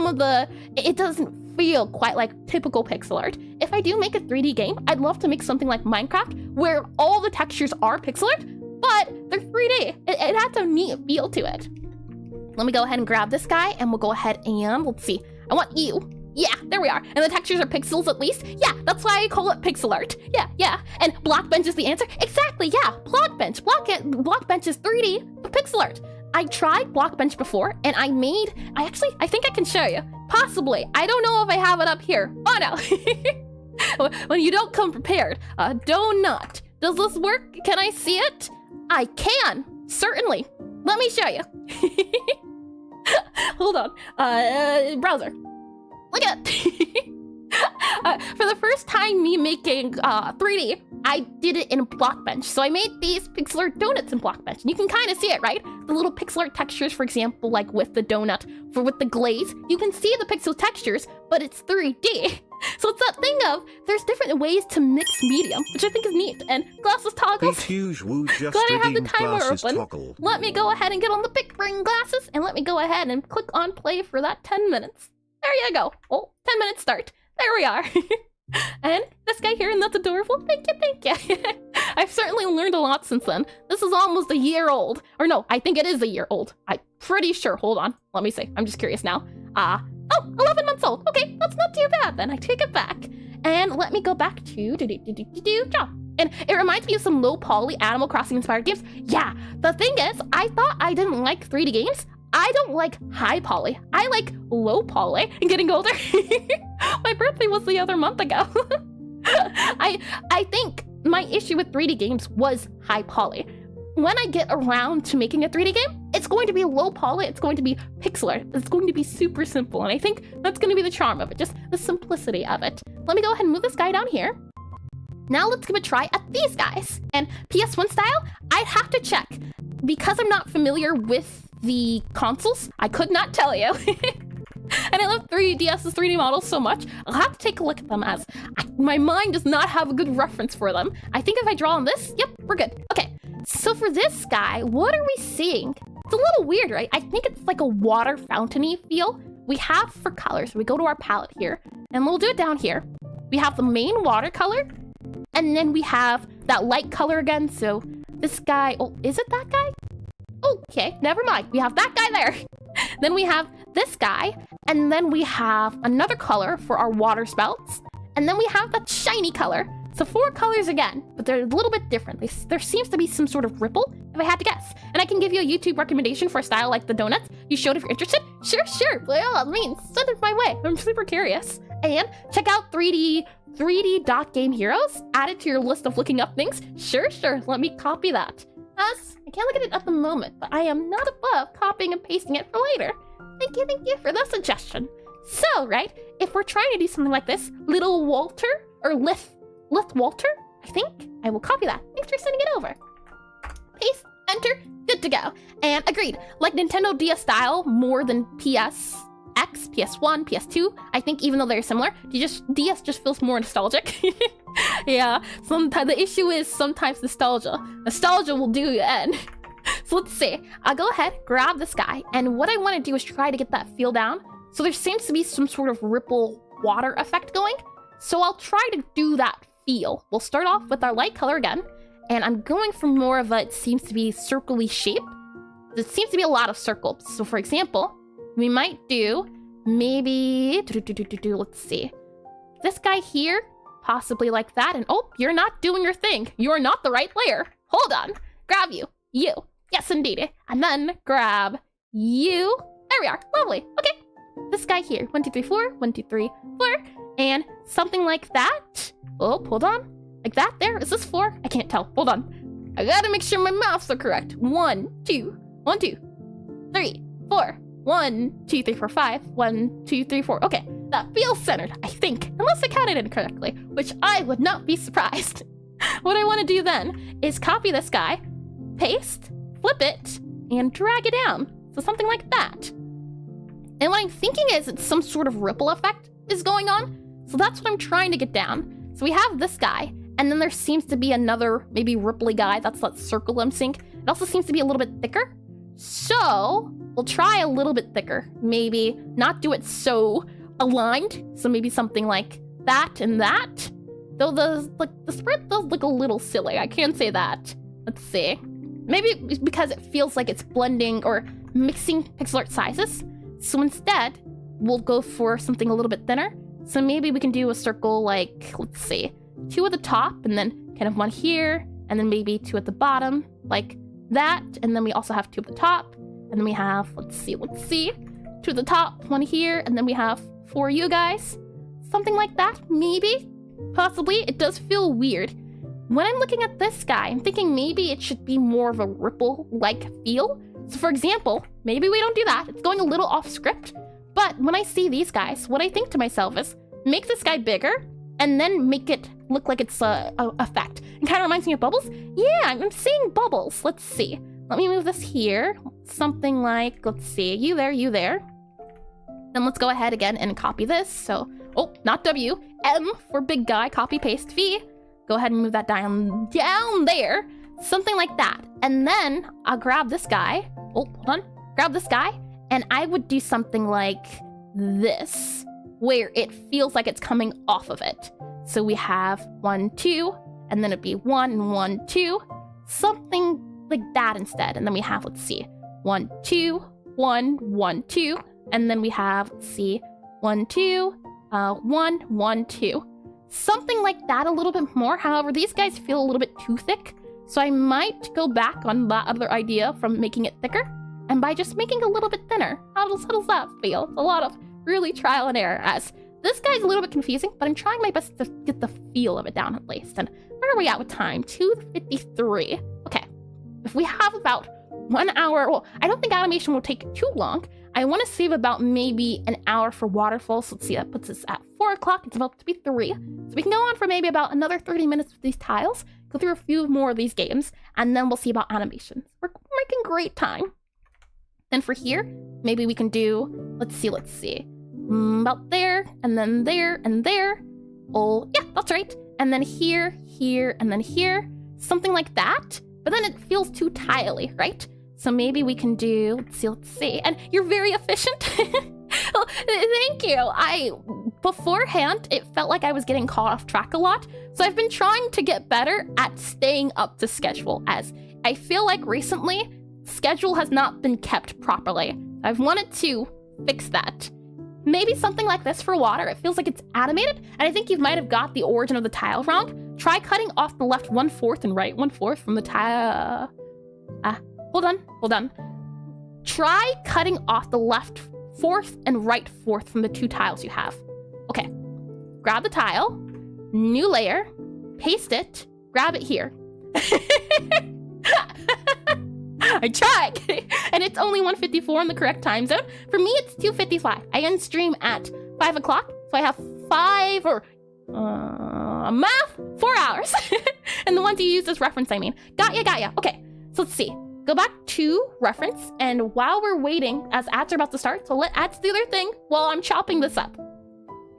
it doesn't feel quite like typical pixel art. If I do make a 3D game, I'd love to make something like Minecraft, where all the textures are pixel art, but they're 3D. It has a neat feel to it. Let me go ahead and grab this guy, and we'll go ahead and, let's see, I want you. Yeah, there we are. And the textures are pixels at least. Yeah, that's why I call it pixel art. Yeah. And Blockbench is the answer. Exactly, yeah. Blockbench. Blockbench is 3D, but pixel art. I tried Blockbench before, and I think I can show you. Possibly. I don't know if I have it up here. Oh no. When you don't come prepared, do not. Does this work? Can I see it? I can, certainly. Let me show you. Hold on. Browser. Look at for the first time me making 3D, I did it in Blockbench. So I made these Pixelart donuts in Blockbench. And you can kind of see it, right? The little Pixelart textures, for example, like with the donut, with the glaze, you can see the pixel textures, but it's 3D. So it's that thing of, there's different ways to mix medium, which I think is neat. And glasses toggles. Glad I have the timer open. Toggle. Let me go ahead and get on the big brain glasses, and let me go ahead and click on play for that 10 minutes. There you go. Oh, 10 minutes start. There we are. And this guy here, and that's adorable. Thank you, thank you. I've certainly learned a lot since then. This is almost a year old. Or no, I think it is a year old. I'm pretty sure. Hold on. Let me see. I'm just curious now. Oh, 11 months old. Okay, that's not too bad then. I take it back. And let me go back to draw. And it reminds me of some low poly Animal Crossing inspired games. Yeah, the thing is, I thought I didn't like 3D games. I don't like high poly. I like low poly. And getting older. My birthday was the other month ago. I think my issue with 3D games was high poly. When I get around to making a 3D game, it's going to be low poly, it's going to be pixel art, it's going to be super simple, and I think that's going to be the charm of it, just the simplicity of it. Let me go ahead and move this guy down here. Now let's give a try at these guys. And PS1 style, I'd have to check. Because I'm not familiar with the consoles, I could not tell you. And I love 3DS's 3D models so much, I'll have to take a look at them as my mind does not have a good reference for them. I think if I draw on this, yep, we're good. Okay, so for this guy, what are we seeing? It's a little weird, right? I think it's like a water fountain-y feel. We have for colors, we go to our palette here, and we'll do it down here. We have the main watercolor, and then we have that light color again, so this guy, oh, is it that guy? Okay, never mind. We have that guy there. Then we have this guy, and then we have another color for our water spouts, and then we have that shiny color. So 4 colors again, but they're a little bit different. There seems to be some sort of ripple, if I had to guess. And I can give you a YouTube recommendation for a style like the donuts you showed if you're interested. Sure, by all means, send it my way. I'm super curious. And check out 3D dot game heroes. Add it to your list of looking up things. Sure, let me copy that. As I can't look at it at the moment, but I am not above copying and pasting it for later. Thank you for the suggestion. So, right, if we're trying to do something like this, little Walter, or Lith Walter, I think, I will copy that. Thanks for sending it over. Paste, enter, good to go. And agreed, like Nintendo DS style more than PSX, PS1, PS2, I think even though they're similar, DS just feels more nostalgic. Yeah, sometimes the issue is sometimes nostalgia. Nostalgia will do you in. So let's see. I'll go ahead, grab this guy, and what I want to do is try to get that feel down. So there seems to be some sort of ripple water effect going. So I'll try to do that feel. We'll start off with our light color again, and I'm going for more of a, it seems to be circle-y shape. There seems to be a lot of circles. So for example, we might do maybe, let's see, this guy here, possibly like that, and oh, you're not doing your thing. You're not the right layer. Hold on, grab you, yes indeed, and then grab you. There we are, lovely, okay. This guy here, 1, 2, 3, 4, 1, 2, 3, 4, and something like that. Oh, hold on, like that there. Is this 4? I can't tell, hold on. I gotta make sure my maths are correct. 1, 2, 3, 4. 1, 2, 3, 4, 5. 1, 2, 3, 4. Okay, that feels centered, I think. Unless I counted incorrectly, which I would not be surprised. What I want to do then is copy this guy, paste, flip it, and drag it down. So something like that. And what I'm thinking is it's some sort of ripple effect is going on. So that's what I'm trying to get down. So we have this guy, and then there seems to be another maybe ripply guy. That's that circle I'm seeing. It also seems to be a little bit thicker. So we'll try a little bit thicker. Maybe not do it so aligned. So maybe something like that and that. Though the spread does look a little silly. I can't say that. Let's see. Maybe it's because it feels like it's blending or mixing pixel art sizes. So instead, we'll go for something a little bit thinner. So maybe we can do a circle like, let's see, 2 at the top and then kind of 1 here, and then maybe 2 at the bottom, like that. And then we also have 2 at the top, and then we have, let's see, 2 at the top, 1 here, and then we have 4 you guys. Something like that, maybe, possibly. It does feel weird. when I'm looking at this guy, I'm thinking maybe it should be more of a ripple-like feel. So for example, maybe we don't do that. It's going a little off script. But when I see these guys, what I think to myself is, make this guy bigger and then make it look like it's a effect. It kind of reminds me of bubbles. Yeah, I'm seeing bubbles. Let's see. Let me move this here. Something like, let's see, you there, you there. Then let's go ahead again and copy this. So, oh, not W, M for big guy, copy, paste, V. Go ahead and move that down there. Something like that. And then I'll grab this guy. Oh, hold on. Grab this guy. And I would do something like this, where it feels like it's coming off of it. So we have 1, 2, and then it'd be 1, 1, 2. Something like that instead. And then we have, let's see, 1, 2, 1, 1, 2. And then we have, let's see, 1, 2, 1, 1, 2. Something like that a little bit more. However, these guys feel a little bit too thick. So I might go back on that other idea from making it thicker. And by just making it a little bit thinner. How does that feel? It's a lot of really trial and error, as this guy's a little bit confusing, but I'm trying my best to get the feel of it down at least. And where are we at with time? 2:53. Okay. If we have about 1 hour, well, I don't think animation will take too long. I want to save about maybe an hour for Waterfalls. So let's see, that puts us at 4 o'clock. It's about to be 3. So we can go on for maybe about another 30 minutes with these tiles, go through a few more of these games, and then we'll see about animation. We're making great time. Then for here, maybe we can do, let's see. About there, and then there, and there. Oh, yeah, that's right. And then here, here, and then here. Something like that. But then it feels too tiley, right? So maybe we can do, let's see. And you're very efficient. Well, thank you. Beforehand, it felt like I was getting caught off track a lot. So I've been trying to get better at staying up to schedule, as I feel like recently, schedule has not been kept properly. I've wanted to fix that. Maybe something like this for water. It feels like it's animated, and I think you might have got the origin of the tile wrong. Try cutting off the left 1/4 and right 1/4 from the tile. Hold on. Try cutting off the left 4th and right 4th from the 2 tiles you have. Okay. Grab the tile, new layer, paste it, grab it here. I tried, and it's only 1:54 in the correct time zone. For me, it's 2:55. I end stream at 5 o'clock, so I have 4 hours. And the ones you use as reference, I mean. Got ya. Okay, so let's see. Go back to reference, and while we're waiting, as ads are about to start, so let ads do their thing while I'm chopping this up.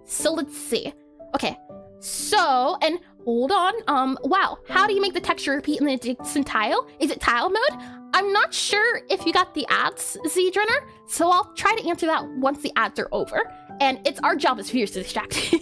So let's see. Okay, so, and hold on, wow, how do you make the texture repeat in the adjacent tile? Is it tile mode? I'm not sure if you got the ads, Z-Drenner, so I'll try to answer that once the ads are over. And it's our job as viewers to distract.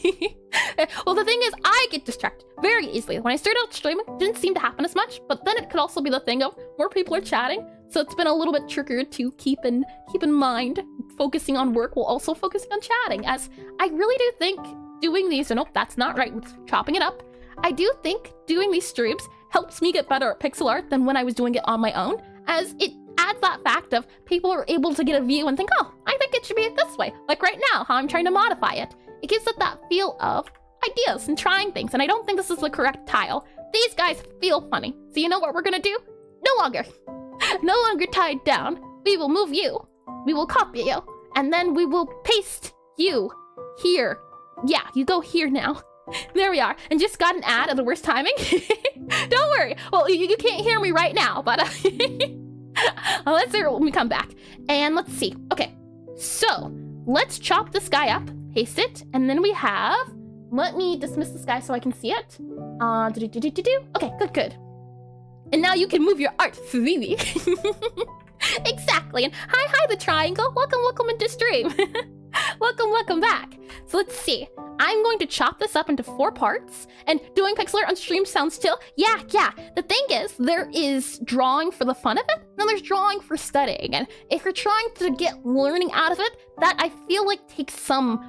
Well, the thing is, I get distracted very easily. When I started out streaming, it didn't seem to happen as much, but then it could also be the thing of more people are chatting, so it's been a little bit trickier to keep in mind focusing on work while also focusing on chatting, as I really do think doing these, and nope, that's not right, with chopping it up, I do think doing these streams helps me get better at pixel art than when I was doing it on my own, as it adds that fact of people are able to get a view and think, oh, I think it should be this way. Like right now, how I'm trying to modify it. It gives it that feel of ideas and trying things, and I don't think this is the correct tile. These guys feel funny. So you know what we're gonna do? No longer tied down. We will move you. We will copy you. And then we will paste you here. Yeah, you go here now. There we are. And just got an ad at the worst timing. Don't worry. Well, you can't hear me right now, but let's hear it when we come back. And let's see. Okay, so let's chop this guy up, paste it, and then we have, let me dismiss this guy so I can see it. Okay, good. And now you can move your art freely. Exactly. And hi, the triangle. Welcome into stream. Welcome back. So let's see. I'm going to chop this up into 4 parts, and doing pixel art on stream sounds chill. Yeah. The thing is, there is drawing for the fun of it, and then there's drawing for studying. And if you're trying to get learning out of it, that I feel like takes some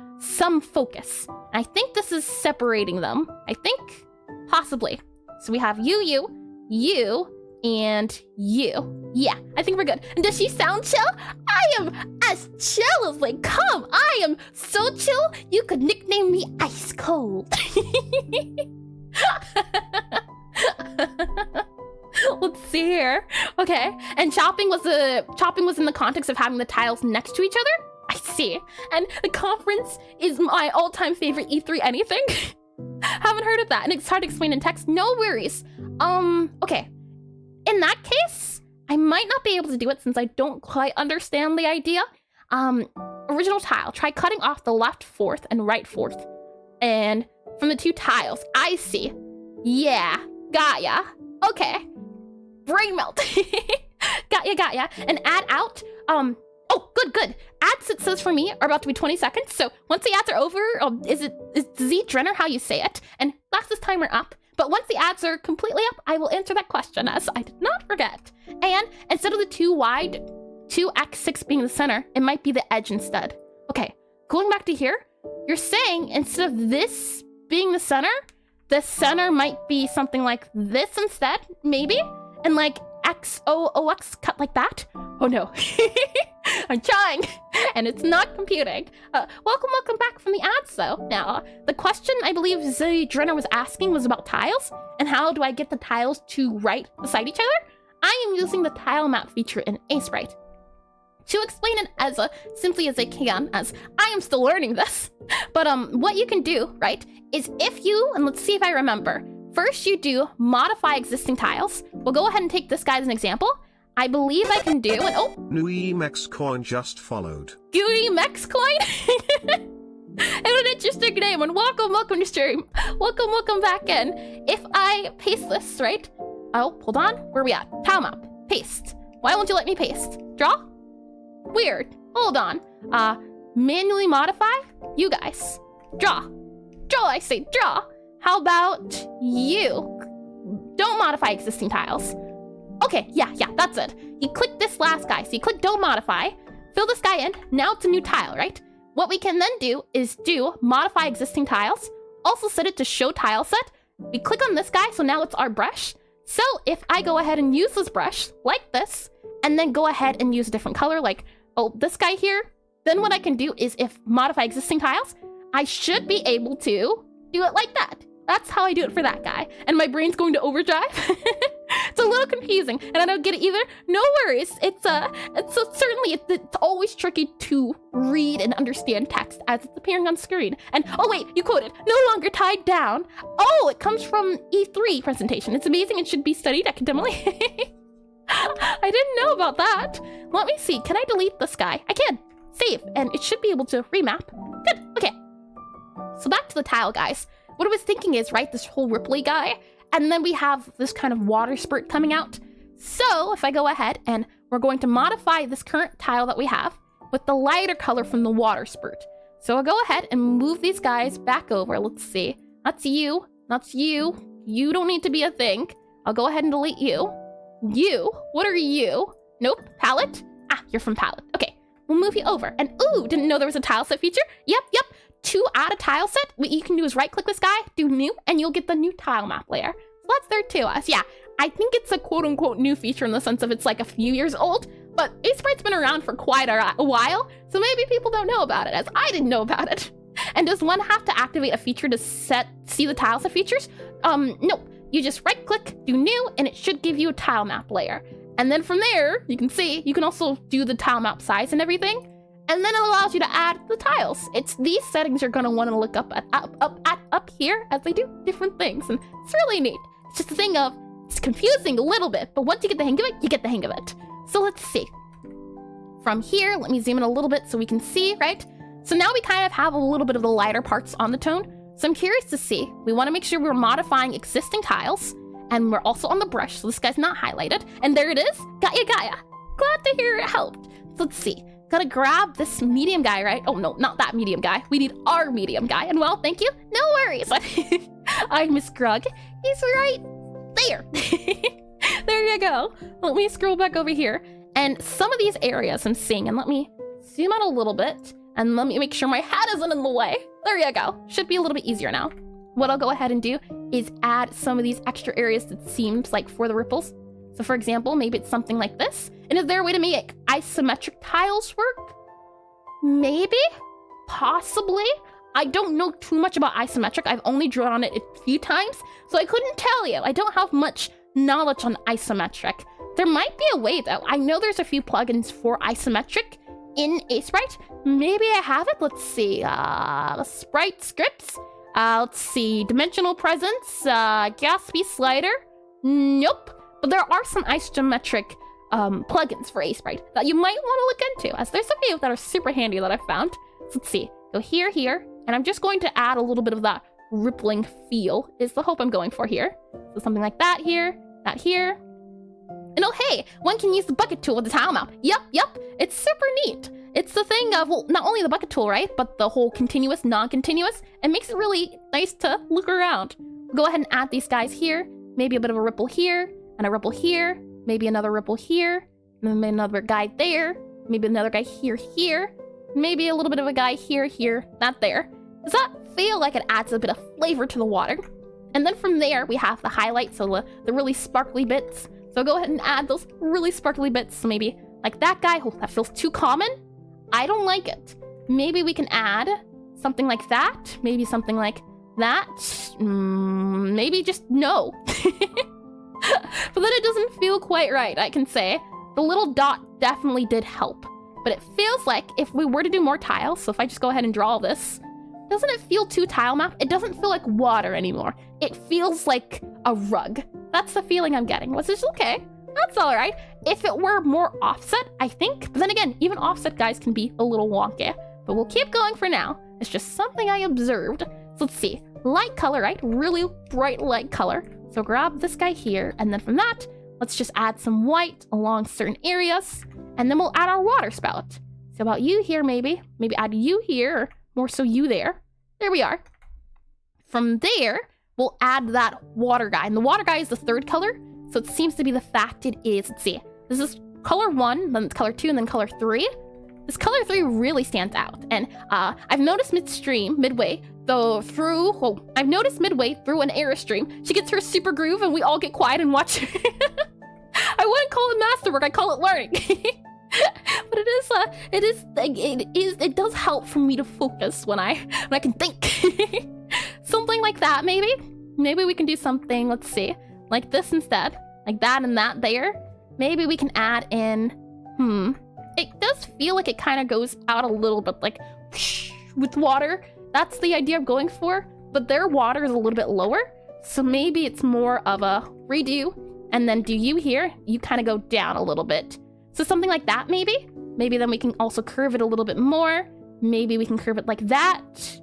focus. And I think this is separating them. I think possibly. So we have you, and you. Yeah, I think we're good. And does she sound chill? I am as chill as they come. I am so chill, you could nickname me Ice Cold. Let's see here. Okay, and chopping was in the context of having the tiles next to each other. I see. And the conference is my all-time favorite E3 anything. Haven't heard of that, and it's hard to explain in text. No worries. Okay. In that case, I might not be able to do it since I don't quite understand the idea. Original tile. Try cutting off the left fourth and right fourth. And from the two tiles. I see. Yeah. Got ya. Okay. Brain melt. Got ya. And add out. Oh, good. Ads, it says for me, are about to be 20 seconds. So once the ads are over, is Z Drenner how you say it? And that's this timer up. But once the ads are completely up, I will answer that question, as I did not forget. And instead of the 2 wide, 2x6 being the center, it might be the edge instead. Okay, going back to here, you're saying instead of this being the center might be something like this instead, maybe? And like XOOX cut like that? Oh no. I'm trying, and it's not computing. Welcome back from the ads, though. Now, the question I believe Z Drenner was asking was about tiles, and how do I get the tiles to right beside each other? I am using the tile map feature in Aseprite. To explain it as simply as I can, as I am still learning this, but what you can do, right, is if you, and let's see if I remember, first you do modify existing tiles. We'll go ahead and take this guy as an example. I believe I can do, and oh! Nui Mex Coin just followed. Gooey Mex Coin? And an interesting name, and welcome to stream. Welcome back in. If I paste this, right? Oh, hold on, where are we at? Tile map, paste. Why won't you let me paste? Draw? Weird, hold on. Manually modify? You guys. Draw, I say draw. How about you? Don't modify existing tiles. Okay, yeah, that's it. You click this last guy. So you click don't modify, fill this guy in. Now it's a new tile, right? What we can then do is modify existing tiles. Also set it to show tile set. We click on this guy, so now it's our brush. So if I go ahead and use this brush like this, and then go ahead and use a different color, like, oh, this guy here, then what I can do is if modify existing tiles, I should be able to do it like that. That's how I do it for that guy. And my brain's going to overdrive. It's a little confusing, and I don't get it either. No worries. It's always tricky to read and understand text as it's appearing on screen. And oh wait, you quoted, no longer tied down. Oh, it comes from E3 presentation. It's amazing and should be studied academically. I didn't know about that. Let me see. Can I delete this guy? I can. Save, and it should be able to remap. Good. Okay. So back to the tile, guys. What I was thinking is, right, this whole Ripley guy, and then we have this kind of water spurt coming out. So if I go ahead and we're going to modify this current tile that we have with the lighter color from the water spurt. So I'll go ahead and move these guys back over. Let's see. That's you. That's you. You don't need to be a thing. I'll go ahead and delete you. You? What are you? Nope. Palette? Ah, you're from palette. Okay. We'll move you over. And ooh, didn't know there was a tile set feature? Yep. To add a tile set, what you can do is right click this guy, do new, and you'll get the new tile map layer. So that's there too. Yeah, I think it's a quote unquote new feature in the sense of it's like a few years old, but Aseprite's been around for quite a while, so maybe people don't know about it, as I didn't know about it. And does one have to activate a feature to see the tile set features? Nope. You just right click, do new, and it should give you a tile map layer. And then from there, you can see, you can also do the tile map size and everything. And then it allows you to add the tiles. It's these settings you're gonna want to look up here as they do different things, and it's really neat. It's just a thing of, it's confusing a little bit, but once you get the hang of it, you get the hang of it. So let's see. From here, let me zoom in a little bit so we can see, right? So now we kind of have a little bit of the lighter parts on the tone. So I'm curious to see, we want to make sure we're modifying existing tiles, and we're also on the brush, so this guy's not highlighted. And there it is. Got ya. Glad to hear it helped. So let's see. Gotta grab this medium guy, right? Oh no, not that medium guy. We need our medium guy. And well, thank you. No worries. I miss Grug. He's right there. There you go. Let me scroll back over here. And some of these areas I'm seeing, and let me zoom out a little bit, and let me make sure my hat isn't in the way. There you go. Should be a little bit easier now. What I'll go ahead and do is add some of these extra areas that seems like for the ripples. So for example, maybe it's something like this. And is there a way to make isometric tiles work? Maybe? Possibly? I don't know too much about isometric. I've only drawn it a few times, so I couldn't tell you. I don't have much knowledge on isometric. There might be a way though. I know there's a few plugins for isometric in Aseprite. Maybe I have it. Let's see. Sprite scripts. Let's see. Dimensional presence. Gatsby slider. Nope. But there are some isometric plugins for Aseprite that you might want to look into, as there's a few that are super handy that I've found. So let's see. Go here, here, and I'm just going to add a little bit of that rippling feel is the hope I'm going for here. So something like that here, that here. And oh hey, one can use the bucket tool with the tile map. Yep, it's super neat. It's the thing of, well, not only the bucket tool, right, but the whole continuous, non-continuous. It makes it really nice to look around. Go ahead and add these guys here. Maybe a bit of a ripple here, and a ripple here. Maybe another ripple here, and then another guy there. Maybe another guy here, here. Maybe a little bit of a guy here, here, not there. Does that feel like it adds a bit of flavor to the water? And then from there, we have the highlights, so the really sparkly bits. So go ahead and add those really sparkly bits. So maybe like that guy. Oh, that feels too common. I don't like it. Maybe we can add something like that. Maybe something like that. Maybe just no. But then it doesn't feel quite right, I can say. The little dot definitely did help. But it feels like if we were to do more tiles, so if I just go ahead and draw this, doesn't it feel too tile map? It doesn't feel like water anymore. It feels like a rug. That's the feeling I'm getting, which is okay. That's all right. If it were more offset, I think. But then again, even offset guys can be a little wonky. But we'll keep going for now. It's just something I observed. So let's see. Light color, right? Really bright light color. So grab this guy here. And then from that, let's just add some white along certain areas. And then we'll add our water spout. So about you here, maybe. Maybe add you here, or more so you there. There we are. From there, we'll add that water guy. And the water guy is the third color. So it seems to be the fact it is. Let's see. This is color 1, then it's color 2, and then color 3. This color 3 really stands out. And I've noticed midway through an era stream, she gets her super groove and we all get quiet and watch her. I wouldn't call it masterwork, I call it learning. But it does help for me to focus when I can think. Something like that, maybe. Maybe we can do something, let's see, like this instead. Like that and that there. Maybe we can add in, it does feel like it kind of goes out a little bit, like with water. That's the idea I'm going for, but their water is a little bit lower. So maybe it's more of a redo, and then do you here, you kind of go down a little bit. So something like that, maybe? Maybe then we can also curve it a little bit more. Maybe we can curve it like that.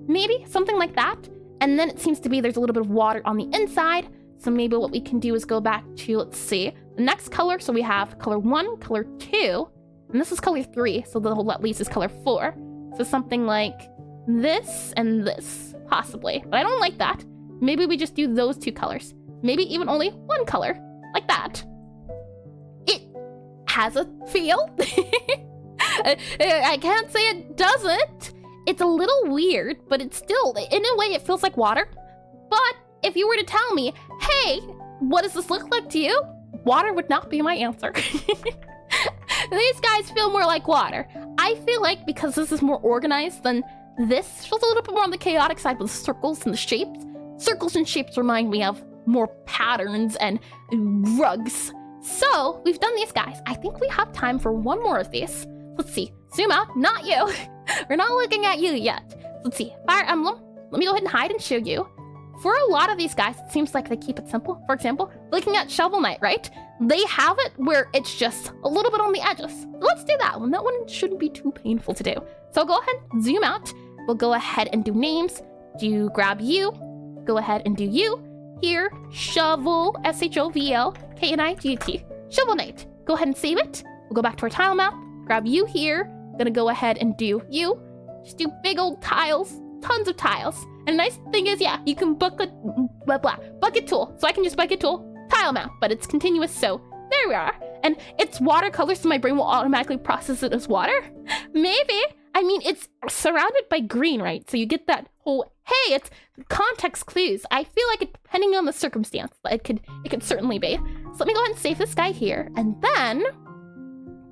Maybe something like that. And then it seems to be there's a little bit of water on the inside. So maybe what we can do is go back to, let's see, the next color. So we have color 1, color 2, and this is color 3. So the whole that leaves is color 4. So something like this and this, possibly. But I don't like that. Maybe we just do those 2 colors. Maybe even only 1 color, like that. It has a feel. I can't say it doesn't. It's a little weird, but it's still, in a way, it feels like water. But if you were to tell me, hey, what does this look like to you? Water would not be my answer. These guys feel more like water. I feel like because this is more organized than this feels a little bit more on the chaotic side with the circles and the shapes. Circles and shapes remind me of more patterns and rugs. So we've done these guys. I think we have time for one more of these. Let's see. Zoom out. Not you. We're not looking at you yet. Let's see. Fire Emblem. Let me go ahead and hide and show you. For a lot of these guys, it seems like they keep it simple. For example, looking at Shovel Knight, right? They have it where it's just a little bit on the edges. Let's do that one. That one shouldn't be too painful to do. So go ahead, zoom out. We'll go ahead and do names. Do grab you. Go ahead and do you. Here, Shovel, SHOVL, KNIGHT. Shovel Knight. Go ahead and save it. We'll go back to our tile map. Grab you here. Gonna go ahead and do you. Just do big old tiles. Tons of tiles. And the nice thing is, yeah, you can bucket tool. So I can just bucket tool, tile map, but it's continuous, so there we are. And it's watercolor, so my brain will automatically process it as water. Maybe. I mean, it's surrounded by green, right? So you get that whole, hey, it's context clues. I feel like it, depending on the circumstance, it could certainly be. So let me go ahead and save this guy here, and then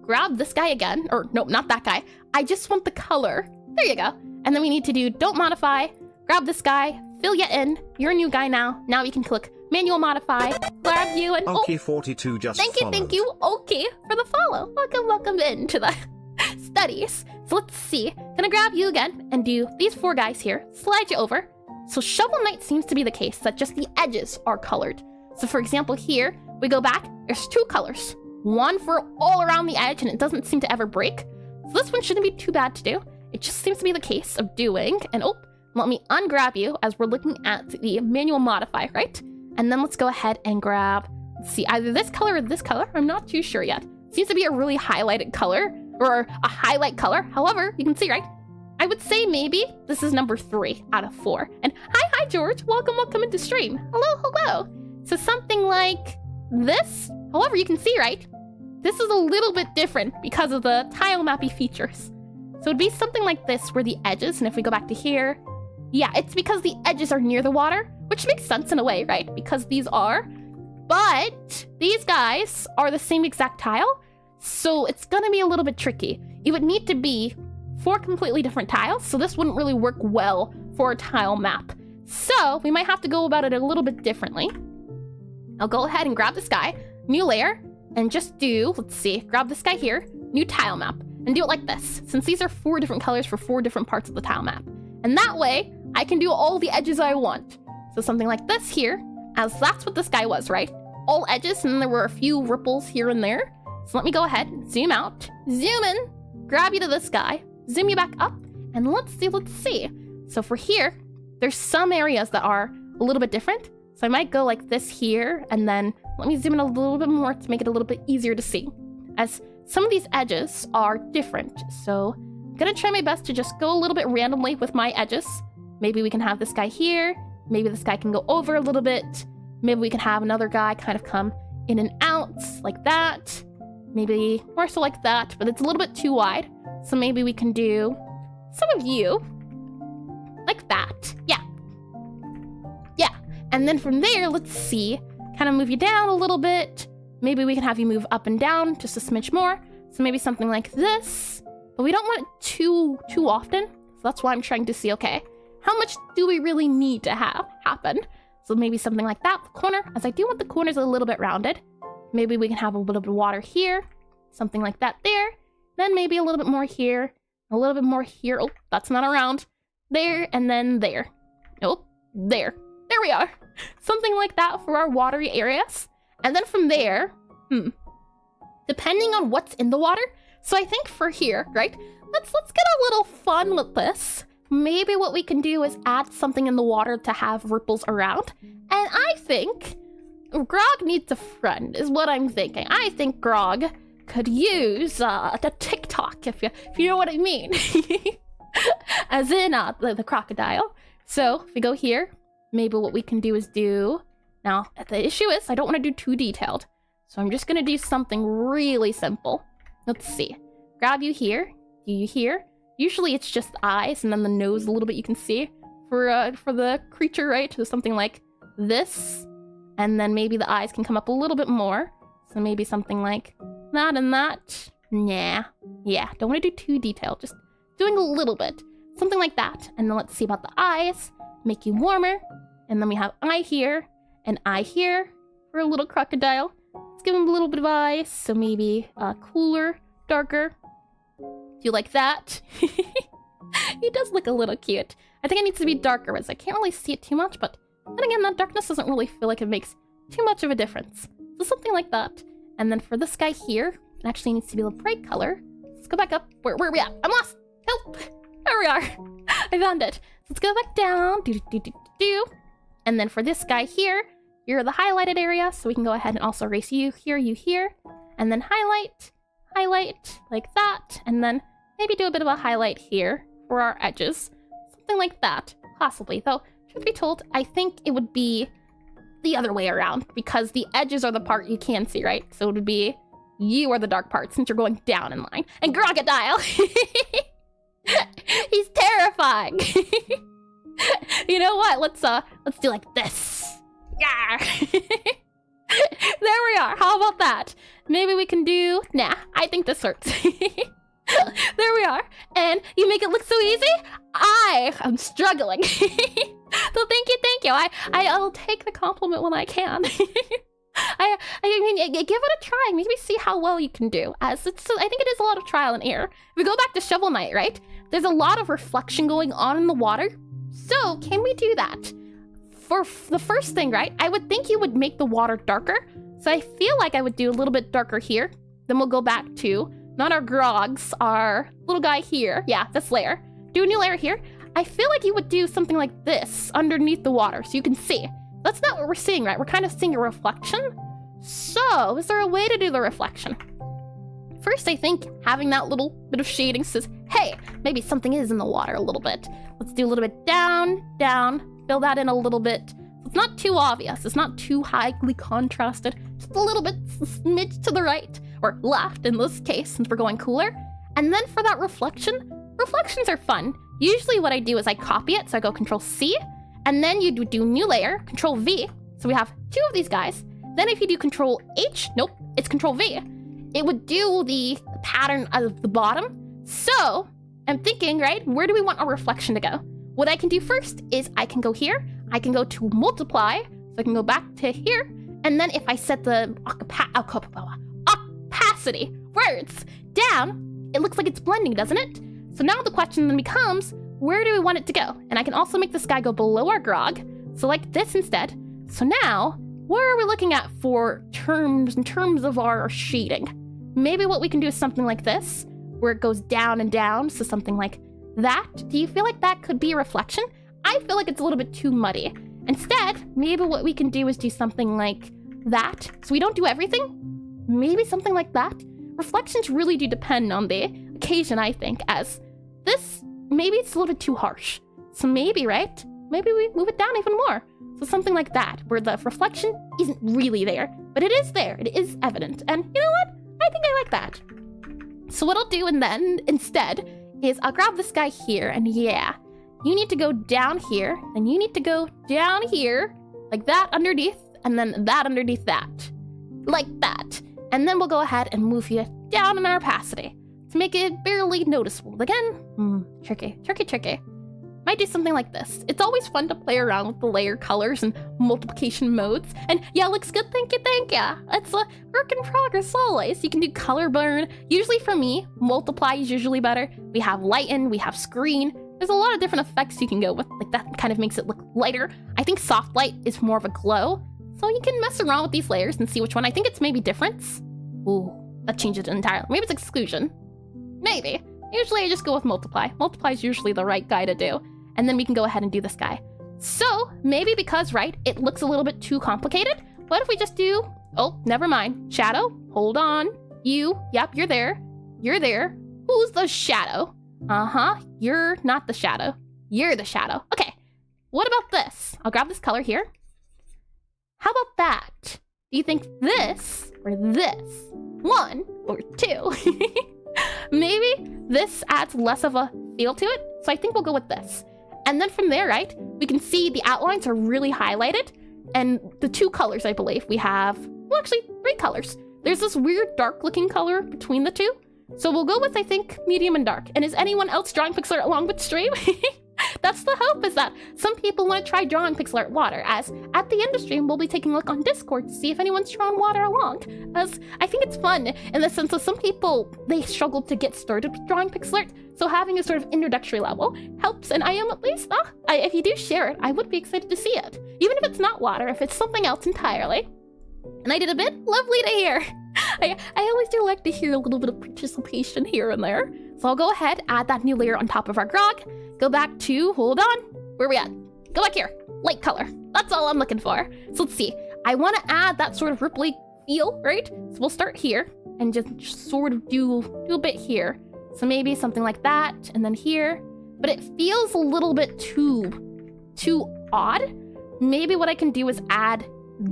grab this guy again. Or no, not that guy. I just want the color. There you go. And then we need to do don't modify. Grab this guy, fill you in. You're a new guy now. Now we can click manual modify, grab you, and Okay, 42 just thank you, followed. thank you, okay, for the follow. Welcome into the studies. So let's see. Gonna grab you again and do these 4 guys here. Slide you over. So Shovel Knight seems to be the case that just the edges are colored. So for example, here we go back. There's 2 colors, one for all around the edge, and it doesn't seem to ever break. So this one shouldn't be too bad to do. It just seems to be the case of doing. And let me ungrab you as we're looking at the manual modify, right? And then let's go ahead and grab, let's see, either this color or this color. I'm not too sure yet. Seems to be a really highlighted color, or a highlight color. However, you can see, right? I would say maybe this is number 3 out of 4. And hi, George. Welcome into stream. Hello. So something like this. However, you can see, right? This is a little bit different because of the tile mappy features. So it'd be something like this where the edges, and if we go back to here, yeah, it's because the edges are near the water, which makes sense in a way, right? Because these are. But these guys are the same exact tile, so it's gonna be a little bit tricky. It would need to be 4 completely different tiles, so this wouldn't really work well for a tile map. So we might have to go about it a little bit differently. I'll go ahead and grab this guy, new layer, and just do, let's see, grab this guy here, new tile map, and do it like this, since these are 4 different colors for 4 different parts of the tile map. And that way, I can do all the edges I want. So something like this here, as that's what this guy was, right? All edges, and then there were a few ripples here and there. So let me go ahead, zoom out, zoom in, grab you to this guy, zoom you back up, and let's see. So for here, there's some areas that are a little bit different. So I might go like this here, and then let me zoom in a little bit more to make it a little bit easier to see, as some of these edges are different. So I'm gonna try my best to just go a little bit randomly with my edges. Maybe we can have this guy here. Maybe this guy can go over a little bit. Maybe we can have another guy kind of come in and out like that. Maybe more so like that, but it's a little bit too wide. So maybe we can do some of you like that. Yeah. And then from there, let's see, kind of move you down a little bit. Maybe we can have you move up and down just a smidge more. So maybe something like this, but we don't want it too often. So that's why I'm trying to see, okay, how much do we really need to have happen? So maybe something like that, the corner, as I do want the corners a little bit rounded. Maybe we can have a little bit of water here, something like that there. Then maybe a little bit more here, a little bit more here. Oh, that's not around. There, and then there. Oh, there. There we are. Something like that for our watery areas. And then from there, depending on what's in the water. So I think for here, right? Let's get a little fun with this. Maybe what we can do is add something in the water to have ripples around. And I think Grog needs a friend, is what I'm thinking. I think Grog could use the TikTok, if you know what I mean. As in the crocodile. So if we go here, maybe what we can do is do... Now, the issue is I don't want to do too detailed. So I'm just going to do something really simple. Let's see. Grab you here. Do you here? Usually it's just the eyes and then the nose a little bit you can see for the creature, right? So something like this. And then maybe the eyes can come up a little bit more. So maybe something like that and that. Nah. Yeah, don't want to do too detailed. Just doing a little bit. Something like that. And then let's see about the eyes. Make you warmer. And then we have eye here and eye here for a little crocodile. Let's give him a little bit of eyes. So maybe cooler, darker. Do you like that? He does look a little cute. I think it needs to be darker as I can't really see it too much, but then again, that darkness doesn't really feel like it makes too much of a difference. So something like that. And then for this guy here, it actually needs to be a bright color. Let's go back up. Where are we at? I'm lost. Help. There we are. I found it. Let's go back down. Do. And then for this guy here, you're the highlighted area, so we can go ahead and also erase you here, and then highlight like that, and then maybe do a bit of a highlight here for our edges. Something like that, possibly. Though, truth be told, I think it would be the other way around, because the edges are the part you can see, right? So it would be you are the dark part, since you're going down in line. And Crocodile! He's terrifying! You know what? Let's do like this. Yeah. There we are. How about that? Maybe we can do... Nah, I think this hurts. There we are. And you make it look so easy? I am struggling. So thank you. I'll take the compliment when I can. I mean, give it a try. Maybe see how well you can do. I think it is a lot of trial and error. If we go back to Shovel Knight, right? There's a lot of reflection going on in the water. So can we do that? For the first thing, right? I would think you would make the water darker. So I feel like I would do a little bit darker here. Then we'll go back to, not our grogs, our little guy here. Yeah, this layer. Do a new layer here. I feel like you would do something like this underneath the water so you can see. That's not what we're seeing, right? We're kind of seeing a reflection. So, is there a way to do the reflection? First, I think having that little bit of shading says, hey, maybe something is in the water a little bit. Let's do a little bit down, down, fill that in a little bit. It's not too obvious. It's not too highly contrasted. Just a little bit, a smidge to the right, or left in this case, since we're going cooler. And then for that reflection, reflections are fun. Usually what I do is I copy it, so I go Control-C, and then you do new layer, Control-V. So we have two of these guys. Then if you do Control-H, nope, it's Control-V. It would do the pattern of the bottom. So I'm thinking, right, where do we want our reflection to go? What I can do first is I can go here. I can go to multiply. So I can go back to here. And then if I set the opacity, words, down, it looks like it's blending, doesn't it? So now the question then becomes, where do we want it to go? And I can also make this guy go below our grog. So like this instead. So now, where are we looking at for in terms of our shading? Maybe what we can do is something like this, where it goes down and down, so something like that. Do you feel like that could be a reflection? I feel like it's a little bit too muddy. Instead, maybe what we can do is do something like that. So we don't do everything. Maybe something like that. Reflections really do depend on the occasion, I think, as this, maybe it's a little bit too harsh. So maybe, right? Maybe we move it down even more. So something like that, where the reflection isn't really there, but it is there. It is evident. And you know what? I think I like that. So what I'll do and then instead is I'll grab this guy here, and yeah, you need to go down here, and you need to go down here, like that underneath, and then that underneath that. Like that. And then we'll go ahead and move you down in our opacity to make it barely noticeable. Again, tricky. Might do something like this. It's always fun to play around with the layer colors and multiplication modes. And yeah, looks good, thank you. It's a work in progress always. You can do color burn. Usually for me, multiply is usually better. We have lighten, we have screen. There's a lot of different effects you can go with. Like that kind of makes it look lighter. I think soft light is more of a glow. So you can mess around with these layers and see which one. I think it's maybe difference. Ooh, that changes it entirely. Maybe it's exclusion. Maybe. Usually I just go with multiply. Multiply is usually the right guy to do. And then we can go ahead and do this guy. So maybe because, right, it looks a little bit too complicated. What if we just do, oh, never mind. Shadow, hold on. You, yep, you're there. You're there. Who's the shadow? You're not the shadow. You're the shadow. Okay, what about this? I'll grab this color here. How about that? Do you think this or this? 1 or 2? Maybe this adds less of a feel to it. So I think we'll go with this. And then from there, right, we can see the outlines are really highlighted. And the 2 colors, I believe, we have, well, actually 3 colors. There's this weird dark looking color between the 2. So we'll go with, I think, medium and dark. And is anyone else drawing Pixelart along with stream? That's the hope, is that some people want to try drawing Pixelart water, as at the end of stream, we'll be taking a look on Discord to see if anyone's drawn water along. As I think it's fun in the sense of some people, they struggle to get started with drawing Pixelart, so having a sort of introductory level helps, and I am at least, if you do share it, I would be excited to see it. Even if it's not water, if it's something else entirely. And I did a bit? Lovely to hear. I always do like to hear a little bit of participation here and there. So I'll go ahead, add that new layer on top of our grog, go back to, hold on, where are we at? Go back here, light color. That's all I'm looking for. So let's see, I want to add that sort of ripply feel, right? So we'll start here and just sort of do a bit here. So maybe something like that, and then here. But it feels a little bit too odd. Maybe what I can do is add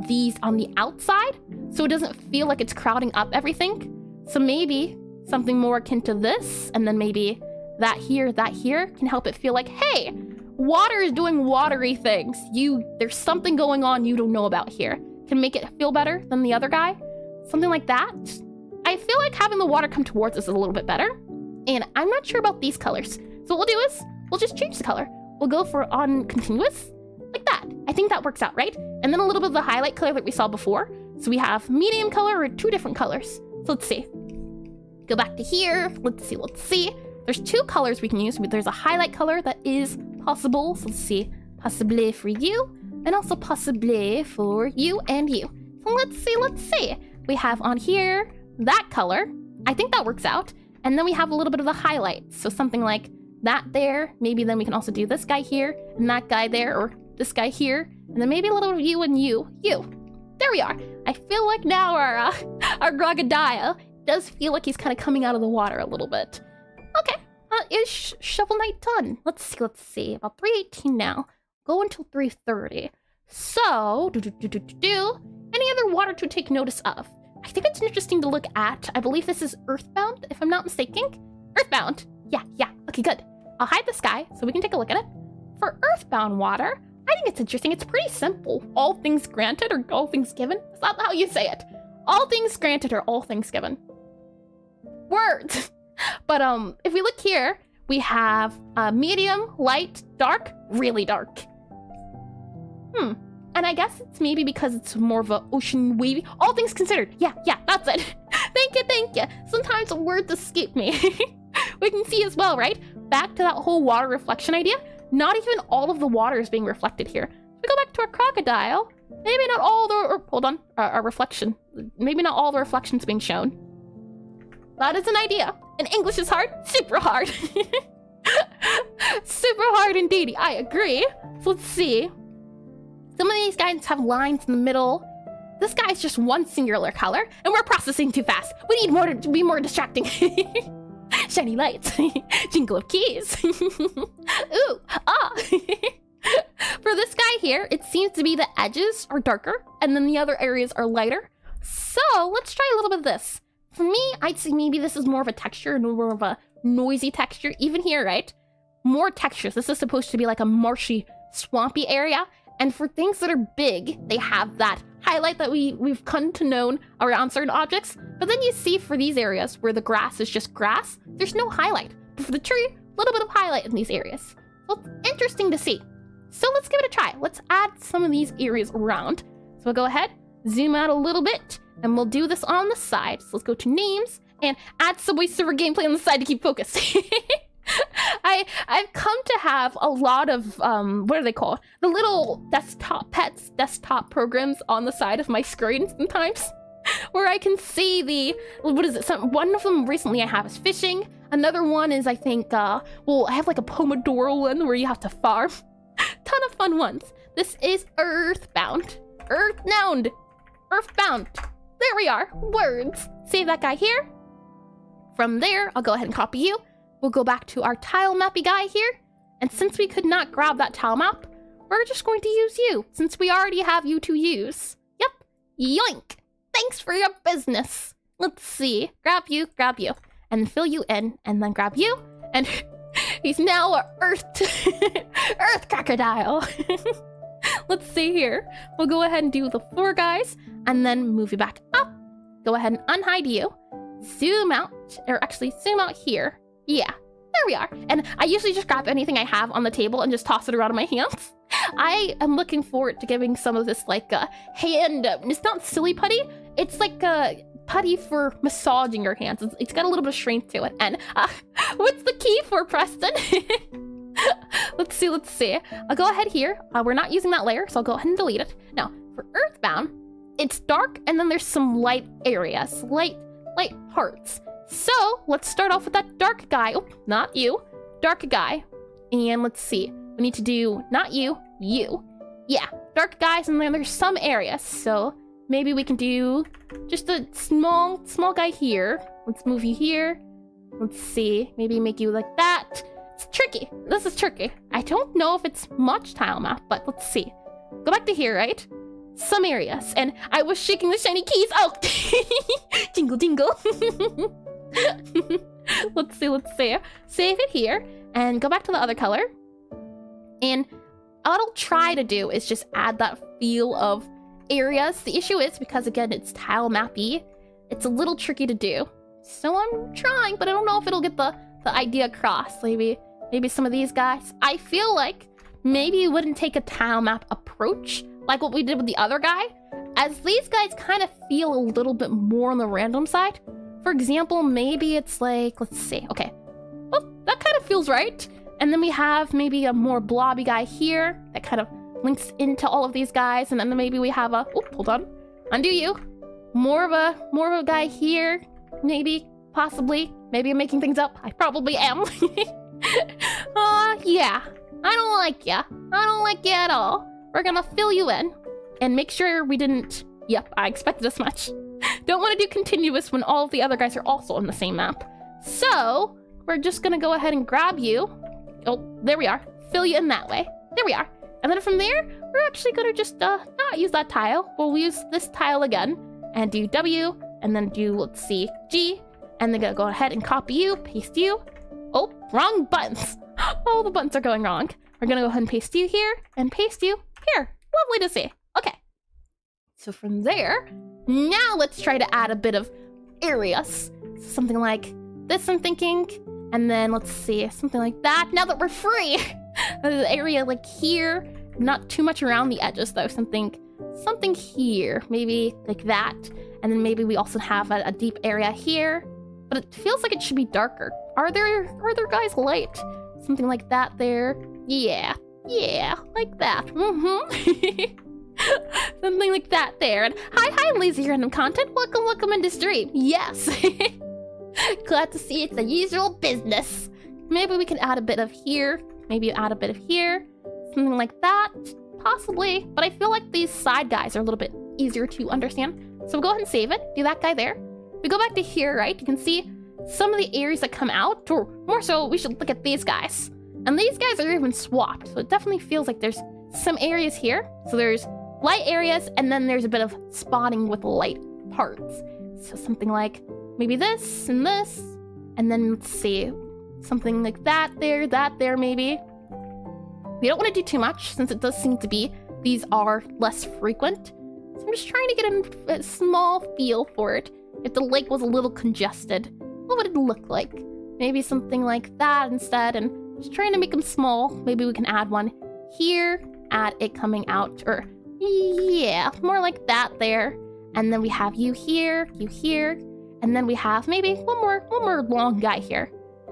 these on the outside, so it doesn't feel like it's crowding up everything. So maybe something more akin to this, and then maybe that here can help it feel like, hey, water is doing watery things. There's something going on you don't know about here. Can make it feel better than the other guy. Something like that. I feel like having the water come towards us is a little bit better. And I'm not sure about these colors. So what we'll do is, we'll just change the color. We'll go for on continuous. I think that works out, right? And then a little bit of the highlight color that we saw before. So we have medium color or 2 different colors. So let's see. Go back to here. Let's see. There's 2 colors we can use. There's a highlight color that is possible. So let's see. Possibly for you, and also possibly for you and you. So let's see. We have on here that color. I think that works out. And then we have a little bit of the highlight. So something like that there. Maybe then we can also do this guy here and that guy there, or this guy here. And then maybe a little of you and you. There we are. I feel like now our crocodile does feel like he's kind of coming out of the water a little bit. Okay, is Shovel Knight done? Let's see. About 3:18 now. Go until 3:30. So, any other water to take notice of? I think it's interesting to look at. I believe this is Earthbound, if I'm not mistaken. Earthbound. Yeah. Okay, good. I'll hide the sky so we can take a look at it. For Earthbound water, I think it's interesting. It's pretty simple. All things granted or all things given. Is that how you say it? All things granted or all things given. Words. But if we look here, we have medium, light, dark, really dark. And I guess it's maybe because it's more of a ocean wavy. All things considered. Yeah, that's it. Thank you. Sometimes words escape me. We can see as well, right? Back to that whole water reflection idea. Not even all of the water is being reflected here. If we go back to our crocodile, maybe not all our reflection. Maybe not all the reflections being shown. That is an idea. And English is hard? Super hard. Super hard indeed. I agree. So let's see. Some of these guys have lines in the middle. This guy's just one singular color, and we're processing too fast. We need more to be more distracting. Shiny lights. Jingle of keys. Ooh, ah. For this guy here, it seems to be the edges are darker, and then the other areas are lighter. So let's try a little bit of this. For me, I'd say maybe this is more of a texture and more of a noisy texture. Even here, right? More textures. This is supposed to be like a marshy, swampy area. And for things that are big, they have that highlight that we've come to know around certain objects. But then you see for these areas where the grass is just grass, there's no highlight. But for the tree, a little bit of highlight in these areas. So it's interesting to see. So let's give it a try. Let's add some of these areas around. So we'll go ahead, zoom out a little bit, and we'll do this on the side. So let's go to names and add Subway Surfer gameplay on the side to keep focused. I've come to have a lot of what are they called? The little desktop programs on the side of my screen sometimes, where I can see the one of them recently I have is fishing. Another one is I think I have like a Pomodoro one where you have to farm. Ton of fun ones. This is Earthbound. Earthbound. There we are. Words. Save that guy here. From there, I'll go ahead and copy you. We'll go back to our tile mappy guy here. And since we could not grab that tile map, we're just going to use you, since we already have you to use. Yep. Yoink. Thanks for your business. Let's see. Grab you, and fill you in, and then grab you. And he's now a Earth crocodile. Let's see here. We'll go ahead and do the 4 guys, and then move you back up. Go ahead and unhide you. Zoom out, or actually zoom out here. Yeah, there we are. And I usually just grab anything I have on the table and just toss it around in my hands. I am looking forward to giving some of this like hand, it's not silly putty, it's like a putty for massaging your hands. It's got a little bit of strength to it. And what's the key for, Preston? Let's see. I'll go ahead here. We're not using that layer, so I'll go ahead and delete it. Now, for Earthbound, it's dark and then there's some light areas, light parts. So let's start off with that dark guy. Oh, not you. Dark guy. And let's see. We need to do not you, you. Yeah, dark guys, and then there's some areas. So maybe we can do just a small guy here. Let's move you here. Let's see. Maybe make you like that. It's tricky. This is tricky. I don't know if it's much tile map, but let's see. Go back to here, right? Some areas. And I was shaking the shiny keys. Oh! Jingle, jingle. Let's see. Save it here and go back to the other color. And what I'll try to do is just add that feel of areas. The issue is because again it's tile mappy, it's a little tricky to do. So I'm trying, but I don't know if it'll get the idea across. Maybe some of these guys. I feel like maybe you wouldn't take a tile map approach like what we did with the other guy, as these guys kind of feel a little bit more on the random side. For example, maybe it's like, let's see, okay. Well, that kind of feels right. And then we have maybe a more blobby guy here that kind of links into all of these guys. And then maybe we have a, oh, hold on, undo you. More of a guy here, maybe, possibly. Maybe I'm making things up. I probably am. Yeah, I don't like ya. I don't like ya at all. We're gonna fill you in and make sure we didn't, yep, I expected as much. Don't want to do continuous when all of the other guys are also on the same map. So we're just gonna go ahead and grab you. Oh, there we are. Fill you in that way. There we are. And then from there, we're actually gonna just not use that tile. We'll use this tile again and do W and then do, let's see, G. And then go ahead and copy you, paste you. Oh, wrong buttons. All the buttons are going wrong. We're gonna go ahead and paste you here and paste you here. Lovely to see. Okay. So from there, now let's try to add a bit of areas. Something like this, I'm thinking. And then let's see, something like that. Now that we're free, the area like here, not too much around the edges though. Something here, maybe like that. And then maybe we also have a deep area here, but it feels like it should be darker. Are there guys light? Something like that there. Yeah, like that. Something like that there. And hi, lazy random content. Welcome into stream. Yes. Glad to see it's the usual business. Maybe we can add a bit of here. Maybe add a bit of here. Something like that. Possibly. But I feel like these side guys are a little bit easier to understand. So we'll go ahead and save it. Do that guy there. We go back to here, right? You can see some of the areas that come out. Or more so, we should look at these guys. And these guys are even swapped. So it definitely feels like there's some areas here. So there's light areas, and then there's a bit of spotting with light parts. So something like maybe this, and then let's see, something like that there maybe. We don't want to do too much since it does seem to be these are less frequent. So I'm just trying to get a small feel for it. If the lake was a little congested, what would it look like? Maybe something like that instead, and just trying to make them small. Maybe we can add one here, add it coming out, or yeah, more like that there. And then we have you here, and then we have maybe one more long guy here.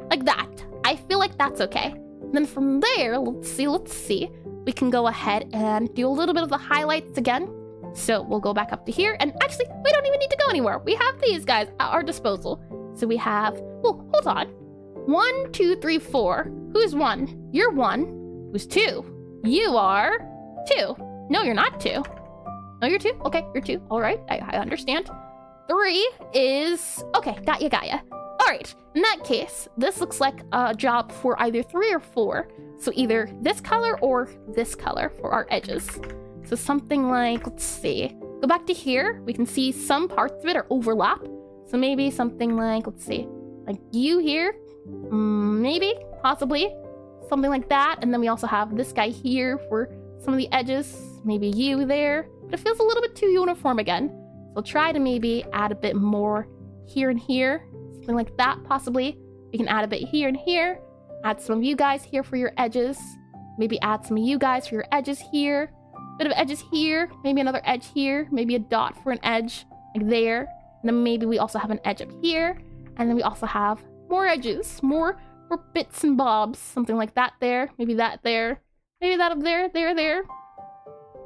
Like that. I feel like that's okay. And then from there, let's see. We can go ahead and do a little bit of the highlights again. So we'll go back up to here, and actually, we don't even need to go anywhere. We have these guys at our disposal. So we have, well, hold on. 1, 2, 3, 4. Who's 1? You're 1. Who's 2? You are 2. No, you're not 2. No, you're 2. Okay, you're 2. All right, I understand. 3 is... Okay, got ya. All right, in that case, this looks like a job for either 3 or 4. So either this color or this color for our edges. So something like, let's see. Go back to here. We can see some parts of it are overlap. So maybe something like, let's see, like you here. Maybe, possibly. Something like that. And then we also have this guy here for some of the edges. Maybe you there. But it feels a little bit too uniform again. So try to maybe add a bit more here and here. Something like that, possibly. We can add a bit here and here. Add some of you guys here for your edges. Maybe add some of you guys for your edges here. Bit of edges here. Maybe another edge here. Maybe a dot for an edge, like there. And then maybe we also have an edge up here. And then we also have more edges. More bits and bobs. Something like that there. Maybe that there. Maybe that up there. There.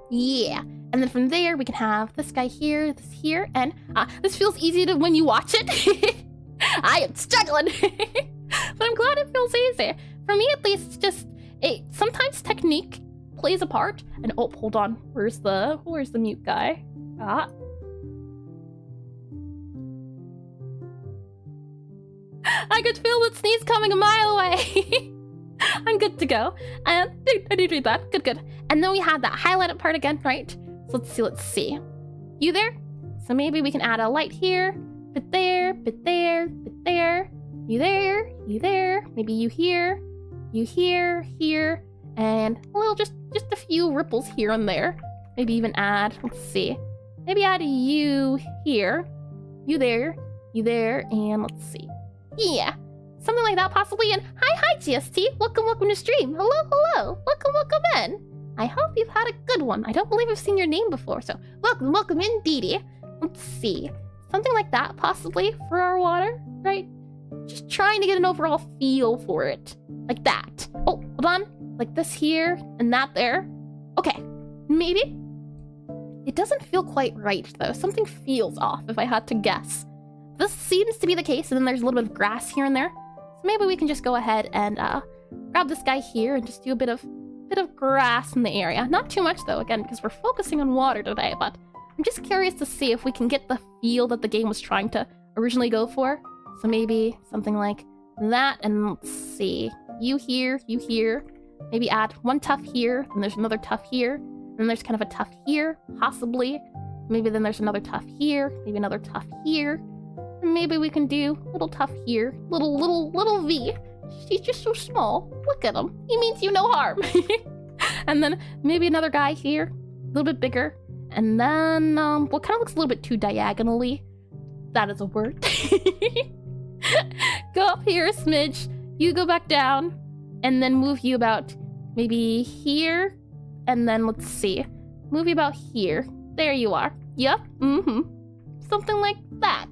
Yeah. And then from there, we can have this guy here, this here. And this feels easy to when you watch it. I am struggling. But I'm glad it feels easy. For me, at least, it's just... sometimes technique plays a part. And oh, hold on. Where's the mute guy? I could feel the sneeze coming a mile away. I'm good to go. And I did read that. Good. And then we have that highlighted part again, right? So let's see. You there? So maybe we can add a light here. Bit there. You there. Maybe you here. Here. And a little, just a few ripples here and there. Maybe even add, let's see. Maybe add you here. You there. And let's see. Yeah. Something like that, possibly. And hi, GST. Welcome to stream. Hello. Welcome in. I hope you've had a good one. I don't believe I've seen your name before, so welcome indeedy. Let's see. Something like that, possibly, for our water, right? Just trying to get an overall feel for it. Like that. Oh, hold on. Like this here and that there. Okay, maybe. It doesn't feel quite right, though. Something feels off, if I had to guess. This seems to be the case, and then there's a little bit of grass here and there. So maybe we can just go ahead and grab this guy here and just do a bit of grass in the area. Not too much, though, again, because we're focusing on water today, but I'm just curious to see if we can get the feel that the game was trying to originally go for. So maybe something like that, and let's see. You here. Maybe add one tuff here, and there's another tuff here, and then there's kind of a tuff here, possibly. Maybe then there's another tuff here, maybe another tuff here. And maybe we can do a little tuff here, little V. He's just so small. Look at him. He means you no harm. And then maybe another guy here, a little bit bigger. And then, what kind of looks a little bit too diagonally. That is a word. Go up here a smidge. You go back down. And then move you about maybe here. And then let's see. Move you about here. There you are. Yep. Something like that.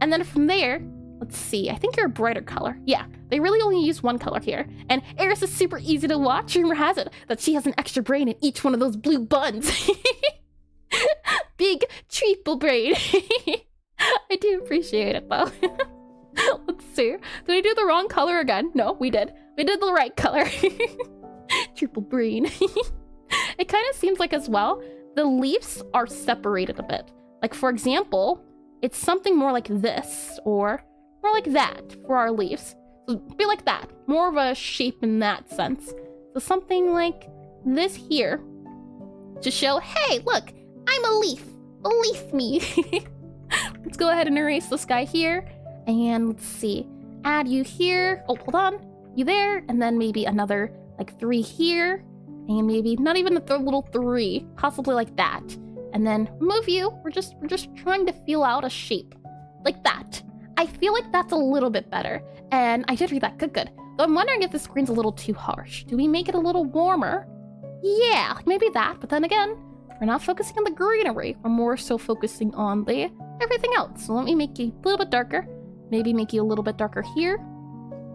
And then from there, let's see. I think you're a brighter color. Yeah. They really only use one color here. And Eris is super easy to watch. Rumor has it that she has an extra brain in each one of those blue buns. Big triple brain. I do appreciate it though. Let's see. Did I do the wrong color again? No, we did. We did the right color. Triple brain. It kind of seems like as well, the leaves are separated a bit. Like for example, it's something more like this or more like that for our leaves. So be like that. More of a shape in that sense. So something like this here to show, hey, look, I'm a leaf. Believe me. Let's go ahead and erase this guy here. And let's see. Add you here. Oh, hold on. You there. And then maybe another like 3 here. And maybe not even a little 3. Possibly like that. And then move you. We're just trying to feel out a shape. Like that. I feel like that's a little bit better. And I did read that. Good. Though I'm wondering if the screen's a little too harsh. Do we make it a little warmer? Yeah, maybe that. But then again, we're not focusing on the greenery. We're more so focusing on the everything else. So let me make you a little bit darker. Maybe make you a little bit darker here.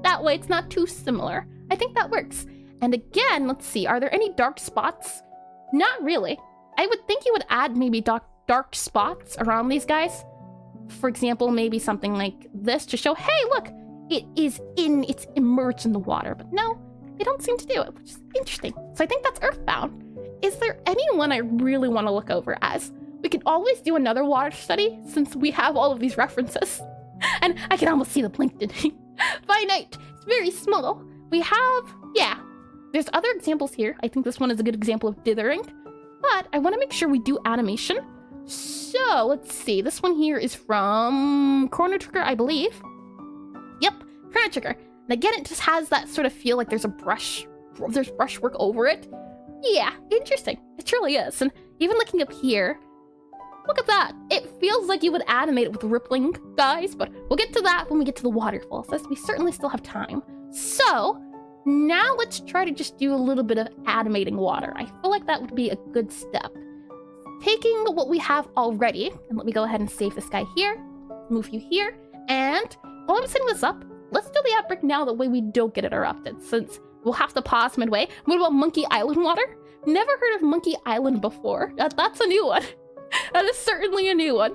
That way it's not too similar. I think that works. And again, let's see. Are there any dark spots? Not really. I would think you would add maybe dark spots around these guys. For example, maybe something like this to show, hey, look, it's immersed in the water. But no, they don't seem to do it, which is interesting. So I think that's Earthbound. Is there anyone I really want to look over as? We could always do another water study since we have all of these references. And I can almost see the plankton. Finite. It's very small. We have, yeah. There's other examples here. I think this one is a good example of dithering. But I want to make sure we do animation. So, let's see. This one here is from Chrono Trigger, I believe. Yep, Chrono Trigger. And again, it just has that sort of feel like there's brushwork over it. Yeah, interesting. It truly is. And even looking up here, look at that. It feels like you would animate it with rippling guys, but we'll get to that when we get to the waterfalls, as we certainly still have time. So, now let's try to just do a little bit of animating water. I feel like that would be a good step. Taking what we have already, and let me go ahead and save this guy here, move you here, and while I'm setting this up, let's do the outbreak now, that way we don't get interrupted, since we'll have to pause midway. What about Monkey Island water? Never heard of Monkey Island before. That's a new one. That is certainly a new one.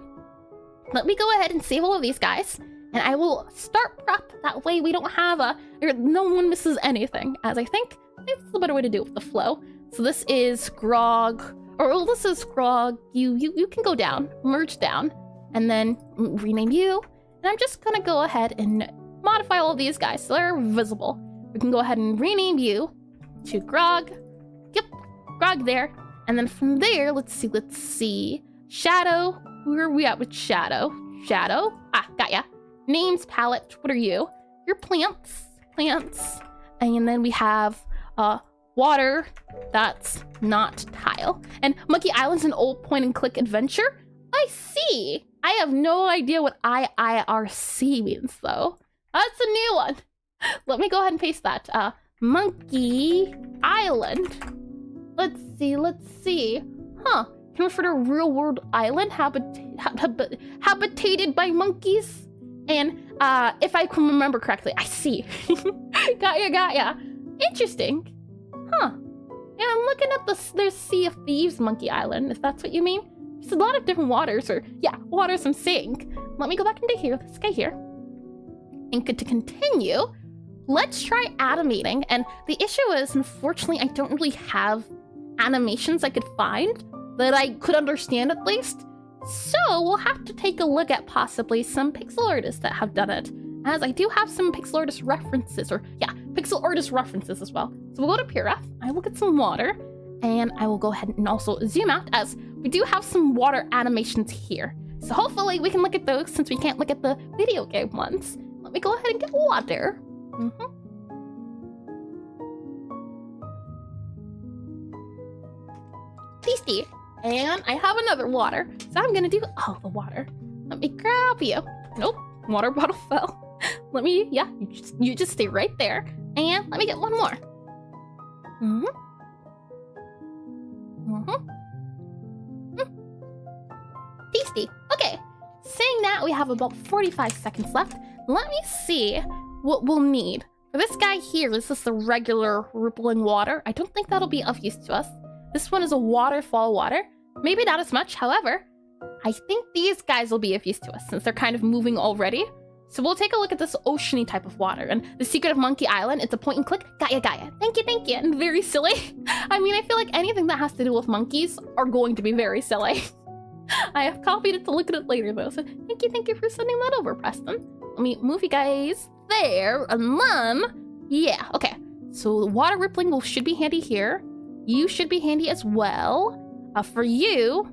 Let me go ahead and save all of these guys, and I will start prep. That way we don't have no one misses anything, as I think that's the better way to do it with the flow. So this is Grog, or this is Grog. You can go down, merge down, and then rename you. And I'm just gonna go ahead and modify all of these guys so they're visible. We can go ahead and rename you to Grog. Yep, Grog there. And then from there, let's see. Shadow, where are we at with Shadow? Shadow, got ya. Names palette, what are you? You're plants. And then we have water, that's not tile. And Monkey Island's an old point and click adventure. I see. I have no idea what IIRC means though. That's a new one. Let me go ahead and paste that. Monkey Island. Let's see. Huh. Can refer to a real-world island habitated by monkeys. And if I can remember correctly, I see. Got ya. Interesting. Huh. Yeah, I'm looking at there's Sea of Thieves Monkey Island, if that's what you mean. There's a lot of different waters, waters I'm seeing. Let me go back into here, this guy here. And to continue, let's try animating. And the issue is, unfortunately, I don't really have animations I could find that I could understand at least. So we'll have to take a look at possibly some pixel artists that have done it, as I do have some pixel artist references, pixel artist references as well. So we'll go to PureRef, I will get some water, and I will go ahead and also zoom out, as we do have some water animations here. So hopefully we can look at those since we can't look at the video game ones. Let me go ahead and get water. Tasty. And I have another water, so I'm gonna do the water. Let me grab you. Nope, water bottle fell. Let me, you just stay right there. And let me get one more. Tasty. Okay, saying that, we have about 45 seconds left. Let me see what we'll need. For this guy here, this is the regular rippling water. I don't think that'll be of use to us. This one is a waterfall water. Maybe not as much, however, I think these guys will be of use to us since they're kind of moving already. So we'll take a look at this oceany type of water. And the secret of Monkey Island, it's a point and click. Got ya. Thank you. And very silly. I mean, I feel like anything that has to do with monkeys are going to be very silly. I have copied it to look at it later though. So thank you for sending that over, Preston. Let me move you guys there. And then, okay. So the water rippling should be handy here. You should be handy as well. For you,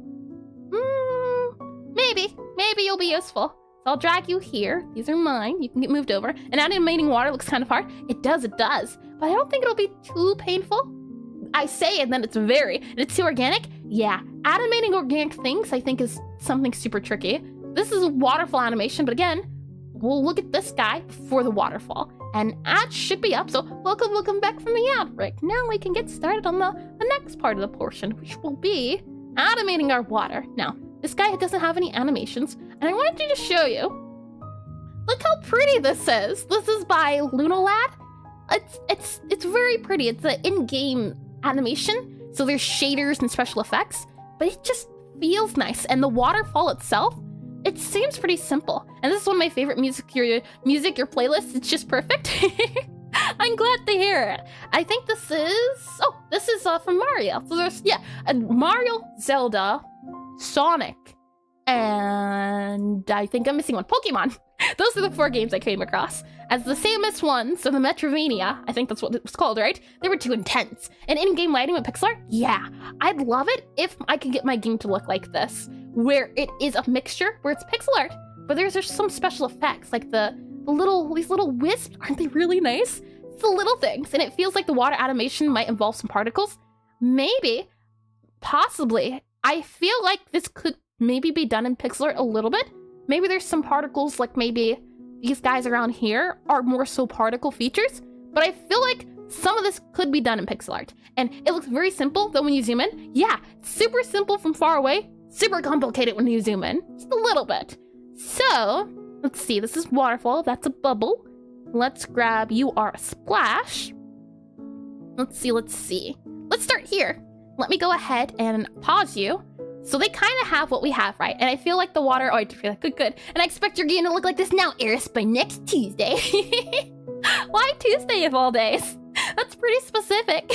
maybe you'll be useful. So I'll drag you here. These are mine. You can get moved over. And animating water looks kind of hard. It does. But I don't think it'll be too painful. I say and then it's too organic. Yeah, animating organic things I think is something super tricky. This is a waterfall animation, but again, we'll look at this guy for the waterfall. And ads should be up, so welcome back from the ad break. Now we can get started on the next part of the portion, which will be animating our water. Now, this guy doesn't have any animations, and I wanted to just show you. Look how pretty this is. This is by Lunalad. It's very pretty. It's an in-game animation, so there's shaders and special effects, but it just feels nice. And the waterfall itself, it seems pretty simple. And this is one of my favorite music, your playlist. It's just perfect. I'm glad to hear it. I think this is from Mario. So there's, Mario, Zelda, Sonic, and I think I'm missing one, Pokemon. Those are the 4 games I came across. As the Samus ones, so the Metrovania, I think that's what it was called, right? They were too intense. And in-game lighting with Pixelart, I'd love it if I could get my game to look like this, where it is a mixture, where it's pixel art, but there's some special effects, like these little wisps. Aren't they really nice? It's the little things, and it feels like the water animation might involve some particles. Maybe, possibly. I feel like this could maybe be done in pixel art a little bit. Maybe there's some particles, like maybe these guys around here are more so particle features, but I feel like some of this could be done in pixel art. And it looks very simple, though when you zoom in, super simple from far away, super complicated when you zoom in, just a little bit. So, let's see, this is waterfall, that's a bubble. Let's grab, you are a splash. Let's see. Let's start here. Let me go ahead and pause you. So they kind of have what we have, right? And I feel like the water, I do feel like good. And I expect your game to look like this now, Eris, by next Tuesday. Why Tuesday of all days? That's pretty specific.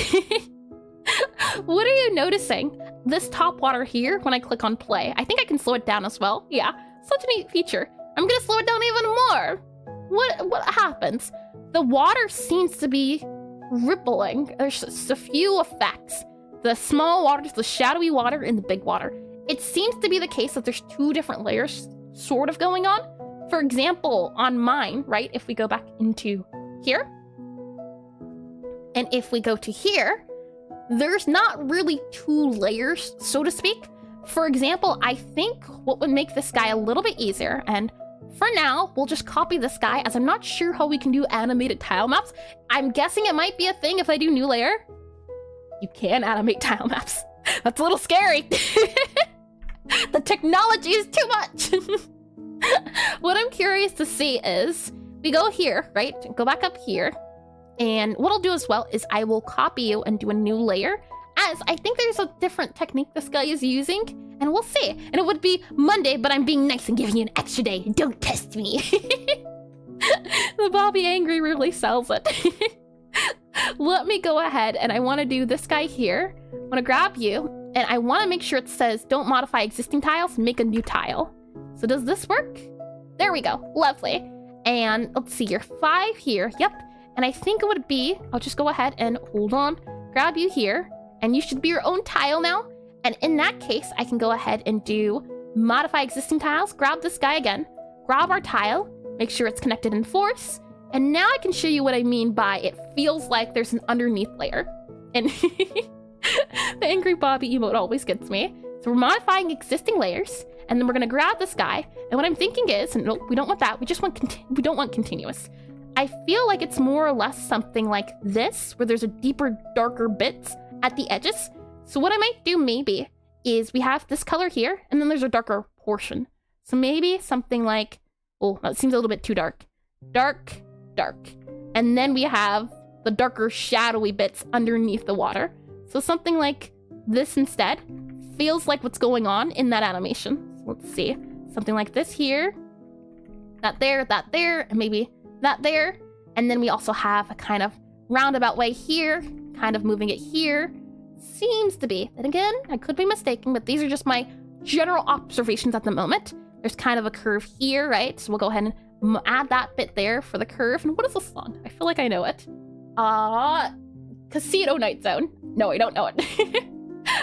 What are you noticing? This top water here, when I click on play, I think I can slow it down as well. Yeah, such a neat feature. I'm gonna slow it down even more. What happens? The water seems to be rippling. There's just a few effects. The small waters, the shadowy water, and the big water. It seems to be the case that there's 2 different layers sort of going on. For example, on mine, right, if we go back into here, and if we go to here, there's not really 2 layers, so to speak. For example, I think what would make this guy a little bit easier, and for now, we'll just copy this guy, as I'm not sure how we can do animated tile maps. I'm guessing it might be a thing if I do new layer. You can animate tile maps. That's a little scary. The technology is too much. What I'm curious to see is, we go here, right? Go back up here. And what I'll do as well is I will copy you and do a new layer, as I think there's a different technique this guy is using. And we'll see. And it would be Monday, but I'm being nice and giving you an extra day. Don't test me. The Bobby Angry really sells it. Let me go ahead and I want to do this guy here. I want to grab you and I want to make sure it says don't modify existing tiles, make a new tile. So does this work? There we go. Lovely. And let's see, you're 5 here. Yep. And I think it would be, I'll just go ahead and hold on, grab you here, and you should be your own tile now. And in that case, I can go ahead and do modify existing tiles, grab this guy again, grab our tile, make sure it's connected in force. And now I can show you what I mean by it feels like there's an underneath layer. And the Angry Bobby emote always gets me. So we're modifying existing layers, and then we're gonna grab this guy. And what I'm thinking is, and no, we don't want that. We just want, we don't want continuous. I feel like it's more or less something like this, where there's a deeper, darker bits at the edges. So what I might do maybe is we have this color here, and then there's a darker portion. So maybe something like, oh, that seems a little bit too dark. Dark, dark. And then we have the darker shadowy bits underneath the water. So something like this instead feels like what's going on in that animation. So let's see. Something like this here. That there, and maybe that there. And then we also have a kind of roundabout way here, kind of moving it here. Seems to be. And again, I could be mistaken, but these are just my general observations at the moment. There's kind of a curve here, right? So we'll go ahead and add that bit there for the curve. And what is this song? I feel like I know it. Casino Night Zone. No, I don't know it.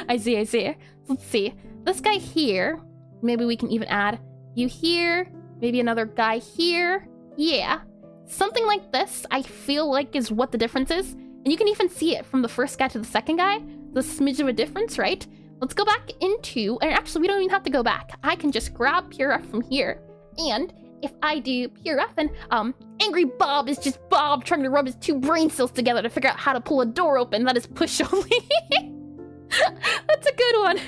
I see. So let's see. This guy here, maybe we can even add you here. Maybe another guy here. Yeah. Something like this, I feel like is what the difference is. And you can even see it from the first guy to the second guy. The smidge of a difference, right? Let's go back into, and actually we don't even have to go back. I can just grab PureF from here. And if I do PureF, and Angry Bob is just Bob trying to rub his 2 brain cells together to figure out how to pull a door open. That is push only. That's a good one.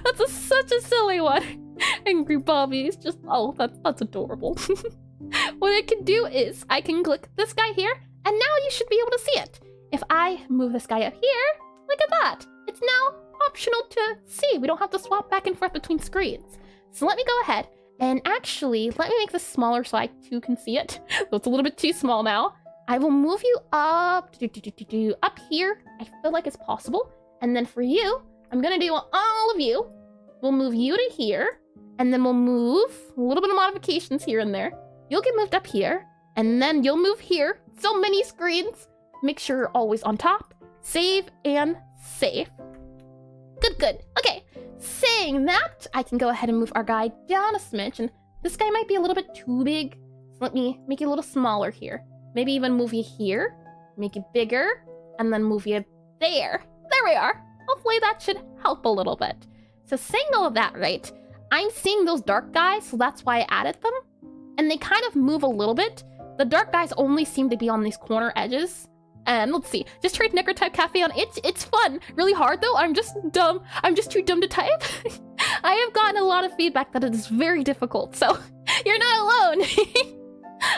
That's such a silly one. Angry Bobby is just, oh, that's adorable. What I can do is I can click this guy here, and now you should be able to see it. If I move this guy up here, look at that. It's now optional to see. We don't have to swap back and forth between screens. So let me go ahead and actually, let me make this smaller so I too can see it. So it's a little bit too small now. I will move you up, up here. I feel like it's possible. And then for you, I'm gonna do all of you. We'll move you to here, and then we'll move a little bit of modifications here and there. You'll get moved up here, and then you'll move here. So many screens. Make sure you're always on top. Save and save. Good. Okay, saying that, I can go ahead and move our guy down a smidge, and this guy might be a little bit too big. So let me make you a little smaller here. Maybe even move you here, make you bigger, and then move you there. There we are. Hopefully that should help a little bit. So saying all of that, right, I'm seeing those dark guys, so that's why I added them. And they kind of move a little bit. The dark guys only seem to be on these corner edges. And let's see, just tried Necrotype Cafe on it. It's fun. Really hard though. I'm just dumb. I'm just too dumb to type. I have gotten a lot of feedback that it is very difficult, so you're not alone.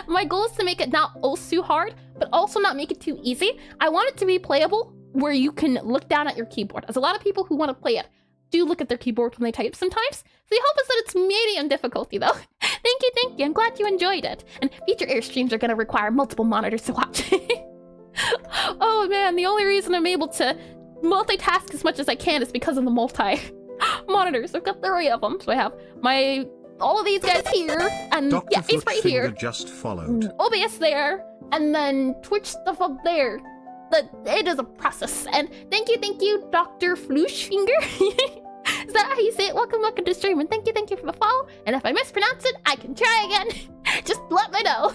My goal is to make it not too hard, but also not make it too easy. I want it to be playable where you can look down at your keyboard, as a lot of people who want to play it do look at their keyboard when they type sometimes. So the hope is that it's medium difficulty though. Thank you. I'm glad you enjoyed it. And future Airstreams are going to require multiple monitors to watch. Oh man, the only reason I'm able to multitask as much as I can is because of the monitors. I've got 3 of them. So I have all of these guys here, and Dr. yeah, he's right here. Just followed. OBS there, and then Twitch stuff up there. It is a process. And thank you, Dr. Flushfinger. Is that how you say it? Welcome to stream, and thank you for the follow. And if I mispronounce it, I can try again. Just let me know.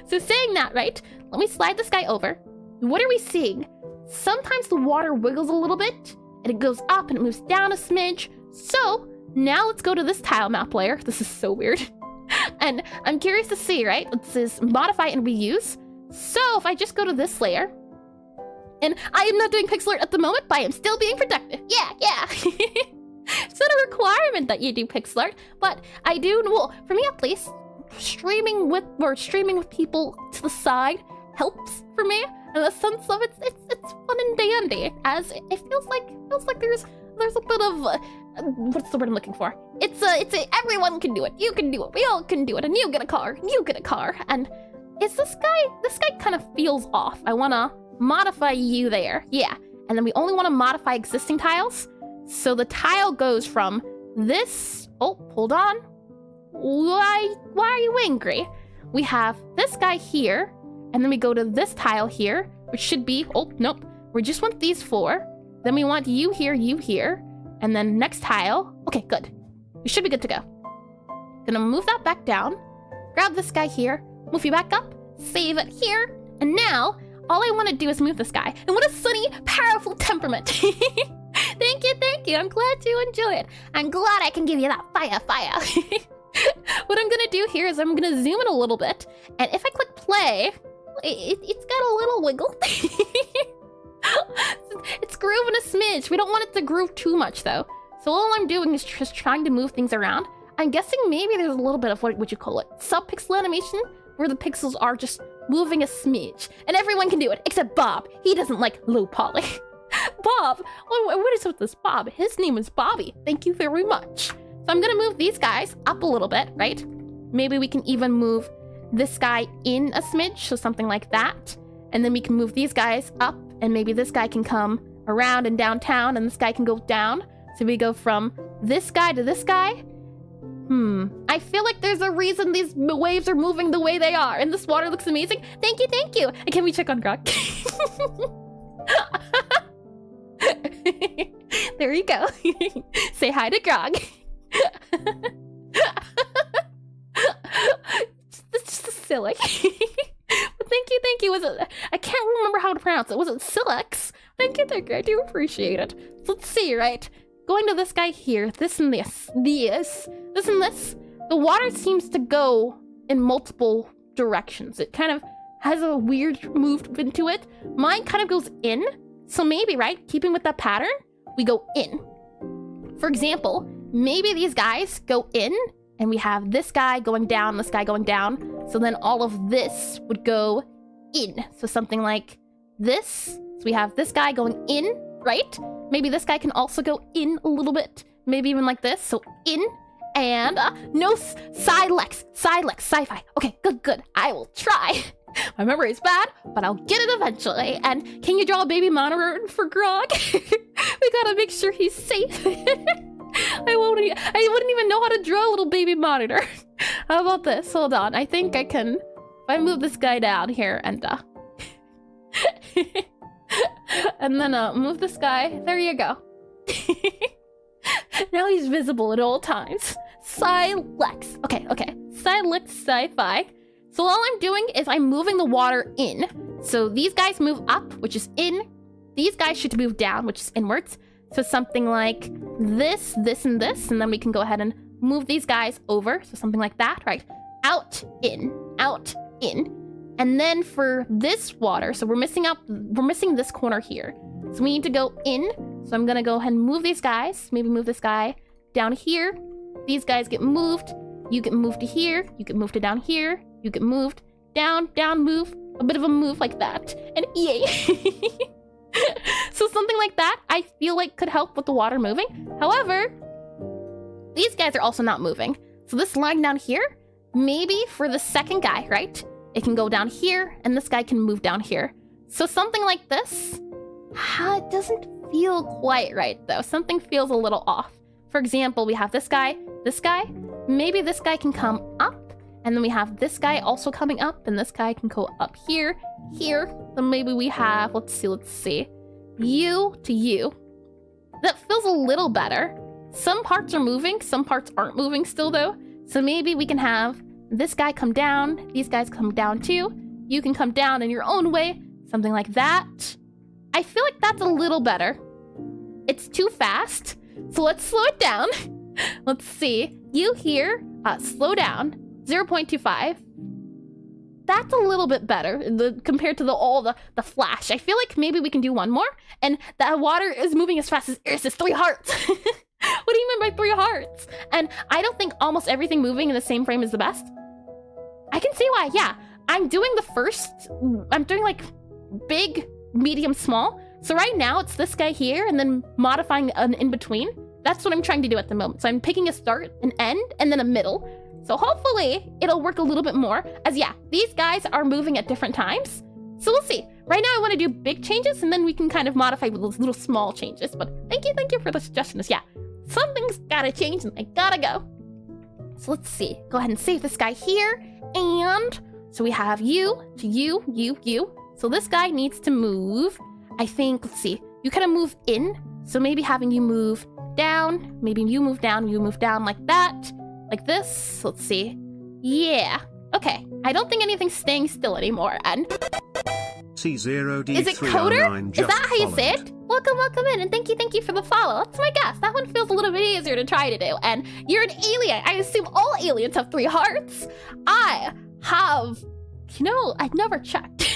So saying that, right? Let me slide this guy over. What are we seeing? Sometimes the water wiggles a little bit, and it goes up and it moves down a smidge. So now let's go to this tile map layer. This is so weird. And I'm curious to see, right? It says modify and reuse. So if I just go to this layer, and I am not doing Pixelart at the moment, but I am still being productive. Yeah. It's not a requirement that you do Pixelart, but I do, well, for me at least, streaming with people to the side helps for me in the sense of it's fun and dandy, as it feels like there's a bit of what's the word I'm looking for? It's a everyone can do it. You can do it. We all can do it. And you get a car. And you get a car. And is this guy kind of feels off. I wanna modify you there. Yeah. And then we only want to modify existing tiles. So the tile goes from this. Oh, hold on. Why are you angry? We have this guy here, and then we go to this tile here, which should be, oh, nope. We just want these 4. Then we want you here, and then next tile. Okay, good. We should be good to go. Gonna move that back down, grab this guy here, move you back up, save it here, and now all I want to do is move this guy. And what a sunny, powerful temperament. Thank you. I'm glad you enjoy it. I'm glad I can give you that fire. What I'm gonna do here is I'm gonna zoom in a little bit, and if I click play, it's got a little wiggle. It's grooving a smidge. We don't want it to groove too much though. So all I'm doing is just trying to move things around. I'm guessing maybe there's a little bit of what would you call it? Sub-pixel animation, where the pixels are just moving a smidge. And everyone can do it, except Bob. He doesn't like low poly. Bob, what is with this Bob? His name is Bobby. Thank you very much. So I'm gonna move these guys up a little bit, right? Maybe we can even move this guy in a smidge, so something like that. And then we can move these guys up, and maybe this guy can come around and downtown, and this guy can go down. So we go from this guy to this guy. I feel like there's a reason these waves are moving the way they are, and this water looks amazing. Thank you. And can we check on Grog? There you go. Say hi to Grog. It's just silly. But thank you. Was it? I can't remember how to pronounce it. Was it Silex? Thank you. I do appreciate it. So let's see, right? Going to this guy here, this and this and this. The water seems to go in multiple directions. It kind of has a weird movement to it. Mine kind of goes in. So maybe, right, keeping with that pattern, we go in. For example, maybe these guys go in, and we have this guy going down, this guy going down. So then all of this would go in. So something like this. So we have this guy going in, right? Maybe this guy can also go in a little bit. Maybe even like this. So in. And no side-lex, sci-fi. Okay, good. I will try. My memory is bad, but I'll get it eventually. And can you draw a baby monitor for Grog? We gotta make sure he's safe. I wouldn't even know how to draw a little baby monitor. How about this? Hold on. I think I can. If I move this guy down here and and then move this guy. There you go. Now he's visible at all times. Silex. Okay. Silex sci-fi. So all I'm doing is I'm moving the water in. So these guys move up, which is in. These guys should move down, which is inwards. So something like this, and this. And then we can go ahead and move these guys over. So something like that, right? Out, in. And then for this water, so we're missing this corner here. So we need to go in. So I'm gonna go ahead and move these guys. Maybe move this guy down here. These guys get moved. You get moved to here. You get moved to down here. You get moved down, move. A bit of a move like that. And yay. So something like that, I feel like could help with the water moving. However, these guys are also not moving. So this line down here, maybe for the second guy, right? It can go down here, and this guy can move down here. So something like this. It doesn't feel quite right, though. Something feels a little off. For example, we have this guy. Maybe this guy can come up, and then we have this guy also coming up, and this guy can go up here. Then maybe we have, let's see. You to you. That feels a little better. Some parts are moving, some parts aren't moving still, though. So maybe we can have this guy come down, these guys come down too. You can come down in your own way, something like that. I feel like that's a little better. It's too fast, so let's slow it down. Let's see. You here, slow down. 0.25. That's a little bit better compared to all the flash. I feel like maybe we can do one more. And that water is moving as fast as Iris' 3 hearts. What do you mean by 3 hearts? And I don't think almost everything moving in the same frame is the best. I can see why, yeah. I'm doing like big, medium, small. So right now it's this guy here and then modifying an in-between. That's what I'm trying to do at the moment. So I'm picking a start, an end, and then a middle. So hopefully it'll work a little bit more, as yeah, these guys are moving at different times. So we'll see. Right now I want to do big changes and then we can kind of modify with those little small changes. But thank you for the suggestions. Yeah, something's gotta change and I gotta go. So let's see. Go ahead and save this guy here. And so we have you to you. So this guy needs to move. I think, let's see, you kind of move in. So maybe having you move down, maybe you move down like that. Like this, let's see. Yeah, okay. I don't think anything's staying still anymore, and... C0D309 is it Coder? Is that how you say it? Welcome in, and thank you for the follow. That's my guess. That one feels a little bit easier to try to do. And you're an alien. I assume all aliens have 3 hearts. I have... You know, I've never checked.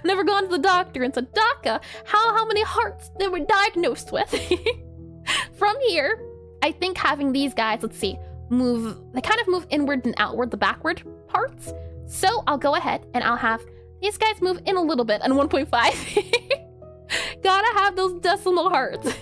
Never gone to the doctor and said, Doctor, how many hearts they were diagnosed with? From here, I think having these guys, let's see, they kind of move inward and outward, the backward parts. So I'll go ahead and I'll have these guys move in a little bit and 1.5. Gotta have those decimal hearts.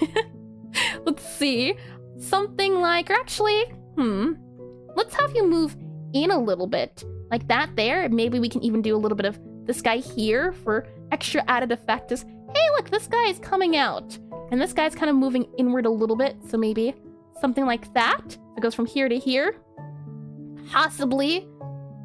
Let's see, something like, or actually, let's have you move in a little bit like that there. And maybe we can even do a little bit of this guy here for extra added effect is, hey, look, this guy is coming out. And this guy's kind of moving inward a little bit. So maybe something like that. It goes from here to here. Possibly.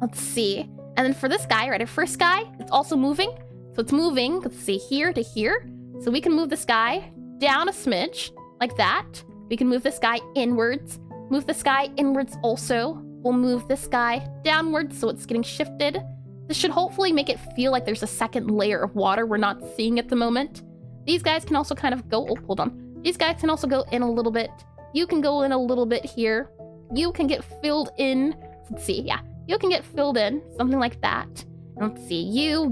Let's see. And then for this guy, right, our first guy, it's also moving. So it's moving, let's see, here to here. So we can move this guy down a smidge, like that. We can move this guy inwards. Move this guy inwards also. We'll move this guy downwards so it's getting shifted. This should hopefully make it feel like there's a second layer of water we're not seeing at the moment. These guys can also kind of go, oh, hold on. These guys can also go in a little bit. You can go in a little bit here. You can get filled in. Let's see, yeah. You can get filled in, something like that. And let's see, you.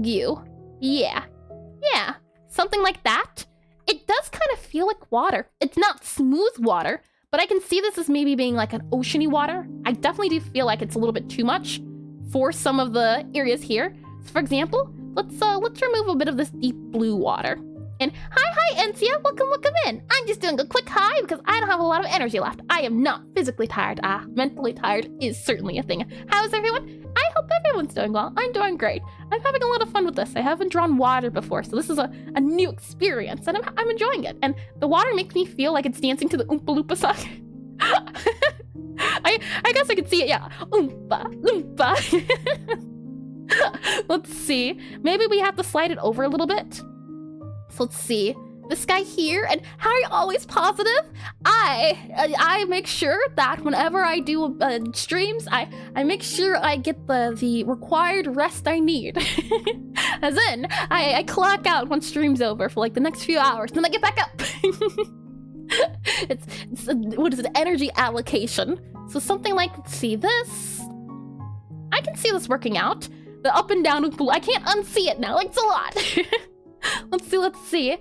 Yeah, something like that. It does kind of feel like water. It's not smooth water, but I can see this as maybe being like an oceany water. I definitely do feel like it's a little bit too much for some of the areas here. So for example, let's remove a bit of this deep blue water. And hi, Encia, welcome in. I'm just doing a quick hi because I don't have a lot of energy left. I am not physically tired. Mentally tired is certainly a thing. How's everyone? I hope everyone's doing well. I'm doing great. I'm having a lot of fun with this. I haven't drawn water before, so this is a new experience, and I'm enjoying it. And the water makes me feel like it's dancing to the Oompa Loompa song. I guess I could see it, yeah. Oompa Loompa. Let's see. Maybe we have to slide it over a little bit. So let's see. This guy here, and how are you always positive? I make sure that whenever I do streams, I make sure I get the required rest I need. As in, I clock out when stream's over for like the next few hours, then I get back up. it's what is it, energy allocation. So something like, let's see, this. I can see this working out. The up and down, I can't unsee it now, like it's a lot. Let's see.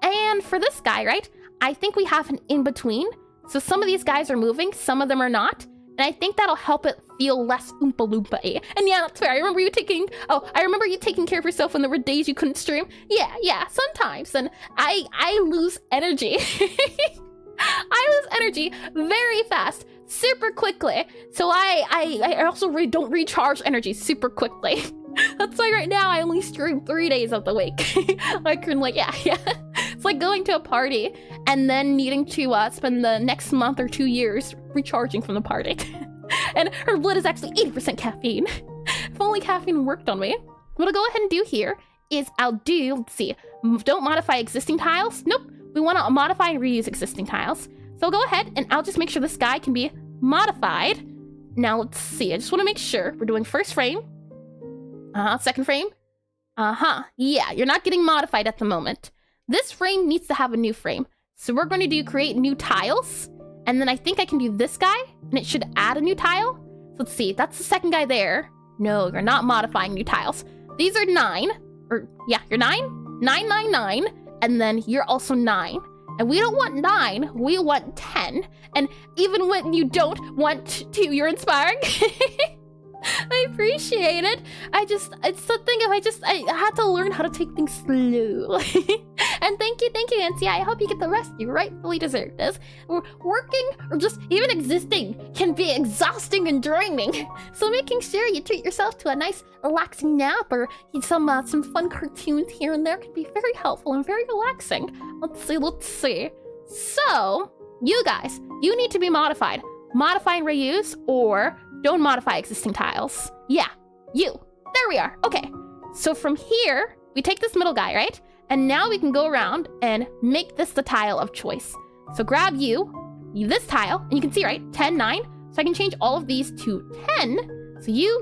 And for this guy, right, I think we have an in-between. So some of these guys are moving, some of them are not. And I think that'll help it feel less Oompa Loompa-y. And yeah, that's fair. I remember you taking care of yourself when there were days you couldn't stream. Yeah, sometimes. And I lose energy. I lose energy very fast, super quickly. So I also don't recharge energy super quickly. That's why right now I only stream 3 days of the week. I can yeah. It's like going to a party and then needing to spend the next month or 2 years recharging from the party. And her blood is actually 80% caffeine. If only caffeine worked on me. What I'll go ahead and do here is let's see, don't modify existing tiles. Nope, we want to modify and reuse existing tiles. So I'll go ahead and I'll just make sure this guy can be modified. Now let's see, I just want to make sure we're doing first frame. Second frame. Yeah, you're not getting modified at the moment. This frame needs to have a new frame. So we're going to create new tiles. And then I think I can do this guy, and it should add a new tile. So let's see, that's the second guy there. No, you're not modifying new tiles. These are 9, or yeah, you're 9, 9, 9, 9, and then you're also 9. And we don't want 9, we want 10. And even when you don't want to, you're inspiring. I appreciate it. It's the thing of I had to learn how to take things slow. And thank you, Nancy. I hope you get the rest you rightfully deserve. This working or just even existing can be exhausting and draining. So making sure you treat yourself to a nice relaxing nap or some fun cartoons here and there can be very helpful and very relaxing. Let's see. So, you guys, you need to be modified. Modify and reuse or don't modify existing tiles. Yeah, you. There we are. Okay. So from here, we take this middle guy, right? And now we can go around and make this the tile of choice. So grab this tile, and you can see, right? 10, 9. So I can change all of these to 10. So you,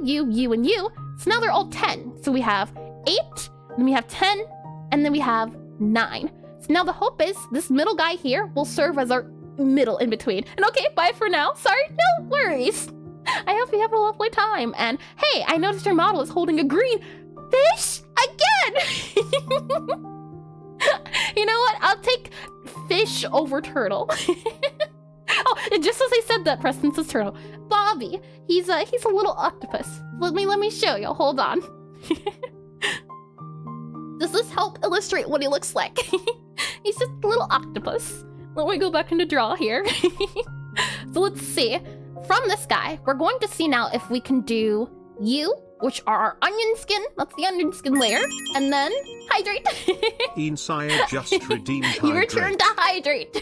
and you. So now they're all 10. So we have 8, then we have 10, and then we have 9. So now the hope is this middle guy here will serve as our middle in between. And okay, bye for now. Sorry, no worries. I hope you have a lovely time. And hey, I noticed your model is holding a green fish again. You know what? I'll take fish over turtle. Oh, and just as I said that, Preston says turtle. Bobby, he's a little octopus. Let me show you. Hold on. Does this help illustrate what he looks like? He's just a little octopus. Let me go back into draw here. So let's see. From this guy, we're going to see now if we can do you, which are our onion skin. That's the onion skin layer. And then hydrate. Insire just redeemed hydrate. You return to hydrate.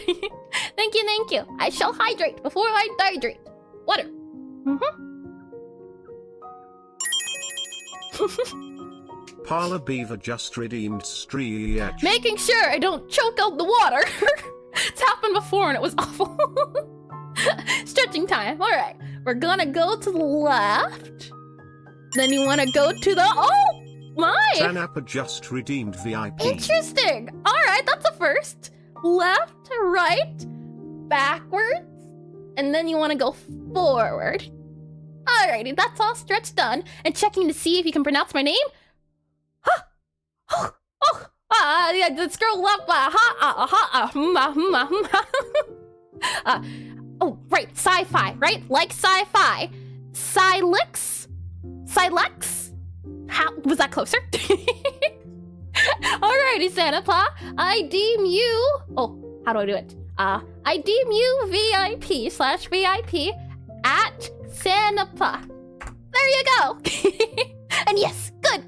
Thank you. I shall hydrate before I dehydrate. Water. Parlor Beaver just redeemed stretch. Making sure I don't choke out the water. It's happened before and it was awful. Stretching time. All right. We're gonna go to the left. Then you want to go to the... Oh, my. Tanappa just redeemed VIP. Interesting. All right. That's a first. Left, right, backwards. And then you want to go forward. Alrighty. That's all stretch done. And checking to see if you can pronounce my name. Yeah, the scroll up. Oh, right, sci-fi, right? Like sci-fi. Silex? How was that closer? Alrighty, Santa Pa. I deem you. Oh, how do I do it? I deem you VIP/VIP at Santa Pa. There you go. And yes, good.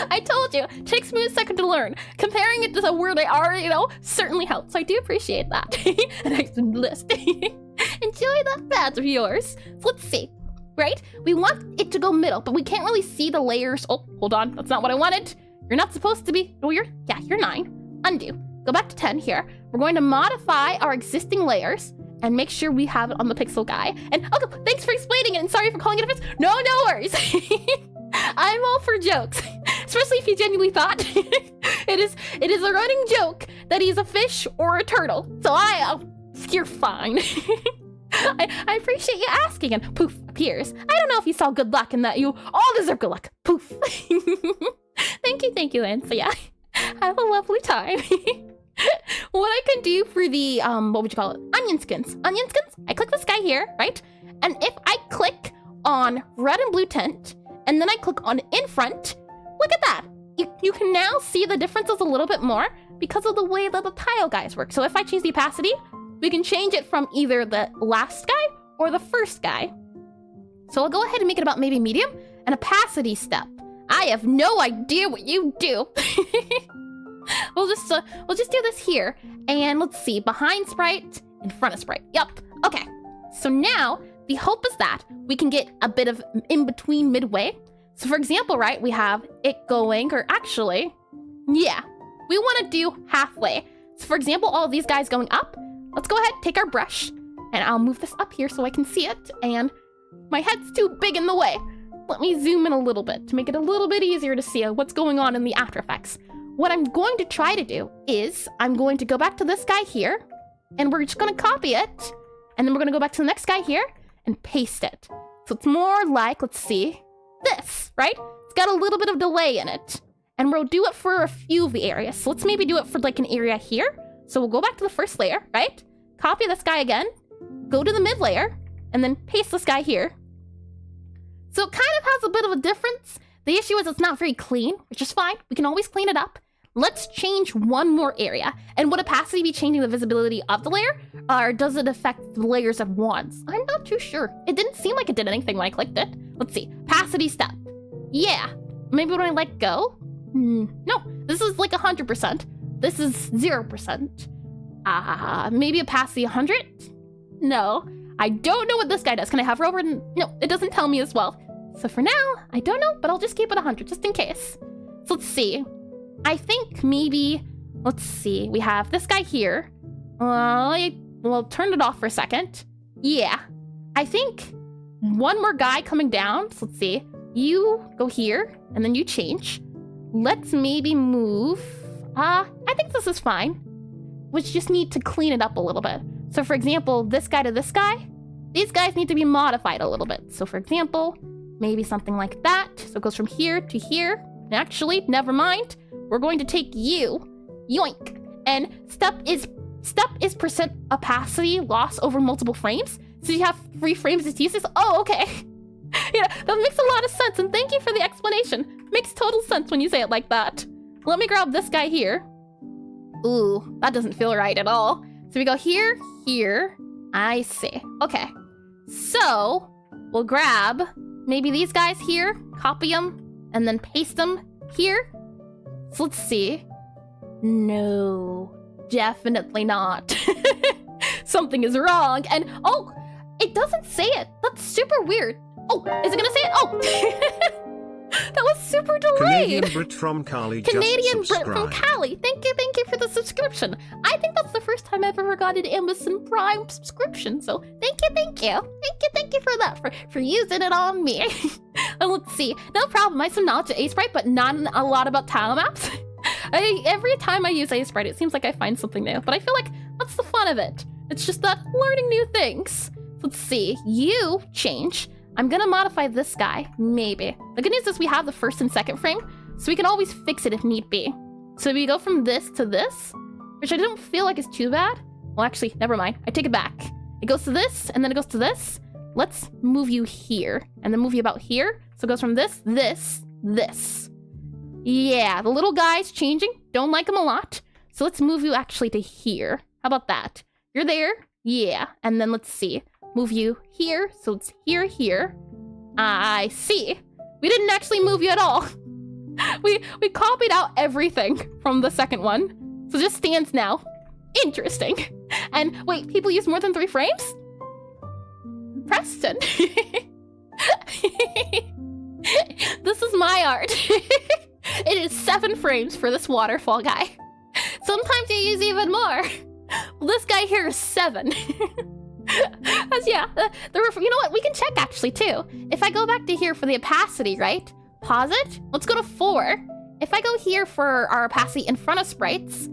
I told you, it takes me a second to learn. Comparing it to a word I already know certainly helps. I do appreciate that. A nice list. Enjoy that badge of yours. So let's see, right? We want it to go middle, but we can't really see the layers. Oh, hold on, that's not what I wanted. You're not supposed to be, oh, you're 9. Undo. Go back to 10 here. We're going to modify our existing layers and make sure we have it on the pixel guy. And okay, thanks for explaining it and sorry for calling it a fist. No worries. I'm all for jokes, especially if you genuinely thought it is a running joke that he's a fish or a turtle. So you're fine. I appreciate you asking. And poof appears. I don't know if you saw good luck in that you all deserve good luck. Poof. Thank you, Lance. Yeah, have a lovely time. What I can do for the what would you call it? Onion skins. I click this guy here, right? And if I click on red and blue tint, and then I click on in front, look at that. You can now see the differences a little bit more because of the way that the tile guys work. So if I change the opacity, we can change it from either the last guy or the first guy. So I'll go ahead and make it about maybe medium and opacity step. I have no idea what you do. We'll just do this here. And let's see, behind sprite, in front of sprite. Yep, okay. So now, the hope is that we can get a bit of in between midway. So for example, right, we have it going, or actually, yeah, we want to do halfway. So for example, all of these guys going up. Let's go ahead, take our brush, and I'll move this up here so I can see it. And my head's too big in the way. Let me zoom in a little bit to make it a little bit easier to see what's going on in the After Effects. What I'm going to try to do is I'm going to go back to this guy here, and we're just going to copy it. And then we're going to go back to the next guy here and paste it. So it's more like, let's see, this, right? It's got a little bit of delay in it. And we'll do it for a few of the areas. So let's maybe do it for like an area here. So we'll go back to the first layer, right? Copy this guy again, go to the mid layer, and then paste this guy here. So it kind of has a bit of a difference. The issue is it's not very clean, which is fine. We can always clean it up. Let's change one more area. And would opacity be changing the visibility of the layer? Or does it affect the layers at once? I'm not too sure. It didn't seem like it did anything when I clicked it. Let's see. Opacity step. Yeah. Maybe when I let go? No. This is like 100%. This is 0%. Maybe opacity 100? No. I don't know what this guy does. Can I hover over? No, it doesn't tell me as well. So for now, I don't know, but I'll just keep it 100 just in case. So let's see. I think maybe, let's see. We have this guy here. We'll turn it off for a second. Yeah. I think one more guy coming down. So let's see. You go here, and then you change. Let's maybe move. I think this is fine. We just need to clean it up a little bit. So for example, this guy to this guy, these guys need to be modified a little bit. So for example, maybe something like that. So it goes from here to here. Actually, never mind. We're going to take you, yoink, and step is percent opacity loss over multiple frames. So you have 3 frames to use this. Oh, okay. Yeah, that makes a lot of sense, and thank you for the explanation. Makes total sense when you say it like that. Let me grab this guy here. Ooh, that doesn't feel right at all. So we go here, here. I see. Okay. So we'll grab maybe these guys here, copy them, and then paste them here. So let's see. No, definitely not. Something is wrong. And oh, it doesn't say it. That's super weird. Oh, is it gonna say it? Oh. That was super delayed. Canadian Brit from Cali. Canadian Brit from Cali. Thank you for the subscription. I think that's the first time I've ever got an Amazon Prime subscription. So thank you for that, for using it on me. And let's see. No problem. I have some knowledge of Aseprite, but not a lot about tile maps. Every time I use Aseprite, it seems like I find something new. But I feel like that's the fun of it. It's just that learning new things. Let's see. You change. I'm gonna modify this guy, maybe. The good news is we have the first and second frame, so we can always fix it if need be. So we go from this to this, which I don't feel like is too bad. Well, actually, never mind. I take it back. It goes to this, and then it goes to this. Let's move you here, and then move you about here. So it goes from this, this, this. Yeah, the little guy's changing. Don't like him a lot. So let's move you actually to here. How about that? You're there. Yeah, and then let's see. Move you here, so it's here, here. I see. We didn't actually move you at all. We copied out everything from the second one. So it just stands now. Interesting. And wait, people use more than 3 frames? Preston. This is my art. It is 7 frames for this waterfall guy. Sometimes you use even more. Well, this guy here is 7. Yeah, you know what? We can check actually too. If I go back to here for the opacity, right? Pause it. Let's go to 4. If I go here for our opacity in front of sprites.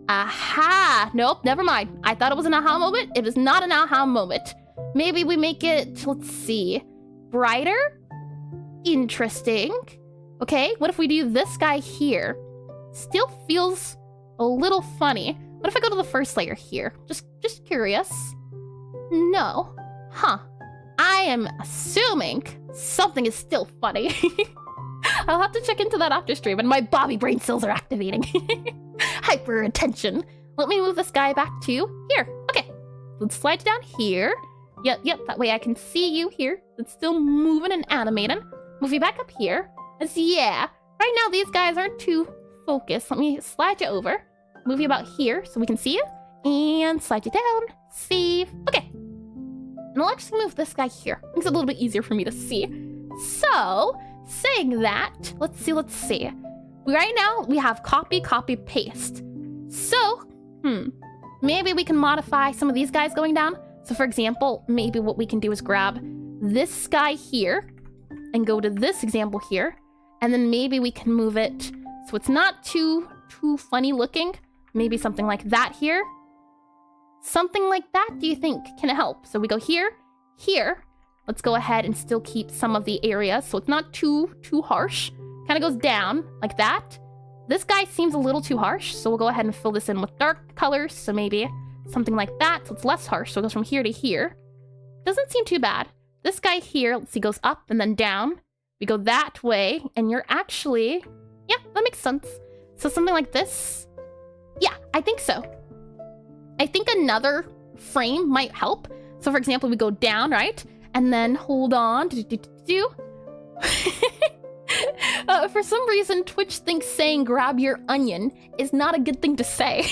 Aha! Nope, never mind. I thought it was an aha moment. It is not an aha moment. Maybe we make it, let's see, brighter? Interesting. Okay, what if we do this guy here? Still feels a little funny. What if I go to the first layer here? Just curious. No. Huh. I am assuming something is still funny. I'll have to check into that after stream, and my Bobby brain cells are activating. Hyper attention. Let me move this guy back to here. Okay. Let's slide down here. Yep, that way I can see you here. It's still moving and animating. Move you back up here. As yeah. Right now these guys aren't too focused. Let me slide you over. Move you about here so we can see you. And slide you down. Save. Okay. And I'll actually move this guy here. Makes it a little bit easier for me to see. So, saying that, let's see. Right now, we have copy, paste. So, maybe we can modify some of these guys going down. So for example, maybe what we can do is grab this guy here and go to this example here. And then maybe we can move it so it's not too funny looking. Maybe something like that here. Something like that, do you think can help? So we go here, here. let's go ahead and still keep some of the areas so it's not too harsh. Kind of goes down like that. This guy seems a little too harsh, so we'll go ahead and fill this in with dark colors, so maybe something like that, so it's less harsh, so it goes from here to here. Doesn't seem too bad. This guy here, let's see, goes up and then down. We go that way, and you're actually... Yeah, that makes sense. So something like this. Yeah, I think so. I think another frame might help. So for example, we go down, right? And then hold on. For some reason, Twitch thinks saying grab your onion is not a good thing to say.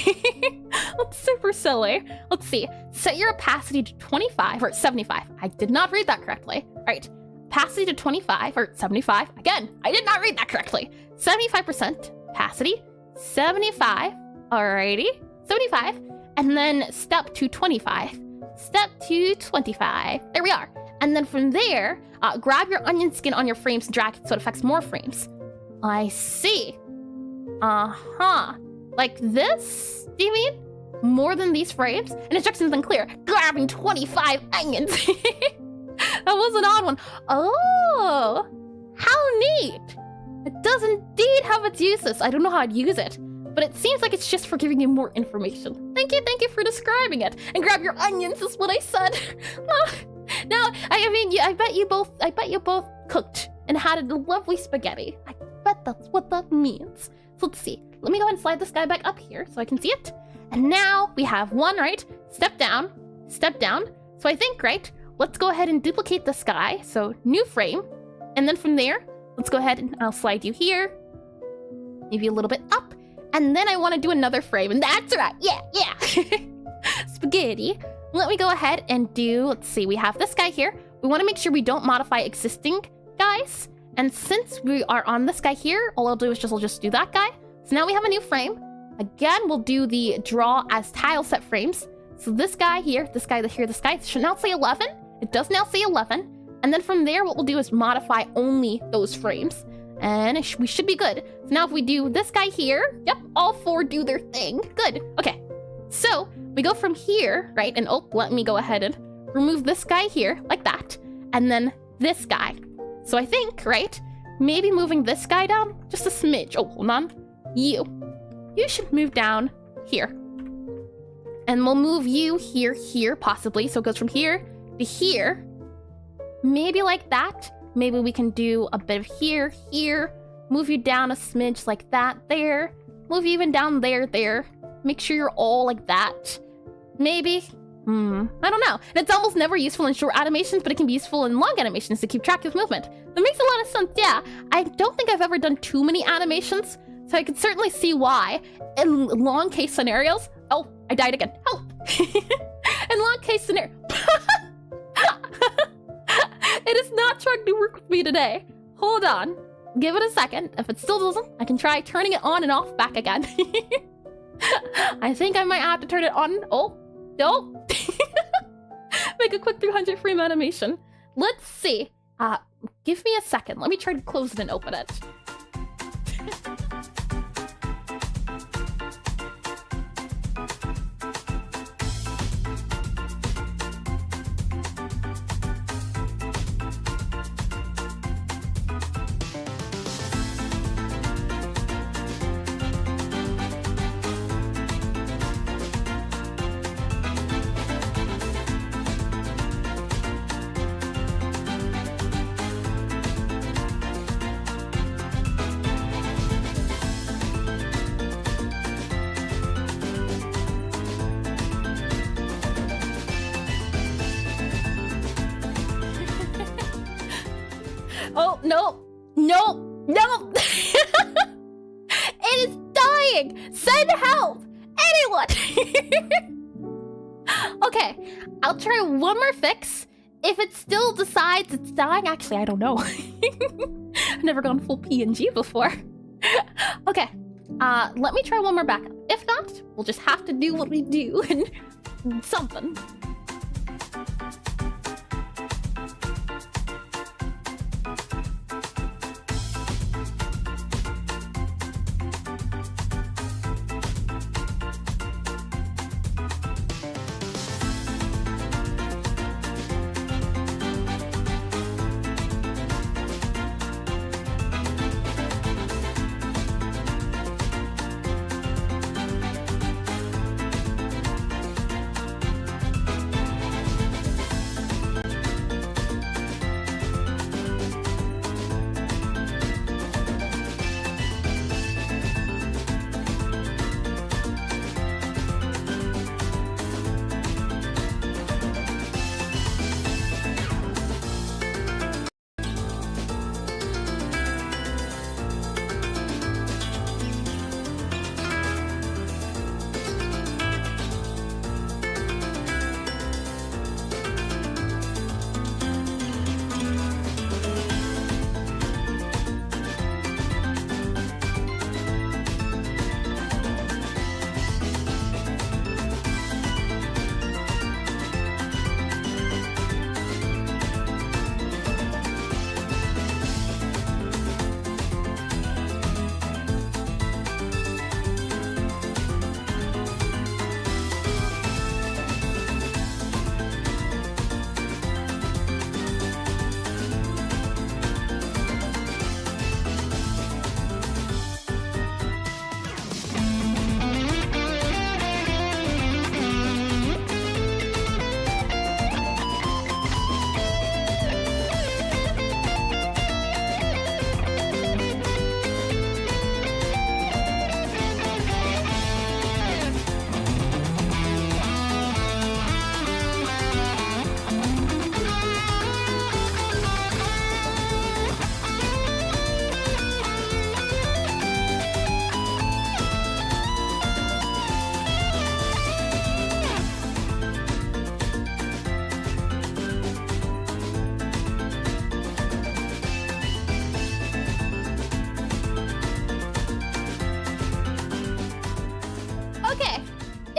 That's super silly. Let's see. Set your opacity to 25 or 75. I did not read that correctly. All right. Opacity to 25 or 75. Again, I did not read that correctly. 75% opacity. 75. Alrighty. 75. And then step to 25. Step to 25. There we are. And then from there, grab your onion skin on your frames and drag it so it affects more frames. I see. Like this? Do you mean? More than these frames? And instructions unclear. Grabbing 25 onions. That was an odd one. Oh, how neat. It does indeed have its uses. I don't know how I'd use it, but it seems like it's just for giving you more information. Thank you for describing it. And grab your onions is what I said. No, I mean, I bet you both cooked and had a lovely spaghetti. I bet that's what that means. So let's see. Let me go and slide this guy back up here so I can see it. And now we have one, right? Step down, step down. So I think, right? Let's go ahead and duplicate this guy. So new frame. And then from there, let's go ahead and I'll slide you here. Maybe a little bit up. And then I want to do another frame. And that's right. Yeah. Spaghetti. Let me go ahead and do, let's see, we have this guy here. We want to make sure we don't modify existing guys. And since we are on this guy here, all I'll do is I'll just do that guy. So now we have a new frame. Again, we'll do the draw as tile set frames. So this guy here, this guy here, this guy, it should now say 11. It does now say 11. And then from there, what we'll do is modify only those frames. And we should be good. So now if we do this guy here, yep, all four do their thing. Good. Okay. So we go from here, right? And oh, let me go ahead and remove this guy here like that. And then this guy. So I think, right? Maybe moving this guy down just a smidge. Oh, hold on. You should move down here. And we'll move you here, possibly. So it goes from here to here. Maybe like that. Maybe we can do a bit of here. Move you down a smidge like that there. Move you even down there. Make sure you're all like that. Maybe. I don't know. It's almost never useful in short animations, but it can be useful in long animations to keep track of movement. That makes a lot of sense, yeah. I don't think I've ever done too many animations, so I could certainly see why. In long case scenarios... Oh, I died again. Help! In long case scenario... It is not trying to work with me today. Hold on. Give it a second. If it still doesn't, I can try turning it on and off back again. I think I might have to turn it on. Oh, no. Make a quick 300 frame animation. Let's see. Give me a second. Let me try to close it and open it. Oh, no. It is dying. Send help. Anyone. Okay, I'll try one more fix. If it still decides it's dying, actually, I don't know. I've never gone full PNG before. Okay, let me try one more backup. If not, we'll just have to do what we do and something.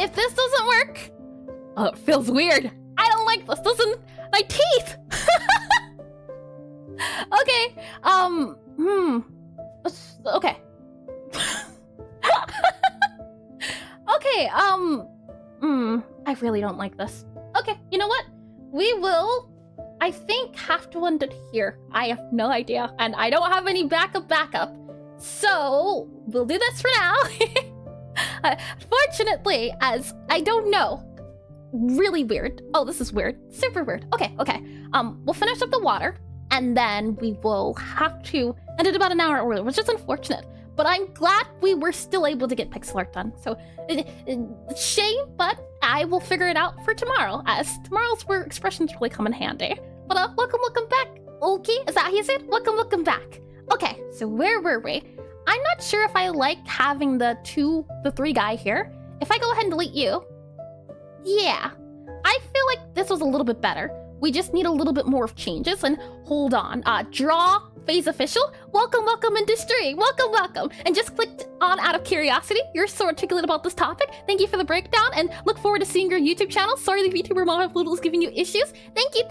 if this doesn't work... Oh, it feels weird. I don't like this. Doesn't... My teeth! Okay, okay. Okay, I really don't like this. Okay, you know what? We will, I think, have to end it here. I have no idea, and I don't have any backup. So, we'll do this for now. Fortunately, as I don't know. Really weird. Oh, this is weird. Super weird. Okay. We'll finish up the water, and then we will have to end it about an hour early, which is unfortunate. But I'm glad we were still able to get Pixelart done. So, shame, but I will figure it out for tomorrow, as tomorrow's where expressions really come in handy. But welcome back. Okay, is that how you say it? Welcome back. Okay, so where were we? I'm not sure if I like having the 3 guy here. If I go ahead and delete you, yeah, I feel like this was a little bit better. We just need a little bit more of changes, and hold on. Draw phase official. Welcome industry. Welcome. And just clicked on out of curiosity. You're so articulate about this topic. Thank you for the breakdown, and look forward to seeing your YouTube channel. Sorry the VTuber mom of Little is giving you issues. Thank you.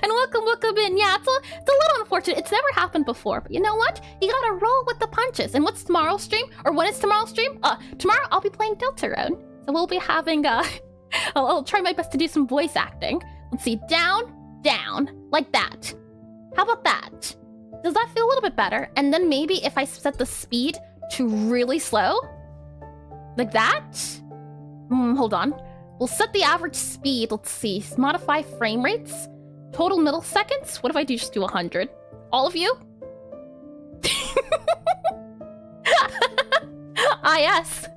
And welcome in. Yeah, it's a little unfortunate. It's never happened before, but you know what? You gotta roll with the punches. And what's tomorrow's stream? Or when is tomorrow's stream? Tomorrow I'll be playing Deltarune. So we'll be having I'll try my best to do some voice acting. Let's see, down, like that. How about that? Does that feel a little bit better? And then maybe if I set the speed to really slow, like that? Hold on. We'll set the average speed, let's see, modify frame rates, total milliseconds. What if I do just do 100? All of you? Yes.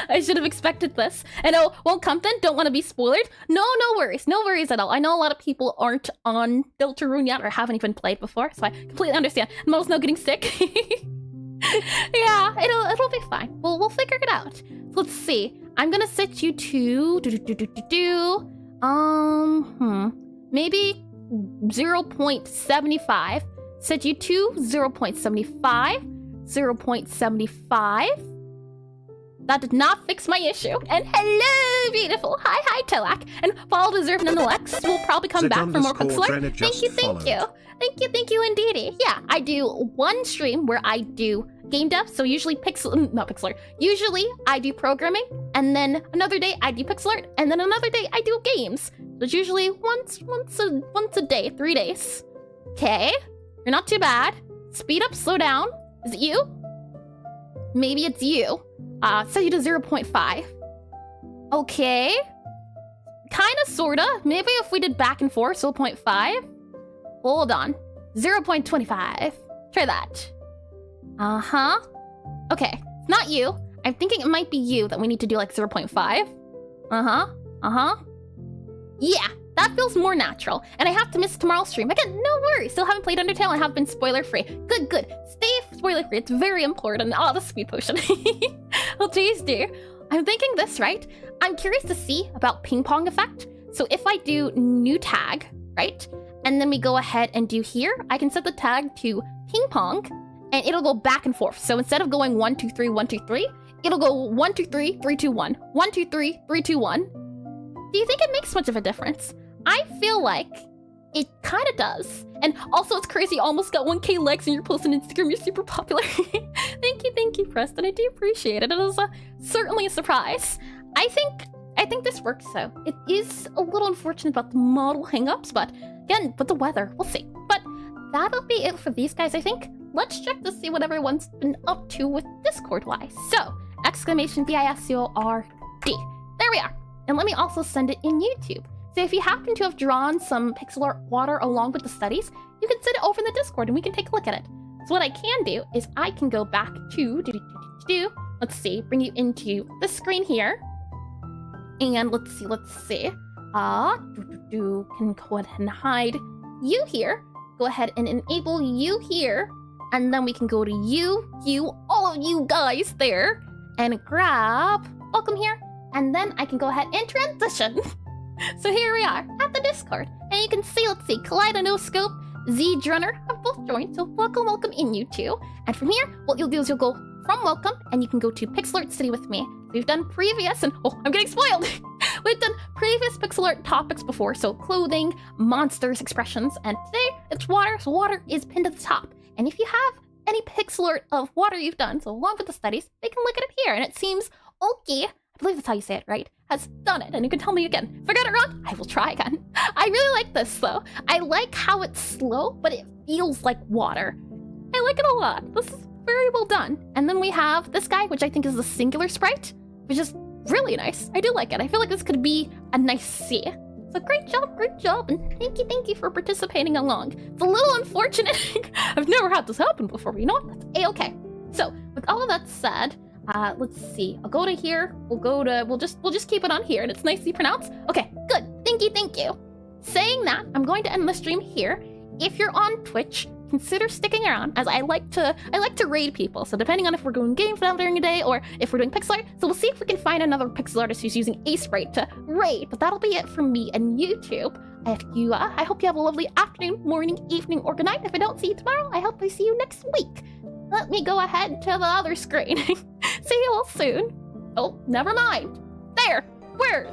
I should have expected this. And oh, won't come then? Don't want to be spoiled? No worries at all. I know a lot of people aren't on Deltarune yet or haven't even played before, so I completely understand. Mo's now getting sick. Yeah, it'll be fine. We'll figure it out. So let's see. I'm gonna set you to maybe 0.75. Set you to 0.75. 0.75. That did not fix my issue. And hello, beautiful. Hi, Telak. And follow deserve nonetheless. We'll probably come back for more Pixelart. Thank you, indeedy. Yeah, I do one stream where I do game dev. So usually Pixelart. Usually I do programming, and then another day I do Pixelart, and then another day I do games. So it's usually once a day, 3 days. Okay, you're not too bad. Speed up, slow down. Is it you? Maybe it's you. Set you to 0.5. Okay. Kinda, sorta. Maybe if we did back and forth, 0.5. Hold on. 0.25. Try that. Okay. It's not you. I'm thinking it might be you that we need to do like 0.5. Yeah, that feels more natural. And I have to miss tomorrow's stream. Again, no worries. Still haven't played Undertale and have been spoiler-free. Good. Stay spoiler-free. It's very important. Oh, the speed potion. Well, geez, dear. I'm thinking this, right? I'm curious to see about ping pong effect. So if I do new tag, right? And then we go ahead and do here, I can set the tag to ping pong, and it'll go back and forth. So instead of going 1, 2, 3, 1, 2, 3, it'll go 1, 2, 3, 3, 2, 1. 1, 2, 3, 3, 2, 1. Do you think it makes much of a difference? I feel like it kind of does. And also, it's crazy. You almost got 1K likes and you're posting on Instagram. You're super popular. Thank you, Preston. I do appreciate it. It was certainly a surprise. I think this works, though. It is a little unfortunate about the model hangups, but again, with the weather, we'll see. But that'll be it for these guys, I think. Let's check to see what everyone's been up to with Discord-wise. So, exclamation BISCORD. There we are. And let me also send it in YouTube. So if you happen to have drawn some pixel art water along with the studies, you can send it over in the Discord and we can take a look at it. So what I can do is I can go back to, let's see, bring you into the screen here. And let's see. Can go ahead and hide you here. Go ahead and enable you here. And then we can go to you, all of you guys there. And grab, welcome here. And then I can go ahead and transition. So here we are at the Discord, and you can see, let's see, Kaleidoscope, Z-Drunner have both joined, so welcome in you two. And from here, what you'll do is you'll go from welcome, and you can go to Pixelart City with me. we've done previous, and oh, I'm getting spoiled! We've done previous pixel art topics before, so clothing, monsters, expressions, and today it's water, so water is pinned at the top. And if you have any pixel art of water you've done, so along with the studies, they can look at it here, and it seems okay, I believe that's how you say it, right? Has done it, and you can tell me again. If I got it wrong, I will try again. I really like this, though. I like how it's slow, but it feels like water. I like it a lot. This is very well done. And then we have this guy, which I think is the singular sprite, which is really nice. I do like it. I feel like this could be a nice C. So great job, and thank you for participating along. It's a little unfortunate. I've never had this happen before, but you know what? That's A-okay. So, with all of that said, let's see. I'll go to here. We'll just keep it on here, and it's nicely pronounced. Okay, good. Thank you. Saying that, I'm going to end the stream here. If you're on Twitch, consider sticking around, as I like to raid people. So depending on if we're doing game style during the day or if we're doing pixel art, so we'll see if we can find another pixel artist who's using Aseprite to raid. But that'll be it from me and YouTube. I hope you have a lovely afternoon, morning, evening, or good night. If I don't see you tomorrow, I hope I see you next week. Let me go ahead to the other screen. See you all soon. Oh, never mind. There. Where?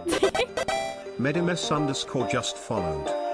Medimus_just followed.